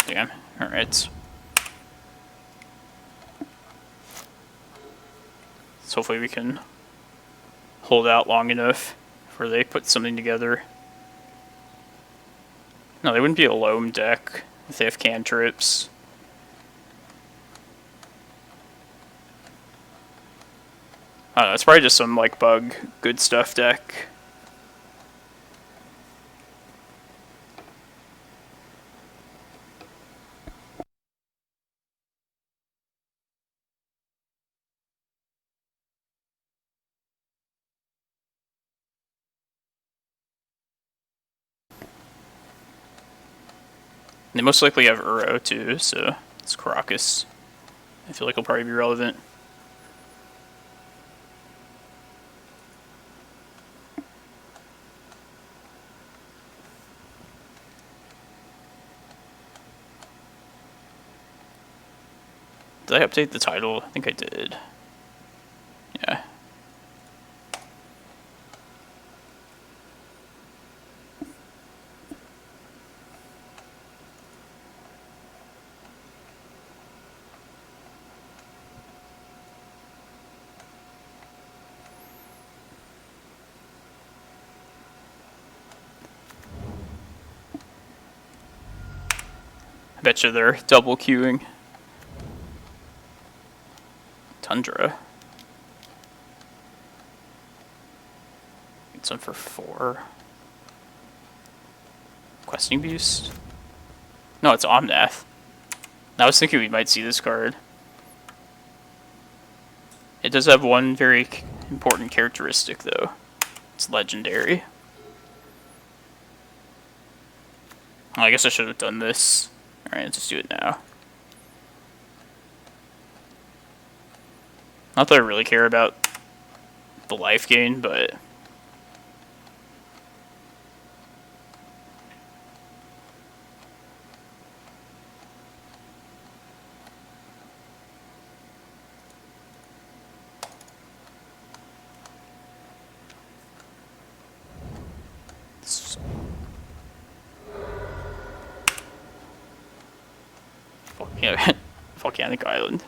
Damn, alright. So hopefully we can hold out long enough before they put something together. No, they wouldn't be a loam deck if they have cantrips. I don't know, it's probably just some like bug good stuff deck. They most likely have Uro too, so it's Karakas. I feel like it'll probably be relevant. Did I update the title? I think I did. Yeah. I bet you they're double queuing. Tundra. Get some for 4. Questing Beast? No, it's Omnath. I was thinking we might see this card. It does have one very important characteristic, though. It's legendary. Well, I guess I should have done this. Alright, let's just do it now. Not that I really care about the life gain, but... Yeah, Volcanic Island.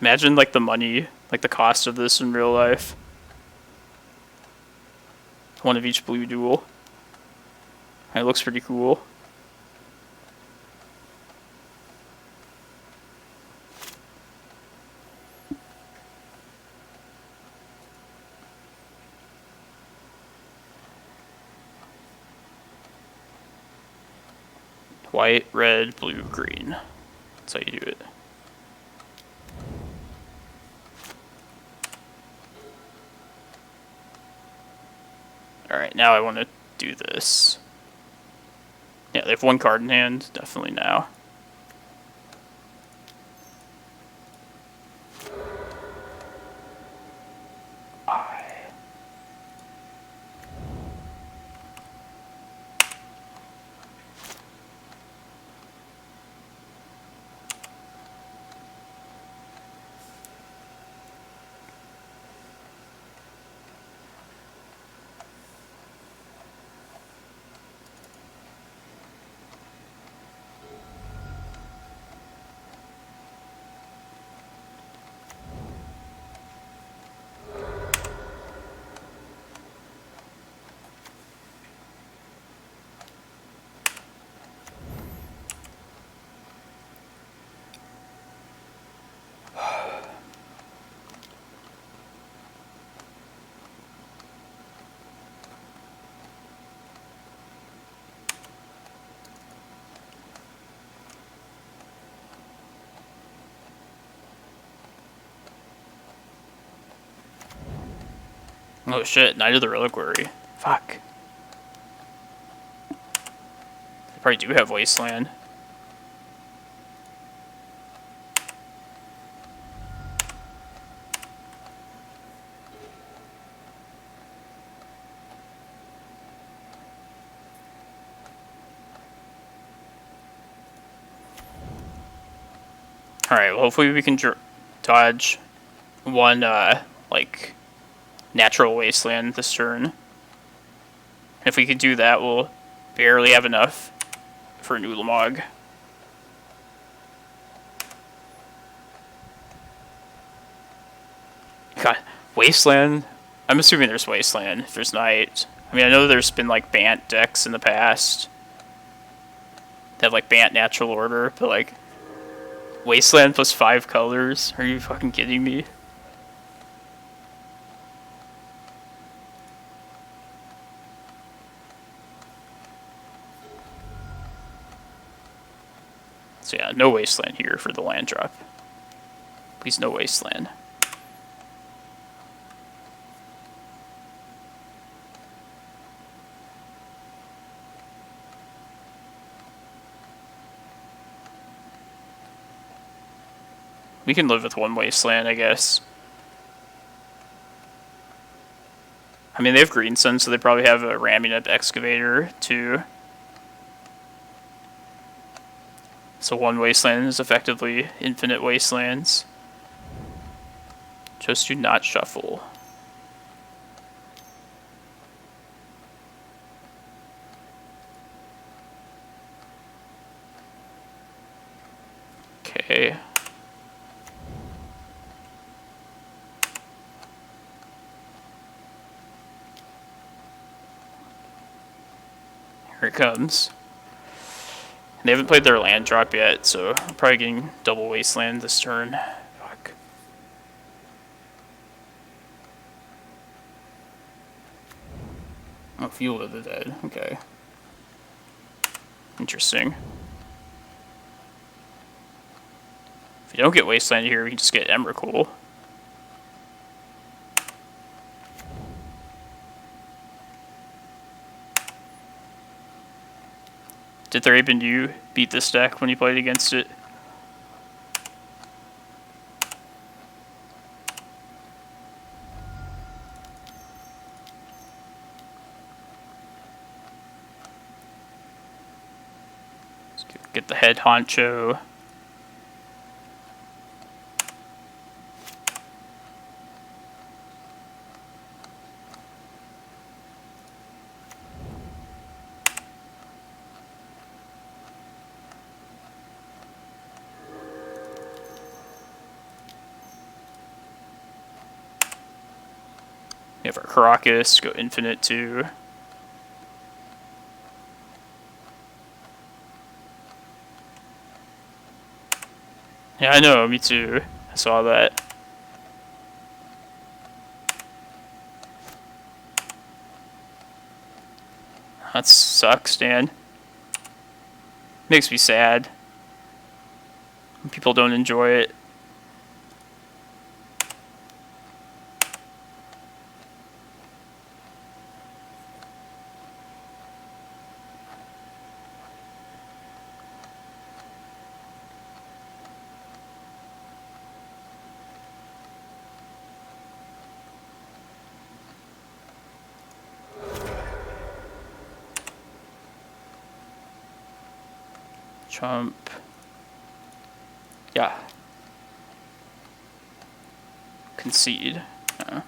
Imagine, like, the money, like, the cost of this in real life. One of each blue duel. It looks pretty cool. White, red, blue, green. That's how you do it. Alright, now I want to do this. Yeah, they have one card in hand, definitely now. Oh shit, Knight of the Reliquary. Fuck. They probably do have Wasteland. Alright, well hopefully we can dodge one, like, natural wasteland this turn. If we could do that, we'll barely have enough for an Ulamog. God, wasteland? I'm assuming there's wasteland if there's night. I mean, I know there's been, like, Bant decks in the past that have, like, Bant natural order, but, like, wasteland plus 5 colors? Are you fucking kidding me? So yeah, no wasteland here for the land drop. Please, no wasteland. We can live with one wasteland, I guess. I mean, they have Green Sun, so they probably have a Ramunap Excavator, too. So one Wasteland is effectively infinite Wastelands. Just do not shuffle. Okay. Here it comes. They haven't played their land drop yet, so I'm probably getting double Wasteland this turn. Fuck. Oh, Field of the Dead. Okay. Interesting. If you don't get Wasteland here, we can just get Emrakul. Did Thraben you beat this deck when you played against it? Let's get the head honcho. We have our Karakas, go infinite too. Yeah, I know, me too. I saw that. That sucks, Dan. Makes me sad. People don't enjoy it. Trump. Yeah. Concede. I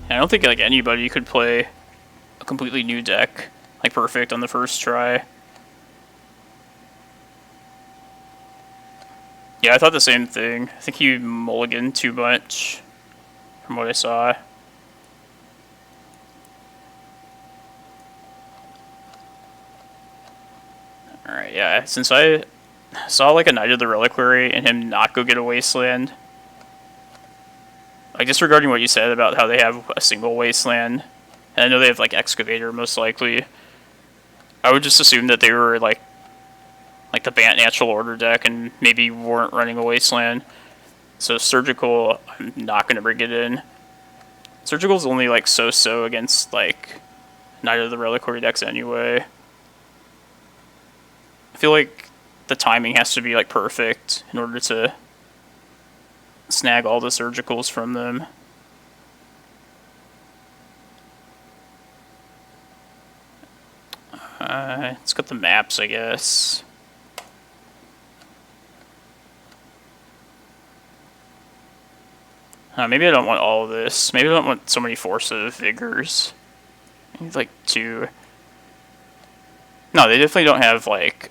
don't think like anybody could play a completely new deck like perfect on the first try. Yeah, I thought the same thing. I think he mulliganed too much from what I saw. Alright, yeah, since I saw like a Knight of the Reliquary and him not go get a Wasteland, like disregarding what you said about how they have a single Wasteland, and I know they have like Excavator most likely, I would just assume that they were like the Bant Natural Order deck and maybe weren't running a Wasteland. So Surgical, I'm not going to bring it in. Surgical's only like so-so against like Knight of the Reliquary decks anyway. I feel like the timing has to be like perfect in order to snag all the Surgicals from them. It's got the maps, I guess. Maybe I don't want all of this. Maybe I don't want so many Force of Vigors. Maybe like 2. No, they definitely don't have like...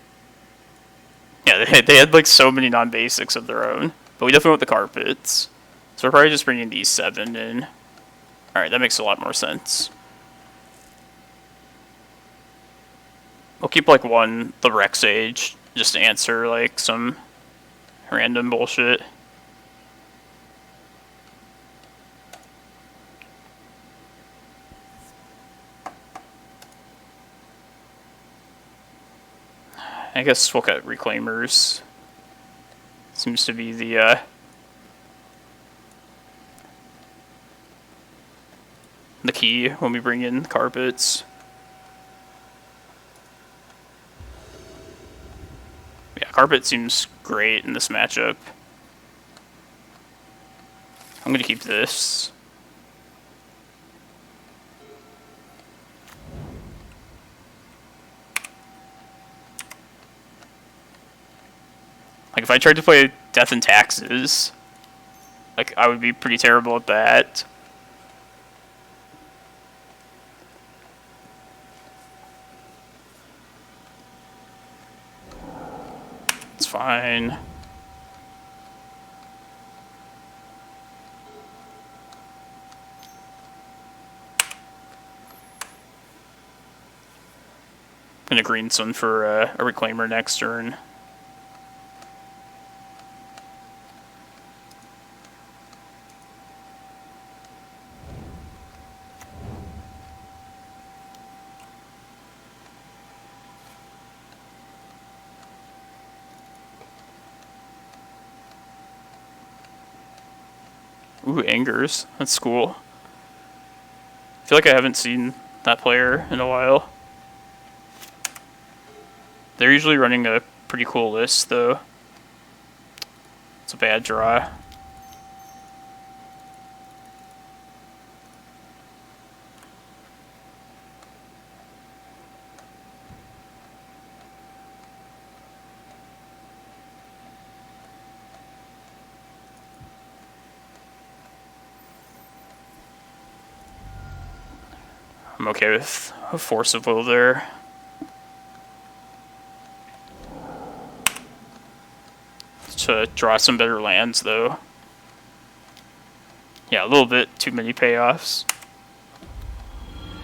Yeah, they had like so many non-basics of their own. But we definitely want the carpets. So we're probably just bringing these 7 in. Alright, that makes a lot more sense. We'll keep like one, the Rec Sage, just to answer like some random bullshit. I guess we'll cut Reclaimers. Seems to be the key when we bring in carpets. Carpet seems great in this matchup. I'm gonna keep this. Like, if I tried to play Death and Taxes, like, I would be pretty terrible at that. It's fine. I'm gonna green sun for a Reclaimer next turn. Ooh, Angers. That's cool. I feel like I haven't seen that player in a while. They're usually running a pretty cool list, though. It's a bad draw. I'm okay with a Force of Will there. To draw some better lands, though. Yeah, a little bit too many payoffs.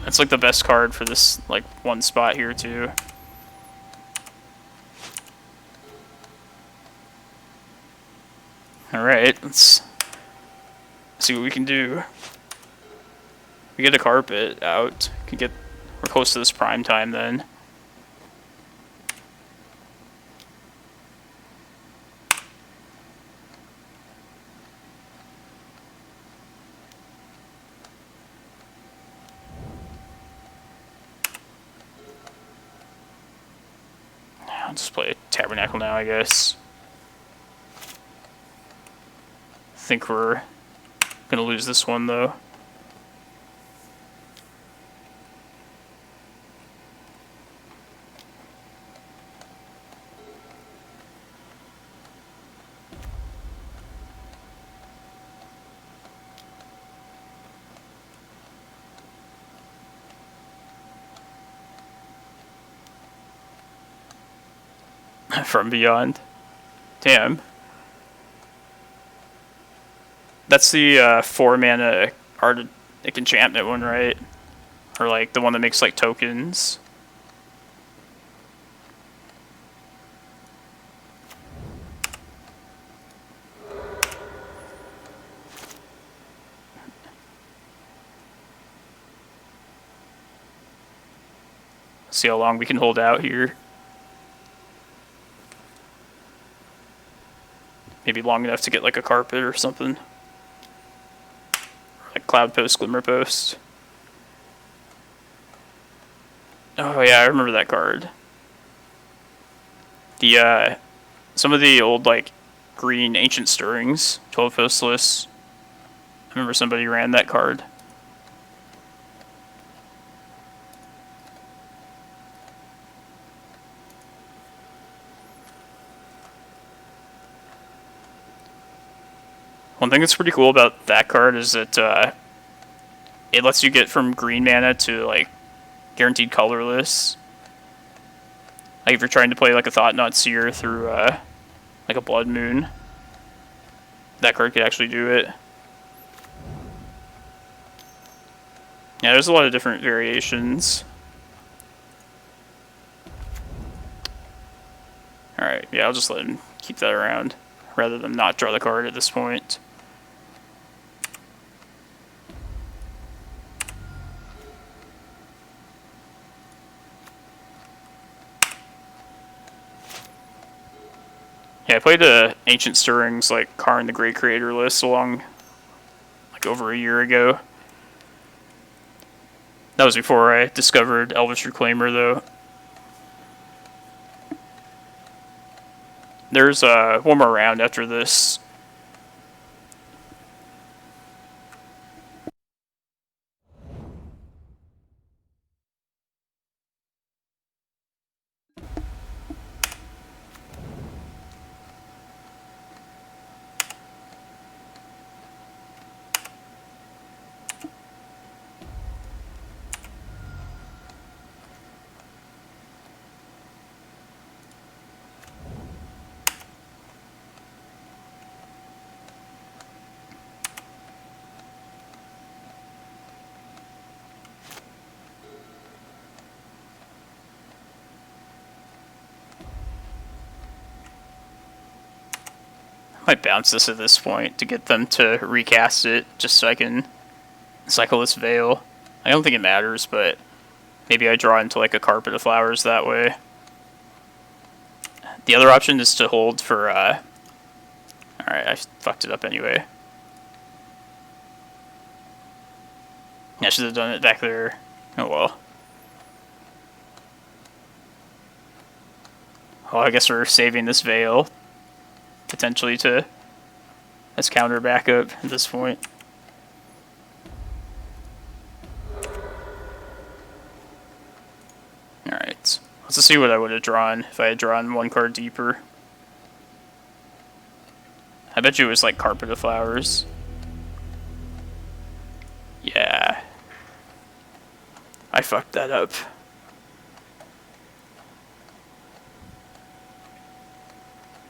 That's like the best card for this like one spot here too. Alright, let's see what we can do. We get a carpet out. We're close to this prime time then. I'll just play a Tabernacle now, I guess. I think we're gonna lose this one though. From Beyond. Damn. That's the 4-mana Arctic Enchantment one, right? Or like the one that makes like tokens. See how long we can hold out here. Maybe long enough to get like a carpet or something. Or like Cloudpost, Glimmerpost. Oh yeah, I remember that card. The some of the old like green Ancient Stirrings, 12 Faceless. I remember somebody ran that card. One thing that's pretty cool about that card is that it lets you get from green mana to like guaranteed colorless. Like if you're trying to play like a Thought-Knot Seer through like a Blood Moon, that card could actually do it. Yeah, there's a lot of different variations. Alright, yeah, I'll just let him keep that around rather than not draw the card at this point. Yeah, I played Ancient Stirrings like Karn the Great Creator list along like over a year ago. That was before I discovered Elvish Reclaimer though. There's one more round after this. Might bounce this at this point to get them to recast it, just so I can cycle this Veil. I don't think it matters, but maybe I draw into like a Carpet of Flowers that way. The other option is to hold for, alright, I fucked it up anyway. I should have done it back there. Oh well. Well, I guess we're saving this Veil potentially to as counter backup at this point. Alright, let's see what I would have drawn if I had drawn one card deeper. I bet you it was like Carpet of Flowers. Yeah. I fucked that up.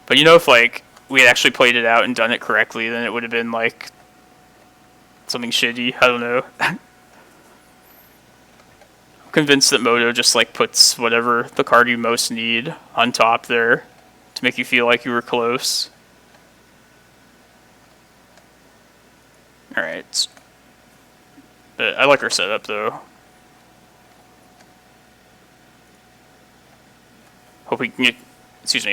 But you know, if like we had actually played it out and done it correctly, then it would have been like something shitty. I don't know. I'm convinced that Moto just like puts whatever the card you most need on top there to make you feel like you were close. Alright. But I like our setup though. Hope we can get,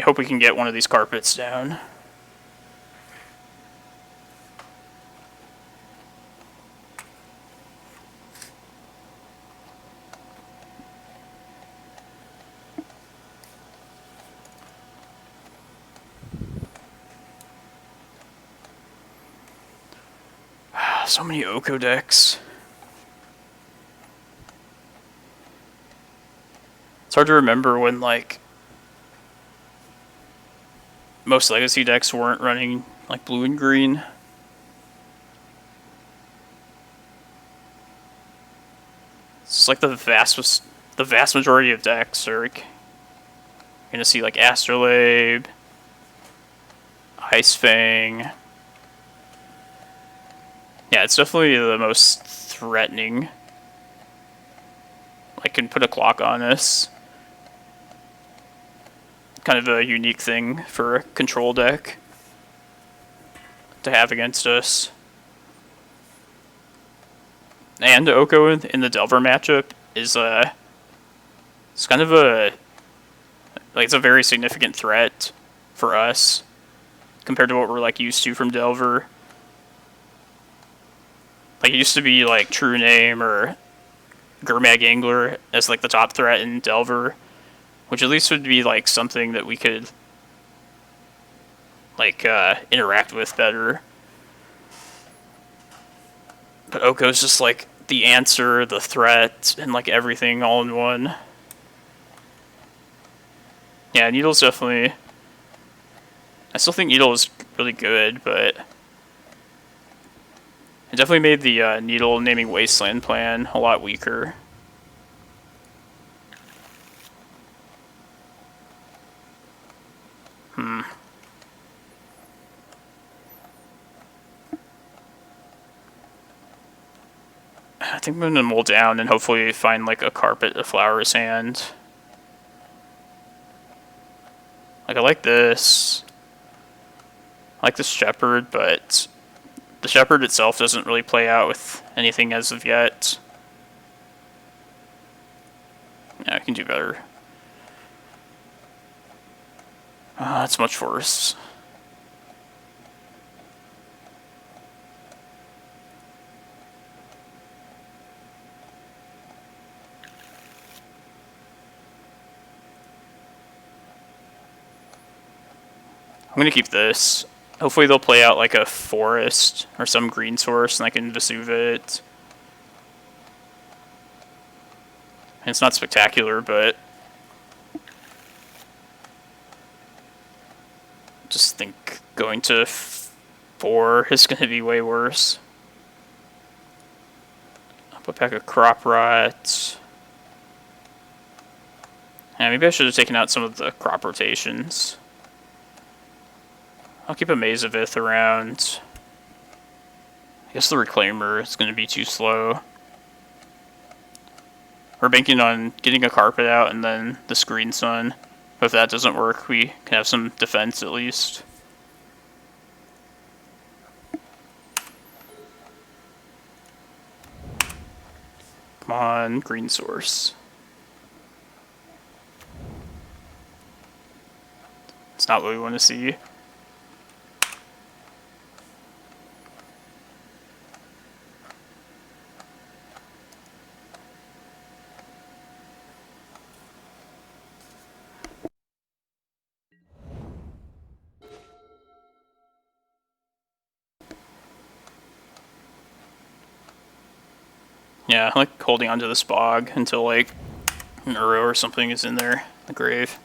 hope we can get one of these carpets down. So many Oko decks. It's hard to remember when, like, most Legacy decks weren't running, like, blue and green. It's like the vast majority of decks are, like, you're gonna see, like, Astrolabe, Ice Fang. Yeah, it's definitely the most threatening. I can put a clock on this. Kind of a unique thing for a control deck to have against us. And Oko in the Delver matchup is it's kind of a, like, it's a very significant threat for us compared to what we're like used to from Delver. Like, it used to be like True Name or Gurmag Angler as like the top threat in Delver, which at least would be like something that we could like interact with better. But Oko's just like the answer, the threat, and like everything all in one. Yeah, Needle's definitely, I still think Needle is really good, but it definitely made the Needle naming Wasteland plan a lot weaker. I think I'm gonna mull down and hopefully find like a Carpet of Flowers hand. Like, I like this. I like this Shepherd, but the Shepherd itself doesn't really play out with anything as of yet. Yeah, I can do better. That's much worse. I'm gonna keep this. Hopefully they'll play out like a forest or some green source and I can Vesuva it. And it's not spectacular, but just think going to 4 is gonna be way worse. I'll put back a Crop Rot. Yeah, maybe I should have taken out some of the crop rotations. I'll keep a Maze of Ith around. I guess the Reclaimer is going to be too slow. We're banking on getting a carpet out and then the Screen Sun. But if that doesn't work, we can have some defense at least. Come on, green source. It's not what we want to see. Yeah, I like holding onto this bog until like an Uro or something is in there, the grave.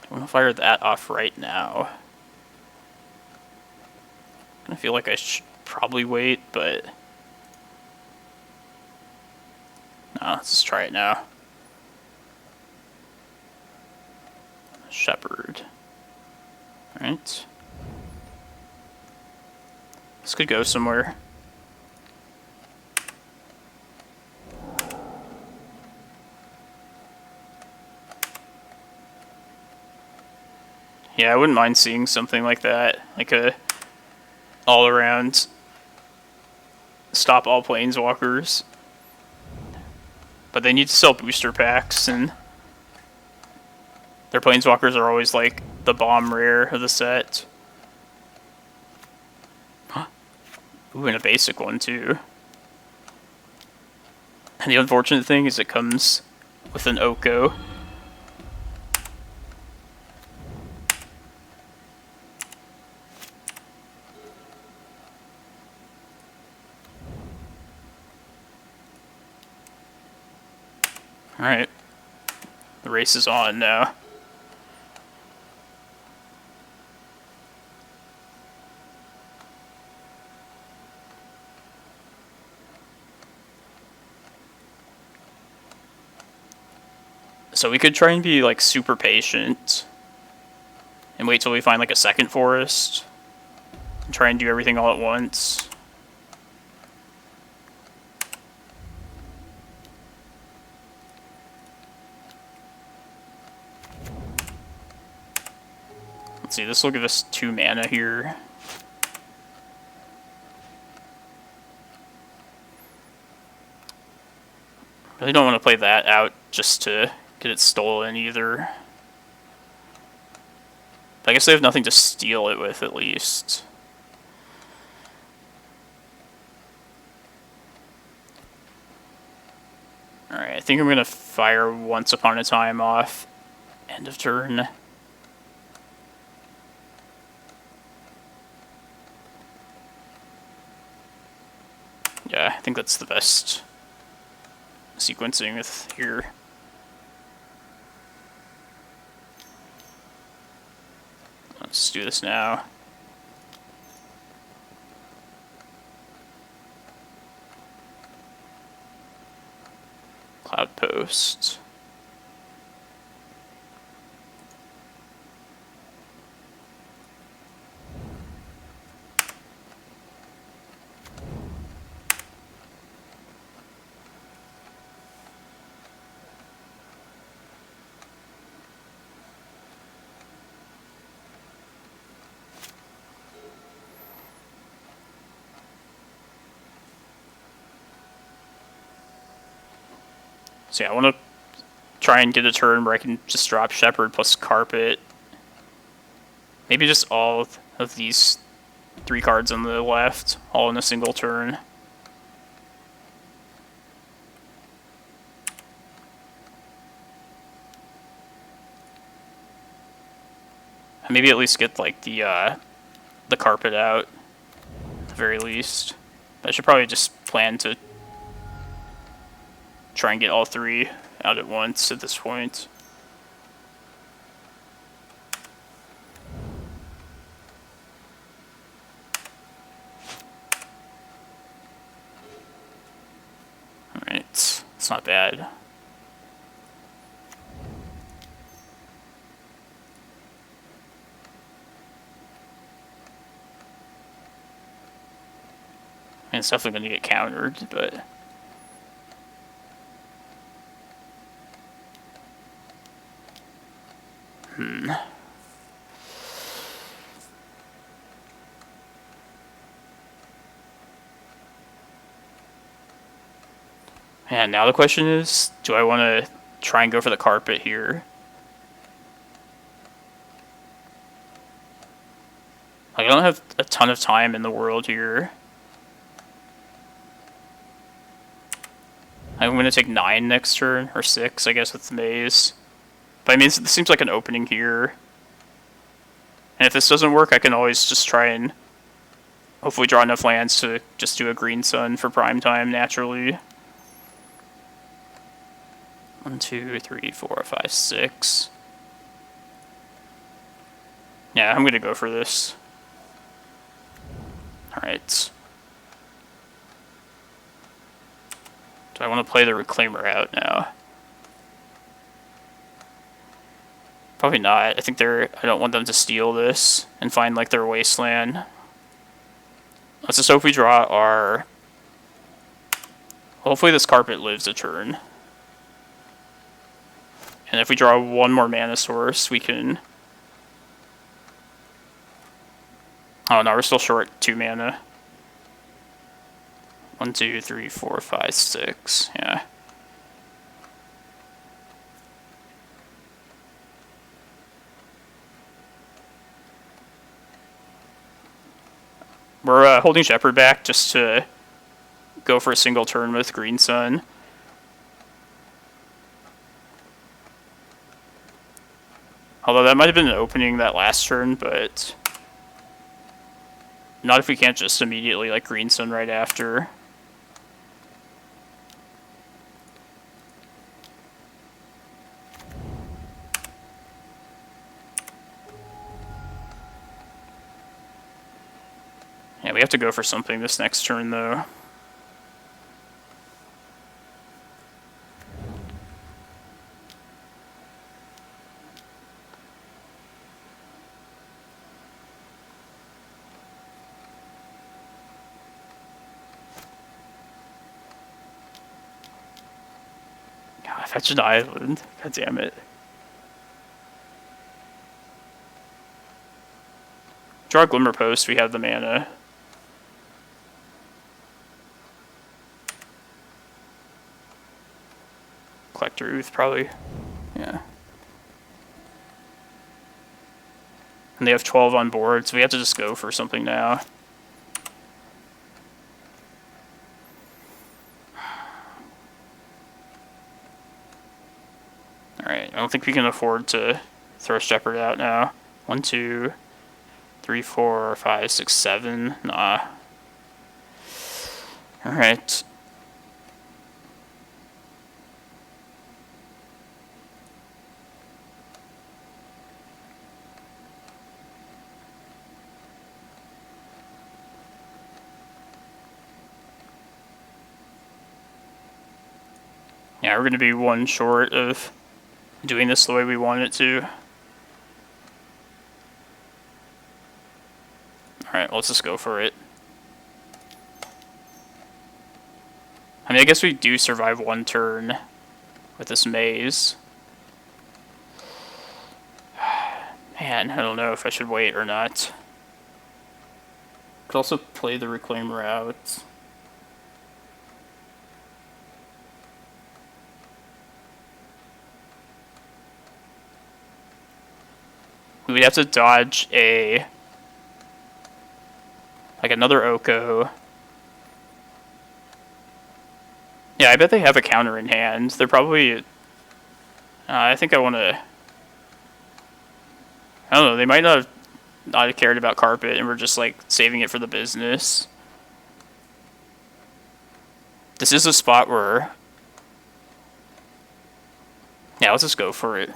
I want to fire that off right now. I feel like I should probably wait, but no, let's just try it now. Shepherd. Alright. This could go somewhere. Yeah, I wouldn't mind seeing something like that, like a all-around stop all planeswalkers. But they need to sell booster packs, and their planeswalkers are always like the bomb rare of the set. Huh. Ooh, and a basic one too. And the unfortunate thing is it comes with an Oko. Alright. The race is on now. So we could try and be like super patient and wait till we find like a second forest and try and do everything all at once. Let's see, this will give us 2 mana here. Really don't want to play that out just to get it stolen either. But I guess they have nothing to steal it with, at least. Alright, I think I'm going to fire Once Upon a Time off. End of turn. Yeah, I think that's the best sequencing with here. Let's do this now. Cloudpost. So yeah, I want to try and get a turn where I can just drop Shepherd plus Carpet. Maybe just all of these 3 cards on the left, all in a single turn. And maybe at least get like the carpet out, at the very least. I should probably just plan to try and get all 3 out at once at this point. Alright, it's not bad. And it's definitely going to get countered, but... And now the question is, do I want to try and go for the carpet here? Like, I don't have a ton of time in the world here. I'm going to take 9 next turn, or 6, I guess, with the maze. But I mean, this seems like an opening here. And if this doesn't work, I can always just try and hopefully draw enough lands to just do a green sun for prime time naturally. 1, 2, 3, 4, 5, 6. Yeah, I'm gonna go for this. Alright. Do I want to play the Reclaimer out now? Probably not. I think I don't want them to steal this and find like their wasteland. Let's just hope we draw our... Hopefully this carpet lives a turn. And if we draw 1 more mana source, we can... Oh no, we're still short 2 mana. 1, 2, 3, 4, 5, 6. Yeah. We're holding Shepherd back just to go for a single turn with Green Sun. Although that might have been an opening that last turn, but not if we can't just immediately like Green Sun right after. Yeah, we have to go for something this next turn though. Fetch an island. God damn it. Draw a Glimmerpost, we have the mana. Collector Uth, probably. Yeah. And they have 12 on board, so we have to just go for something now. Alright, I don't think we can afford to throw Shepherd out now. 1, 2, 3, 4, 5, 6, 7. Nah. Alright. Yeah, we're going to be 1 short of doing this the way we want it to. Alright, let's just go for it. I mean, I guess we do survive 1 turn with this maze. Man, I don't know if I should wait or not. Could also play the Reclaimer out. we would have to dodge like another Oko. Yeah, I bet they have a counter in hand. They're probably... I think I want to... I don't know, they might not have cared about Carpet and we're just, like, saving it for the business. This is a spot where... Yeah, let's just go for it.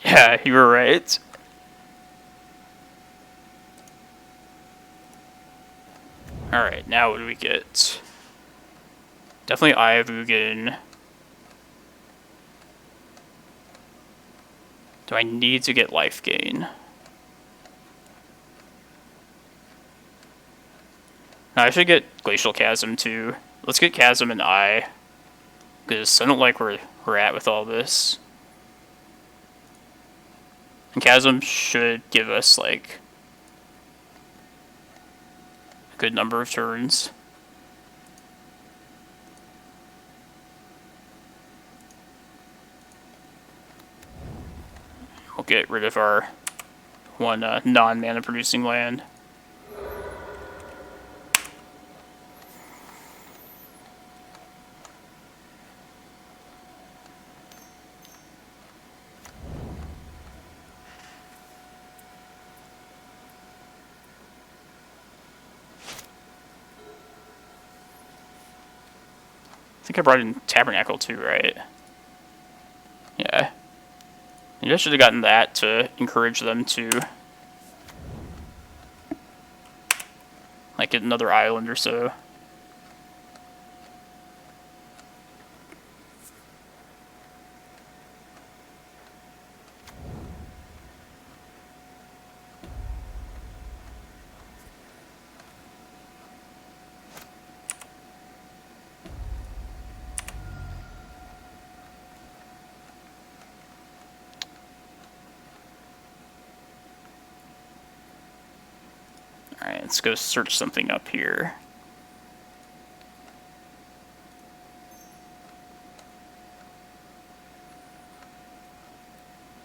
Yeah, you were right. Alright, now what do we get? Definitely Eye of Ugin. Do I need to get life gain? No, I should get Glacial Chasm too. Let's get Chasm and Eye. Because I don't like where we're at with all this. And Chasm should give us, like, a good number of turns. We'll get rid of our one non-mana producing land. I think I brought in Tabernacle too, right? Yeah. Maybe I should have gotten that to encourage them to, like, get another island or so. Alright, let's go search something up here.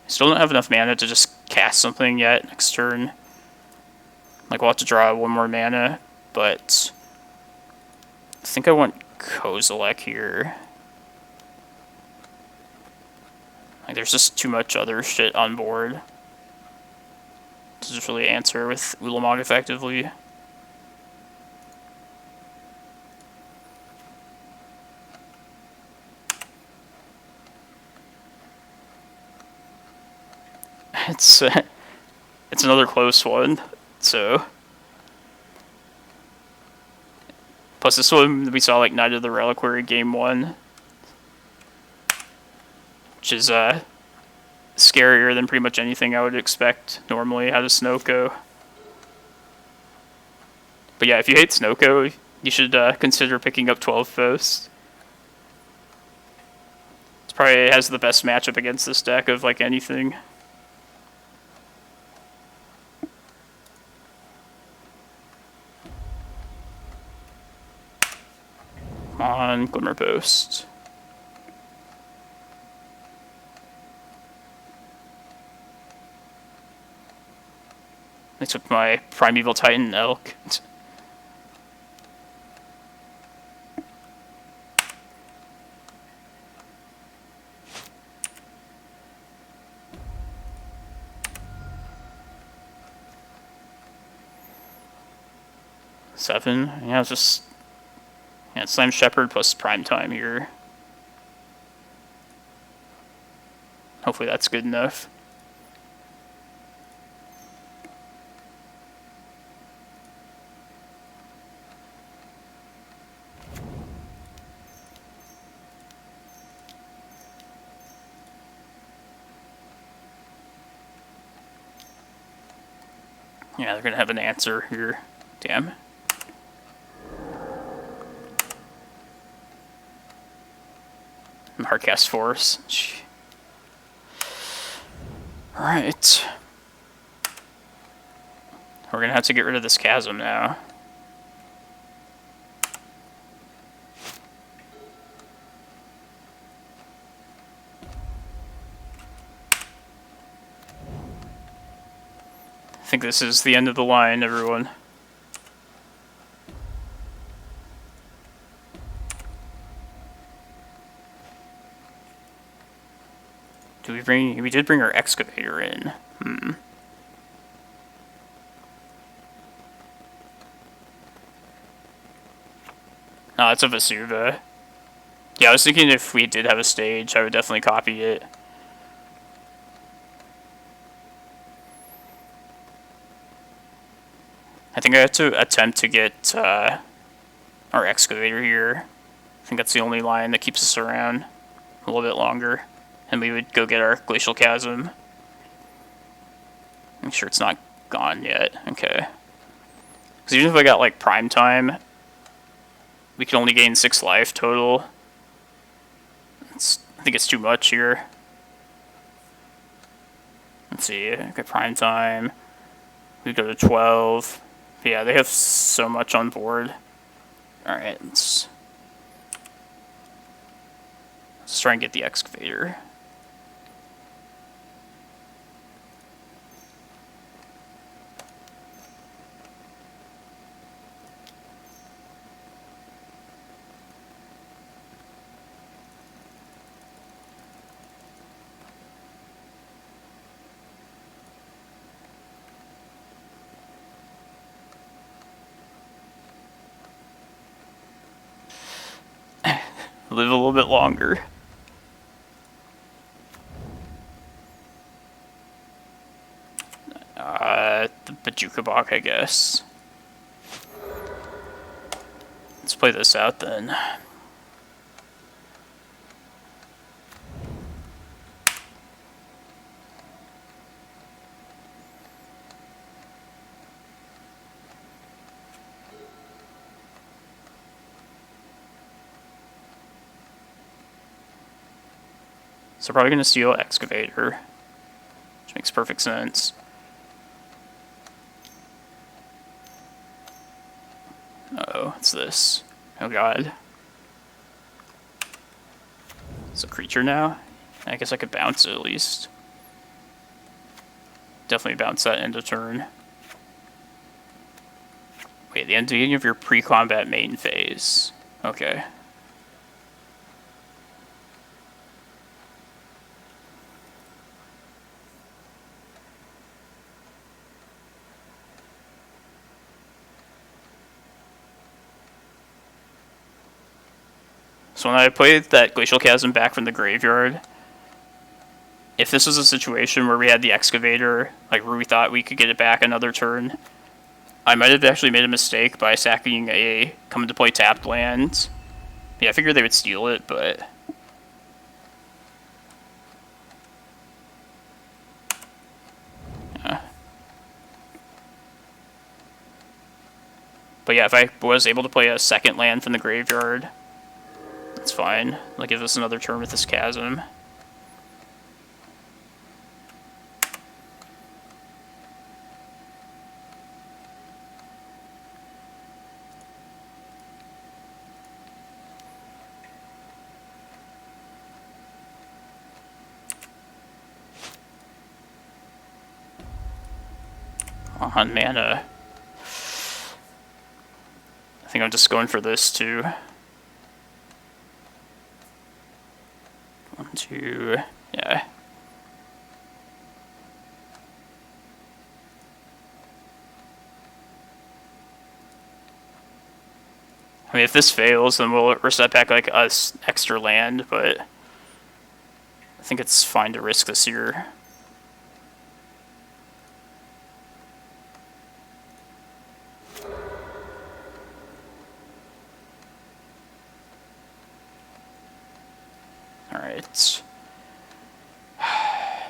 Still don't have enough mana to just cast something yet next turn. Like, we'll have to draw one more mana, but I think I want Kozilek here. Like, there's just too much other shit on board to just really answer with Ulamog effectively. It's another close one, so. Plus this one we saw, like, Knight of the Reliquary game 1, which is scarier than pretty much anything I would expect normally out of Snoko. But yeah, if you hate Snoko, you should consider picking up 12 Post. It probably has the best matchup against this deck of, like, anything. Come on, Glimmerpost. I took my Primeval Titan Elk. Seven. Yeah, it's just... Yeah, Slam Shepherd plus Prime Time here. Hopefully that's good enough. Yeah, they're gonna have an answer here. Damn. I'm Hardcast Force. Alright. We're gonna have to get rid of this chasm now. I think this is the end of the line, everyone. We did bring our excavator in. No, it's a Vesuva. Yeah, I was thinking if we did have a stage, I would definitely copy it. I think I have to attempt to get our excavator here. I think that's the only line that keeps us around a little bit longer. And we would go get our Glacial Chasm. Make sure it's not gone yet. Okay. Because even if I got like prime time, we can only gain 6 life total. I think it's too much here. Let's see. Okay, prime time. We go to 12. Yeah, they have so much on board. Alright, let's try and get the excavator. Live a little bit longer. The Bojuka Bog, I guess. Let's play this out then. So probably going to steal Excavator, which makes perfect sense. Uh-oh, what's this? Oh god. It's a creature now? I guess I could bounce it at least. Definitely bounce that end of turn. Wait, the ending of your pre-combat main phase. Okay. So when I played that Glacial Chasm back from the graveyard, if this was a situation where we had the Excavator, like where we thought we could get it back another turn, I might have actually made a mistake by sacking a come-into-play tapped land. Yeah, I figured they would steal it, but... yeah. But yeah, if I was able to play a second land from the graveyard, that's fine. It'll give us another turn with this chasm. On mana. I think I'm just going for this too. 1, 2, yeah. I mean, if this fails, then we'll reset back like us extra land, but I think it's fine to risk this here. Alright. I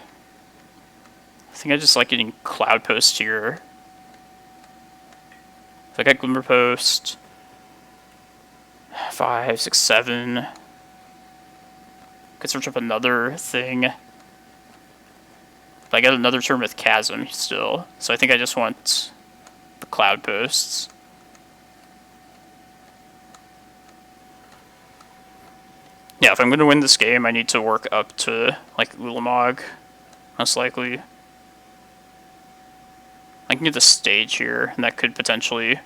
think I just like getting Cloudpost here. If I got Glimmerpost, 5, 6, 7. Could search up another thing. But I got another turn with Chasm still, so I think I just want the Cloudposts. Yeah, if I'm going to win this game, I need to work up to, like, Ulamog, most likely. I can get the stage here, and that could potentially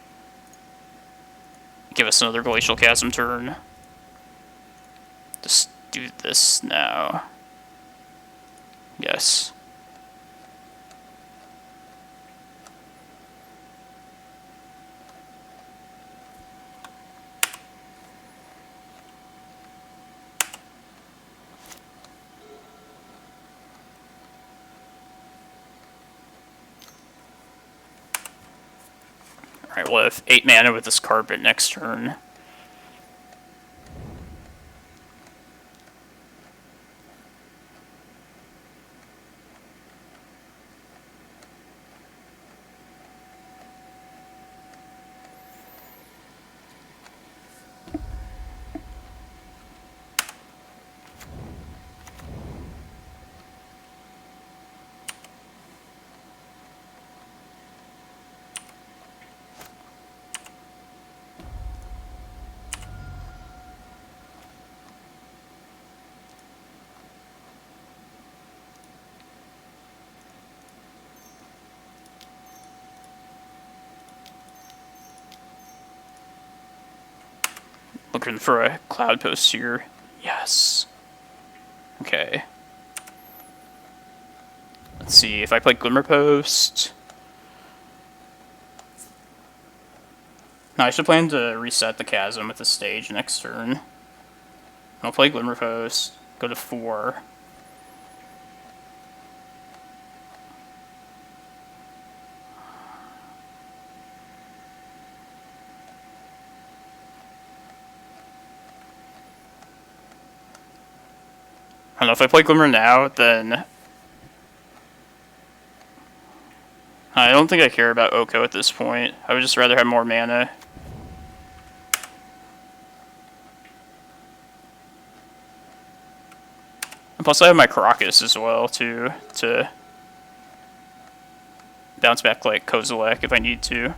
give us another Glacial Chasm turn. Just do this now. Yes. Alright, we'll have 8 mana with this carpet next turn. Looking for a Cloudpost here. Yes. Okay. Let's see, if I play Glimmerpost... No, I should plan to reset the Chasm with the stage next turn. I'll play Glimmerpost, go to 4. I don't know, if I play Glimmer now, then... I don't think I care about Oko at this point. I would just rather have more mana. And plus I have my Karakas as well, too, to bounce back like Kozilek if I need to.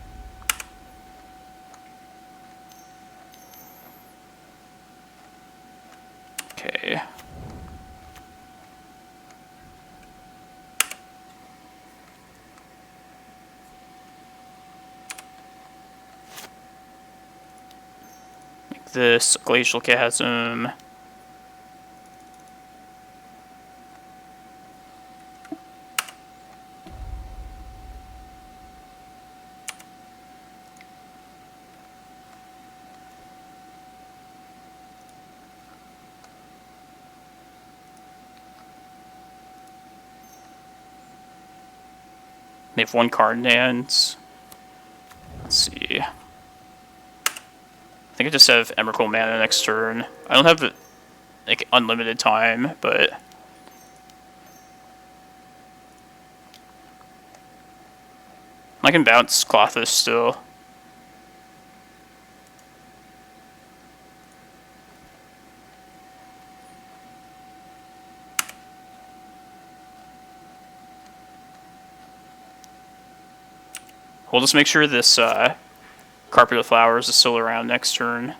Okay. This Glacial Chasm. They have 1 card in hand. Let's see. I think I just have Emrakul mana next turn. I don't have like unlimited time, but I can bounce Clothis still. We'll just make sure this Carpet of Flowers is still around next turn.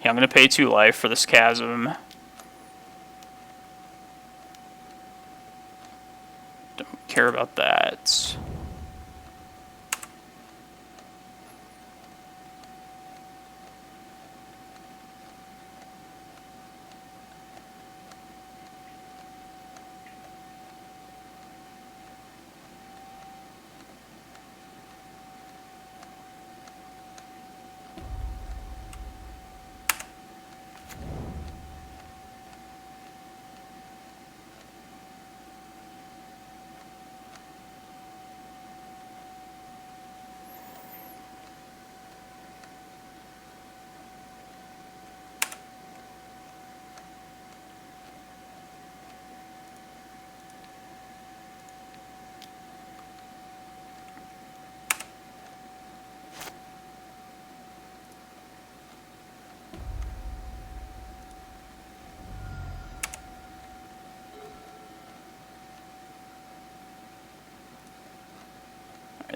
Yeah, I'm going to pay 2 life for this Chasm. Don't care about that.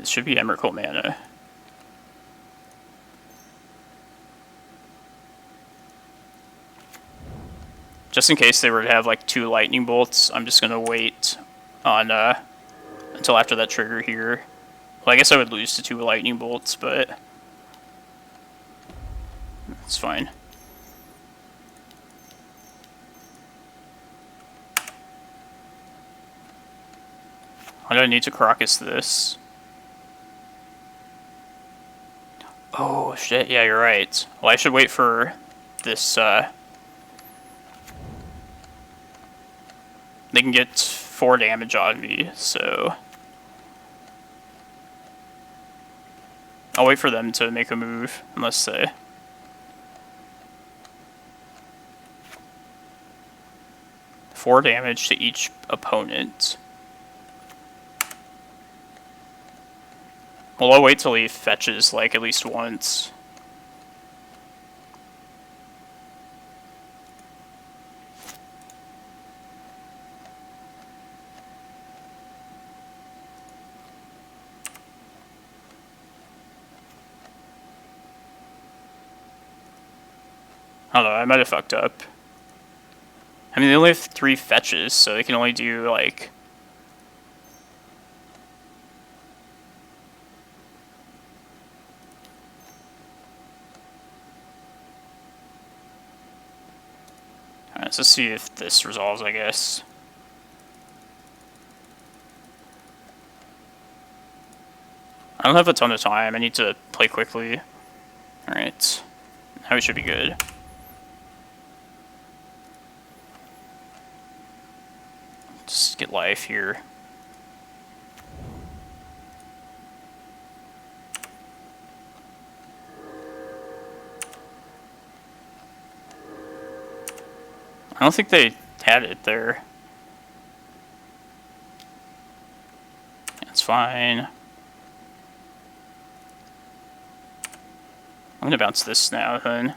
It should be Emrakul mana. Just in case they were to have like 2 lightning bolts, I'm just gonna wait on until after that trigger here. Well, I guess I would lose to 2 lightning bolts, but it's fine. I don't need to Karakas this. Oh shit, yeah, you're right. Well, I should wait for this, they can get 4 damage on me, so I'll wait for them to make a move, unless they... 4 damage to each opponent. Well, I'll wait till he fetches, like, at least once. I don't know, I might have fucked up. I mean, they only have 3 fetches, so they can only do, like... Alright, let's see if this resolves, I guess. I don't have a ton of time, I need to play quickly. Alright, now we should be good. Just get life here. I don't think they had it there. It's fine. I'm gonna bounce this now then.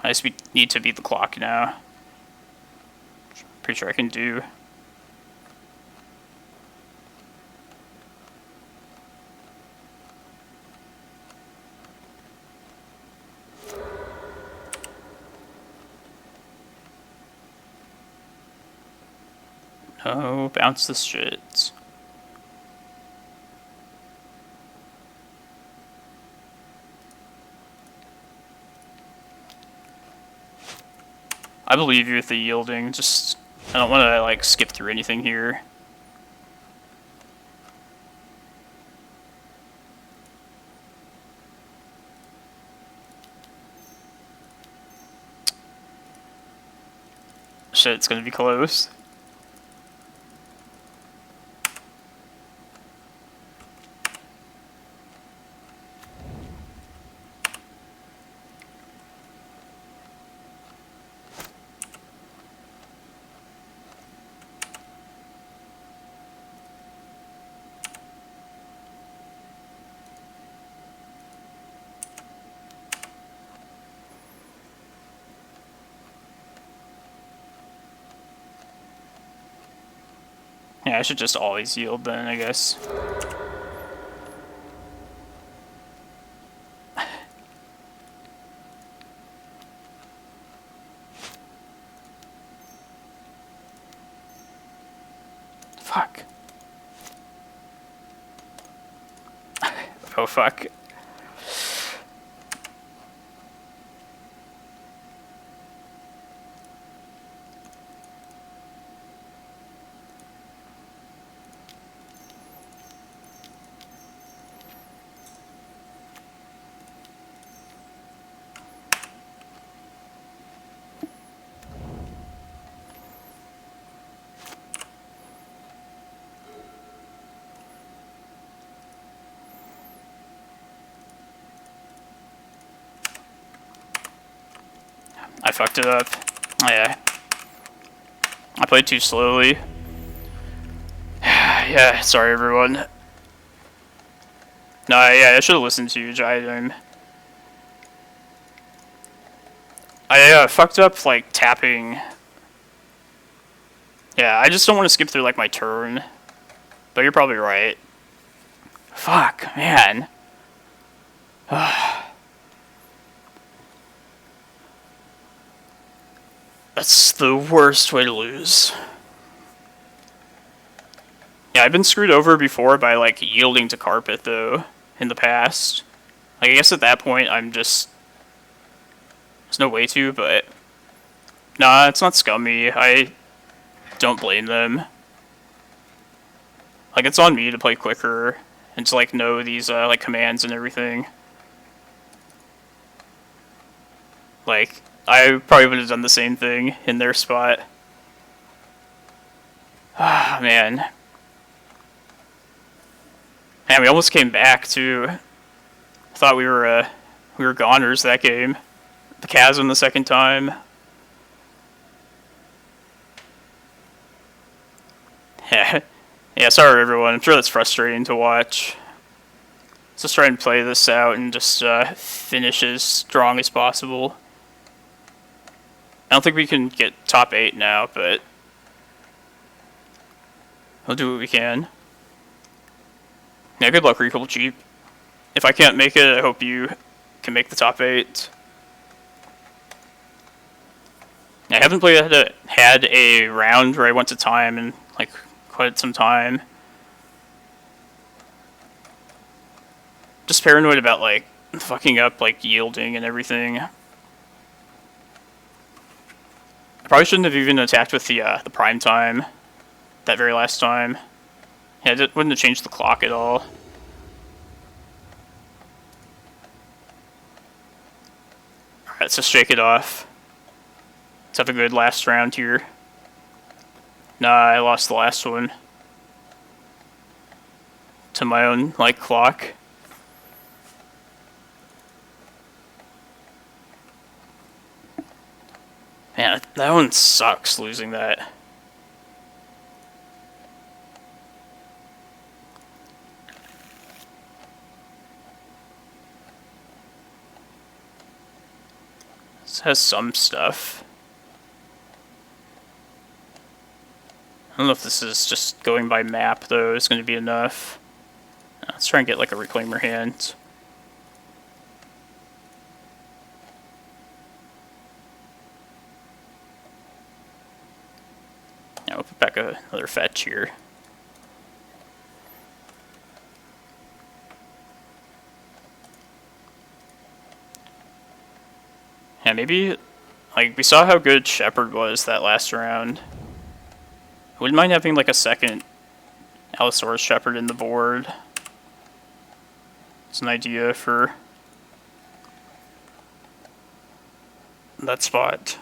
I just need to beat the clock now. Pretty sure I can do. No, bounce this shit. I believe you with the yielding, just... I don't want to, like, skip through anything here. Shit, it's gonna be close. Yeah, I should just always yield then, I guess. Fuck. Oh fuck. I fucked it up. Yeah. I played too slowly. Yeah, sorry everyone. No, yeah, I should have listened to you, Giant. I fucked up, like, tapping. Yeah, I just don't want to skip through, like, my turn. But you're probably right. Fuck, man. That's the worst way to lose. Yeah, I've been screwed over before by, like, yielding to carpet, though, in the past. Like, I guess at that point, I'm just... There's no way to, but... Nah, it's not scummy. I don't blame them. Like, it's on me to play quicker and to, like, know these, like, commands and everything. Like, I probably would have done the same thing in their spot. Ah, man. Man, we almost came back, too. I thought we were goners that game. The chasm the second time. Yeah. Yeah, sorry everyone. I'm sure that's frustrating to watch. Let's just try and play this out and just finish as strong as possible. I don't think we can get top 8 now, but we'll do what we can. Yeah, good luck, Recall Cheap. If I can't make it, I hope you can make the top 8. I haven't had a round where I went to time in, like, quite some time. Just paranoid about, like, fucking up, like, yielding and everything. I probably shouldn't have even attacked with the prime time that very last time. Yeah, it wouldn't have changed the clock at all. Alright, let's just shake it off. Let's have a good last round here. Nah, I lost the last one. To my own, like, clock. Man, that one sucks, losing that. This has some stuff. I don't know if this is just going by map, though, is going to be enough. Let's try and get, like, a Reclaimer hand. Yeah, we'll put back another fetch here. Yeah, maybe, like, we saw how good Shepherd was that last round. I wouldn't mind having, like, a second Allosaurus Shepherd in the board. It's an idea for that spot.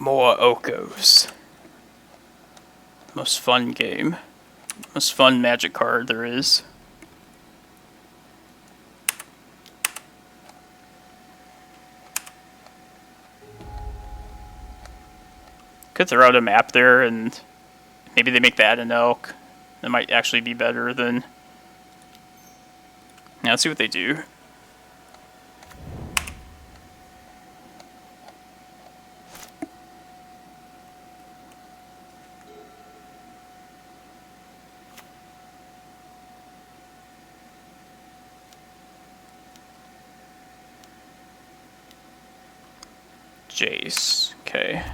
More Okos. Most fun game. Most fun magic card there is. Could throw out a map there and maybe they make that an elk. That might actually be better than... Now let's see what they do. Jace, okay.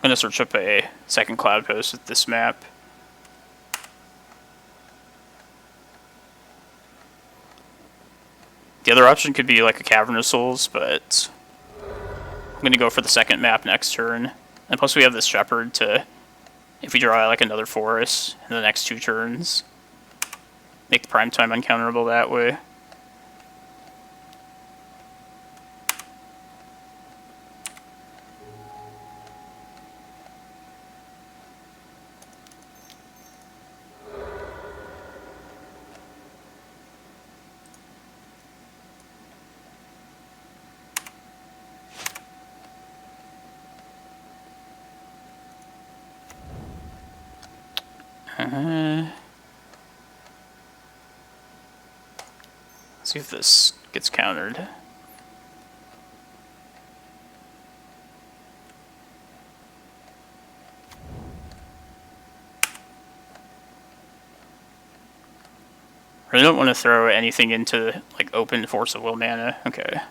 I'm going to search up a second Cloudpost with this map. The other option could be like a Cavern of Souls, but I'm going to go for the second map next turn. And plus we have this Shepherd to, if we draw like another forest in the next 2 turns, make the primetime uncounterable that way. Let's see if this gets countered. I really don't want to throw anything into like open Force of Will mana. Okay.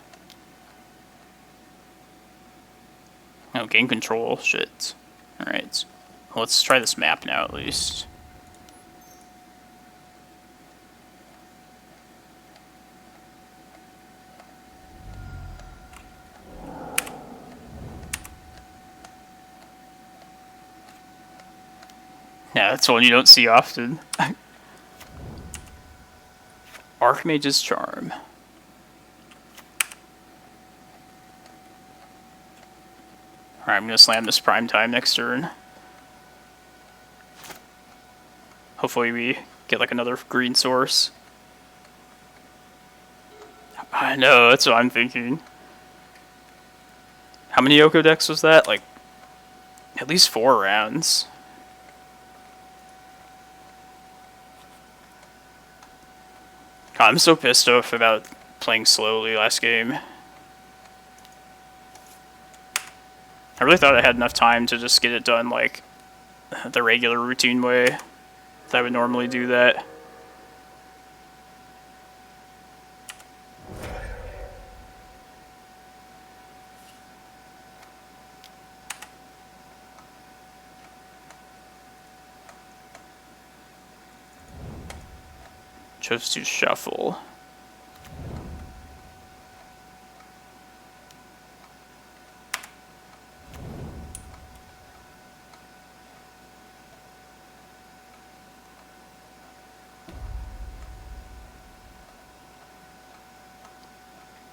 Oh, gain control. Shit. Alright. Well, let's try this map now at least. Yeah, that's one you don't see often. Archmage's Charm. Alright, I'm gonna slam this primetime next turn. Hopefully we get like another green source. I know, that's what I'm thinking. How many Oko decks was that? Like, at least 4 rounds. God, I'm so pissed off about playing slowly last game. I really thought I had enough time to just get it done like the regular routine way that I would normally do that. Chose to shuffle.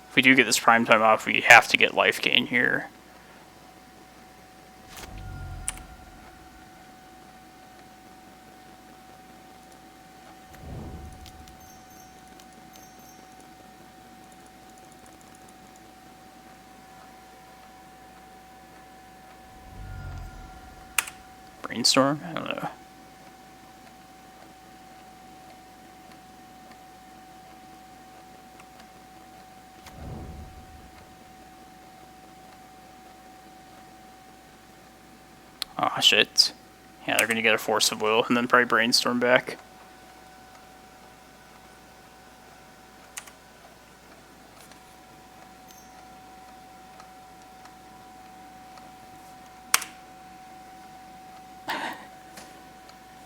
If we do get this primetime off, we have to get life gain here. Brainstorm? I don't know. shit. Yeah, they're gonna get a Force of Will, and then probably Brainstorm back.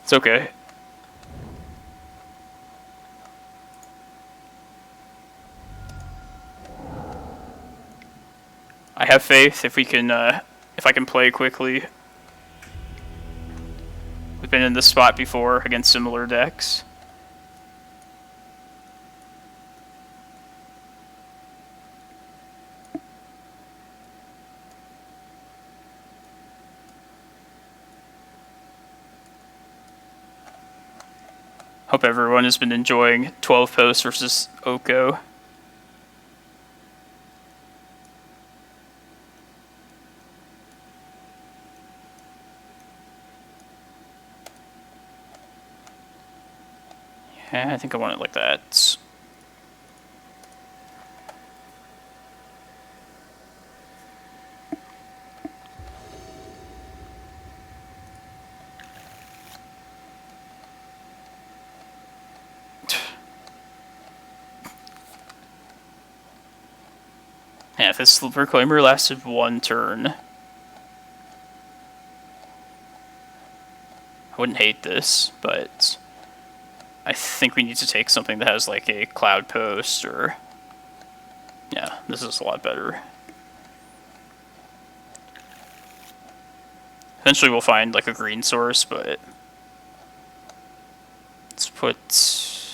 It's okay. I have faith if we can, if I can play quickly. We've been in this spot before against similar decks. Hope everyone has been enjoying 12 posts versus Oko. Yeah, I think I want it like that. Yeah, if this Reclaimer lasted one turn, I wouldn't hate this, but I think we need to take something that has like a Cloudpost or... Yeah, this is a lot better. Eventually we'll find like a green source, but let's put...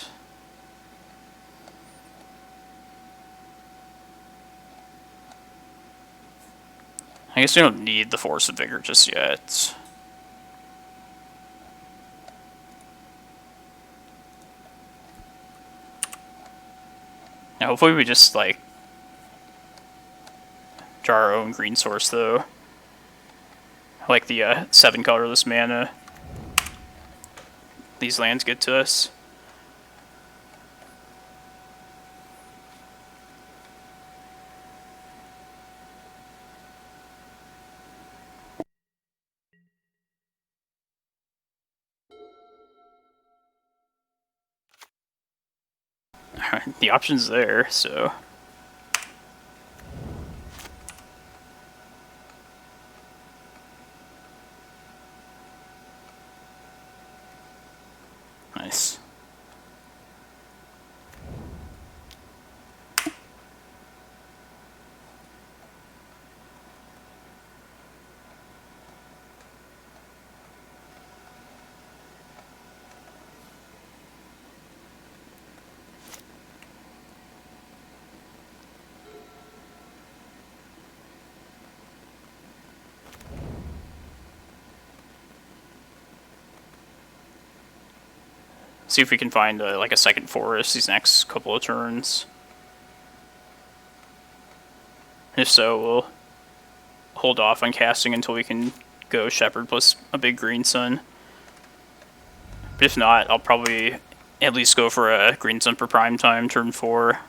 I guess we don't need the Force of Vigor just yet. Now, hopefully we just, like, draw our own green source, though. I like the 7 colorless mana these lands get to us. The option's there, so... Nice. See if we can find like a second forest these next couple of turns. If so, we'll hold off on casting until we can go Shepherd plus a big green sun. But if not, I'll probably at least go for a green sun for prime time turn 4.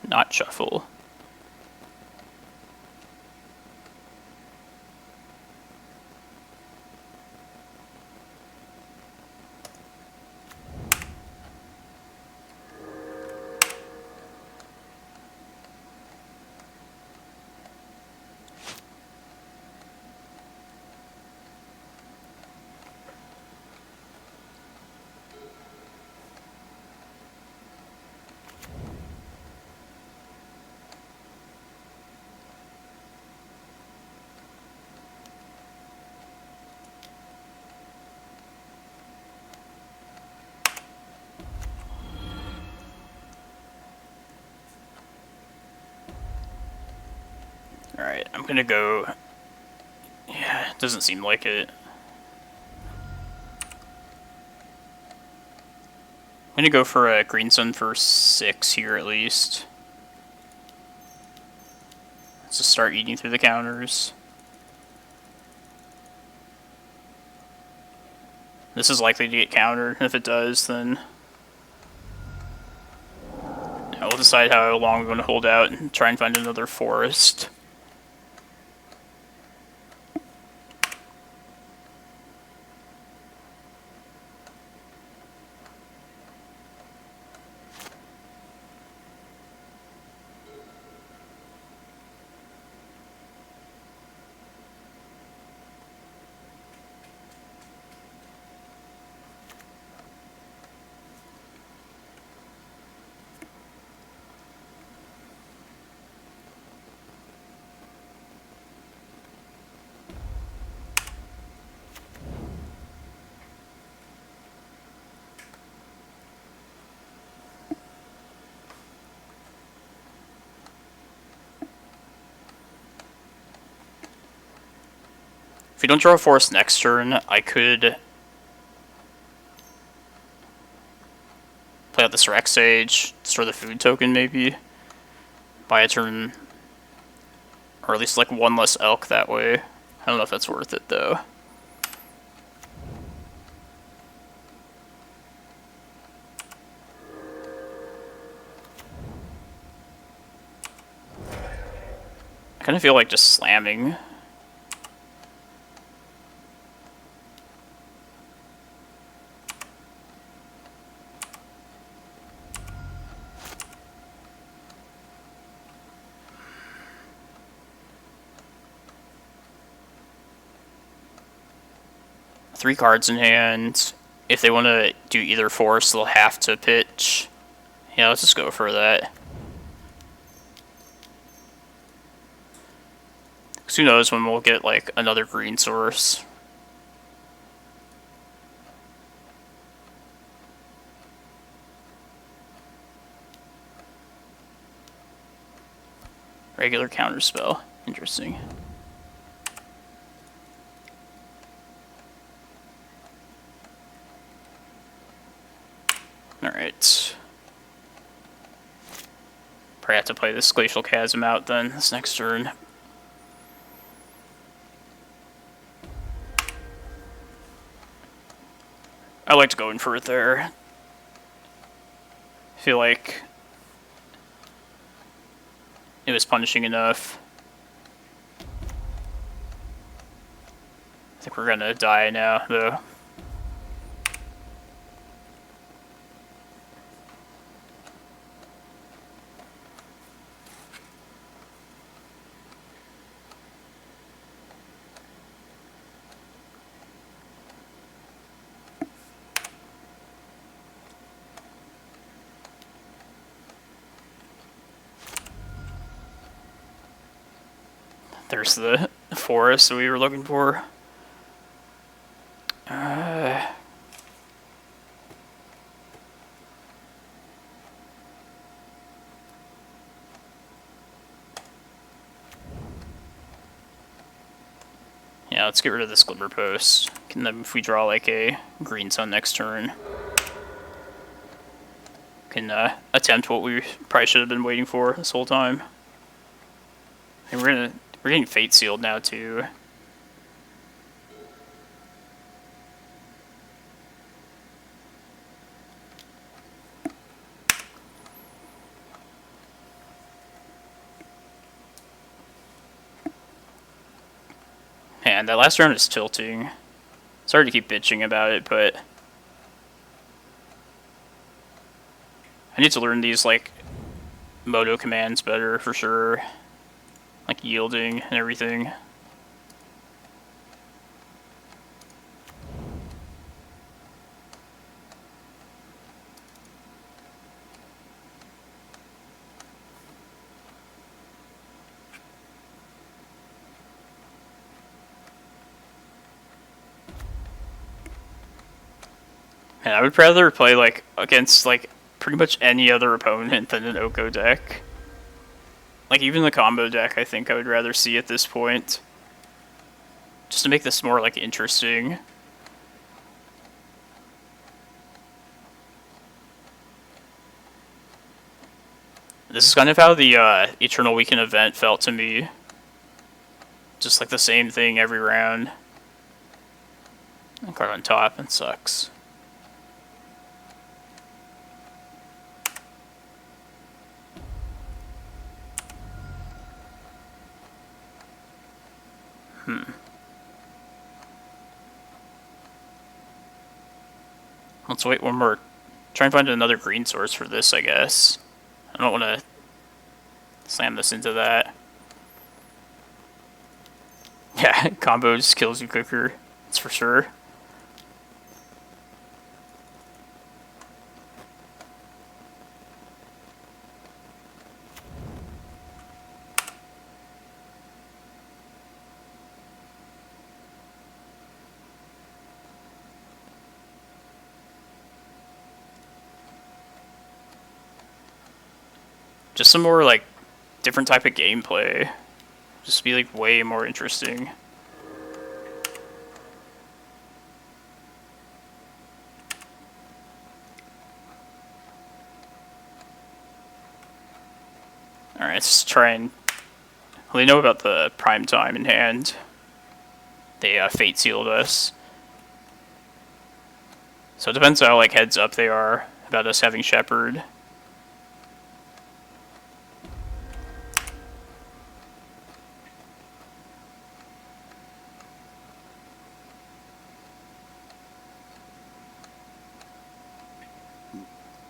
Not shuffle. Alright, I'm gonna go... Yeah, it doesn't seem like it. I'm gonna go for a green sun for 6 here at least. Just start eating through the counters. This is likely to get countered. If it does, then we'll decide how long we're going to hold out and try and find another forest. If we don't draw a forest next turn, I could play out this Reclamation Sage, store the food token maybe, buy a turn, or at least like one less elk that way. I don't know if that's worth it though. I kind of feel like just slamming. Three cards in hand. If they want to do either force, they'll have to pitch. Yeah, let's just go for that. Because who knows when we'll get like another green source. Regular counterspell. Interesting. Alright. Probably have to play this Glacial Chasm out then, this next turn. I liked going for it there. I feel like it was punishing enough. I think we're gonna die now, though. There's the forest that we were looking for. Yeah, let's get rid of this Glimmerpost. And then if we draw like a green sun next turn, can attempt what we probably should have been waiting for this whole time. And we're getting Fate Sealed now too. Man, that last round is tilting. Sorry to keep bitching about it, but I need to learn these like Moto commands better for sure. Like yielding and everything. And I would rather play like against like pretty much any other opponent than an Oko deck. Like, even the combo deck, I think I would rather see at this point. Just to make this more, like, interesting. This is kind of how the Eternal Weekend event felt to me. just like the same thing every round. Card on top, and sucks. Let's wait one more. Try and find another green source for this, I guess. I don't want to slam this into that. Yeah, combo just kills you quicker. That's for sure. Just some more, like, different type of gameplay. Just be, like, way more interesting. Alright, let's try and... Well, they know about the prime time in hand. They fate sealed us. So it depends how, like, heads up they are about us having Shepherd.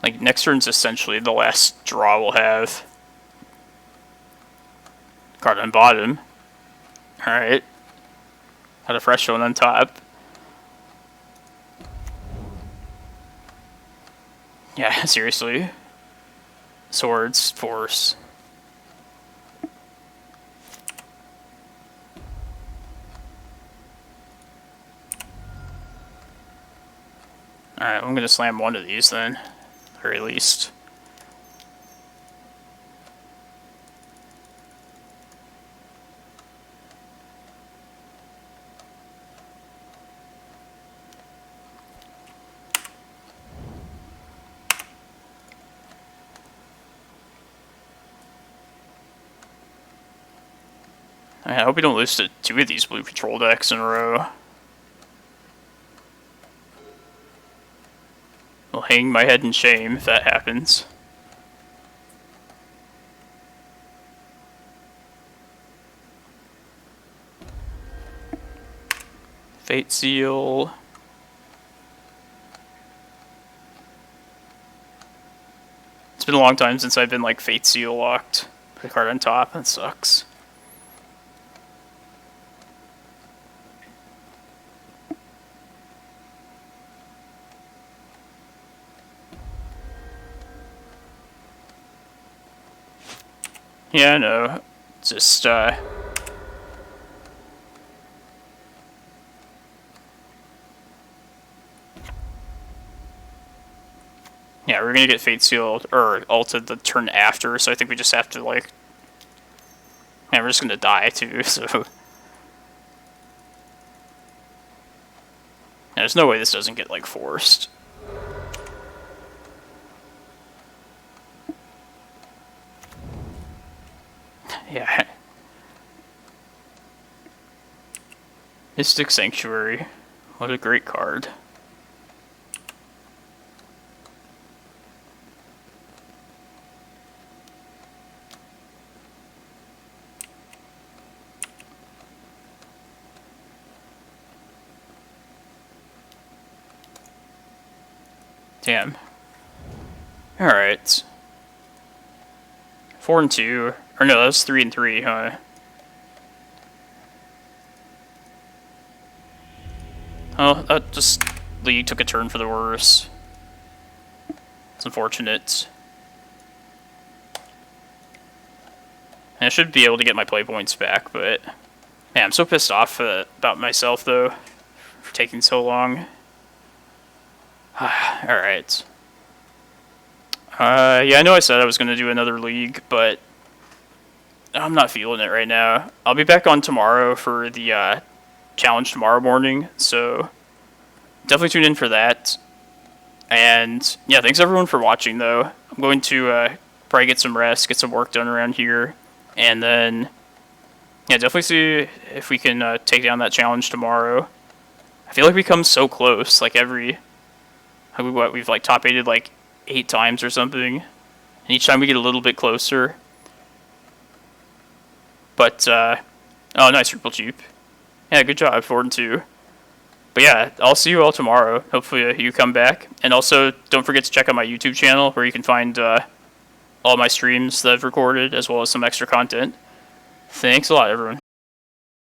Like, next turn's essentially the last draw we'll have. Card on bottom. Alright. Got a fresh one on top. Yeah, seriously. Swords, Force. Alright, I'm gonna slam one of these then. Very least. I hope we don't lose to 2 of these blue patrol decks in a row. I'll hang my head in shame if that happens. Fate Seal. It's been a long time since I've been like Fate Seal locked. Put a card on top, that sucks. Yeah, I know. Just, yeah, we're gonna get Fate Sealed, or ulted the turn after, so I think we just have to, like... Yeah, we're just gonna die, too, so... Yeah, there's no way this doesn't get, like, forced. Yeah. Mystic Sanctuary. What a great card. Damn. Alright. 4 and 2. Or no, that was 3 and 3, huh? Oh, that just... Lee took a turn for the worse. It's unfortunate. And I should be able to get my play points back, but... Man, I'm so pissed off about myself, though. For taking so long. Alright. Yeah, I know I said I was going to do another league, but... I'm not feeling it right now. I'll be back on tomorrow for the challenge tomorrow morning, so definitely tune in for that. And yeah, thanks everyone for watching though. I'm going to probably get some rest, get some work done around here, and then Yeah, definitely see if we can take down that challenge tomorrow. I feel like we come so close, like we've like top 8'd like 8 times or something. And each time we get a little bit closer. But, oh, nice, triple Jeep. Yeah, good job, 4 and 2. But yeah, I'll see you all tomorrow. Hopefully you come back. And also, don't forget to check out my YouTube channel, where you can find all my streams that I've recorded, as well as some extra content. Thanks a lot, everyone.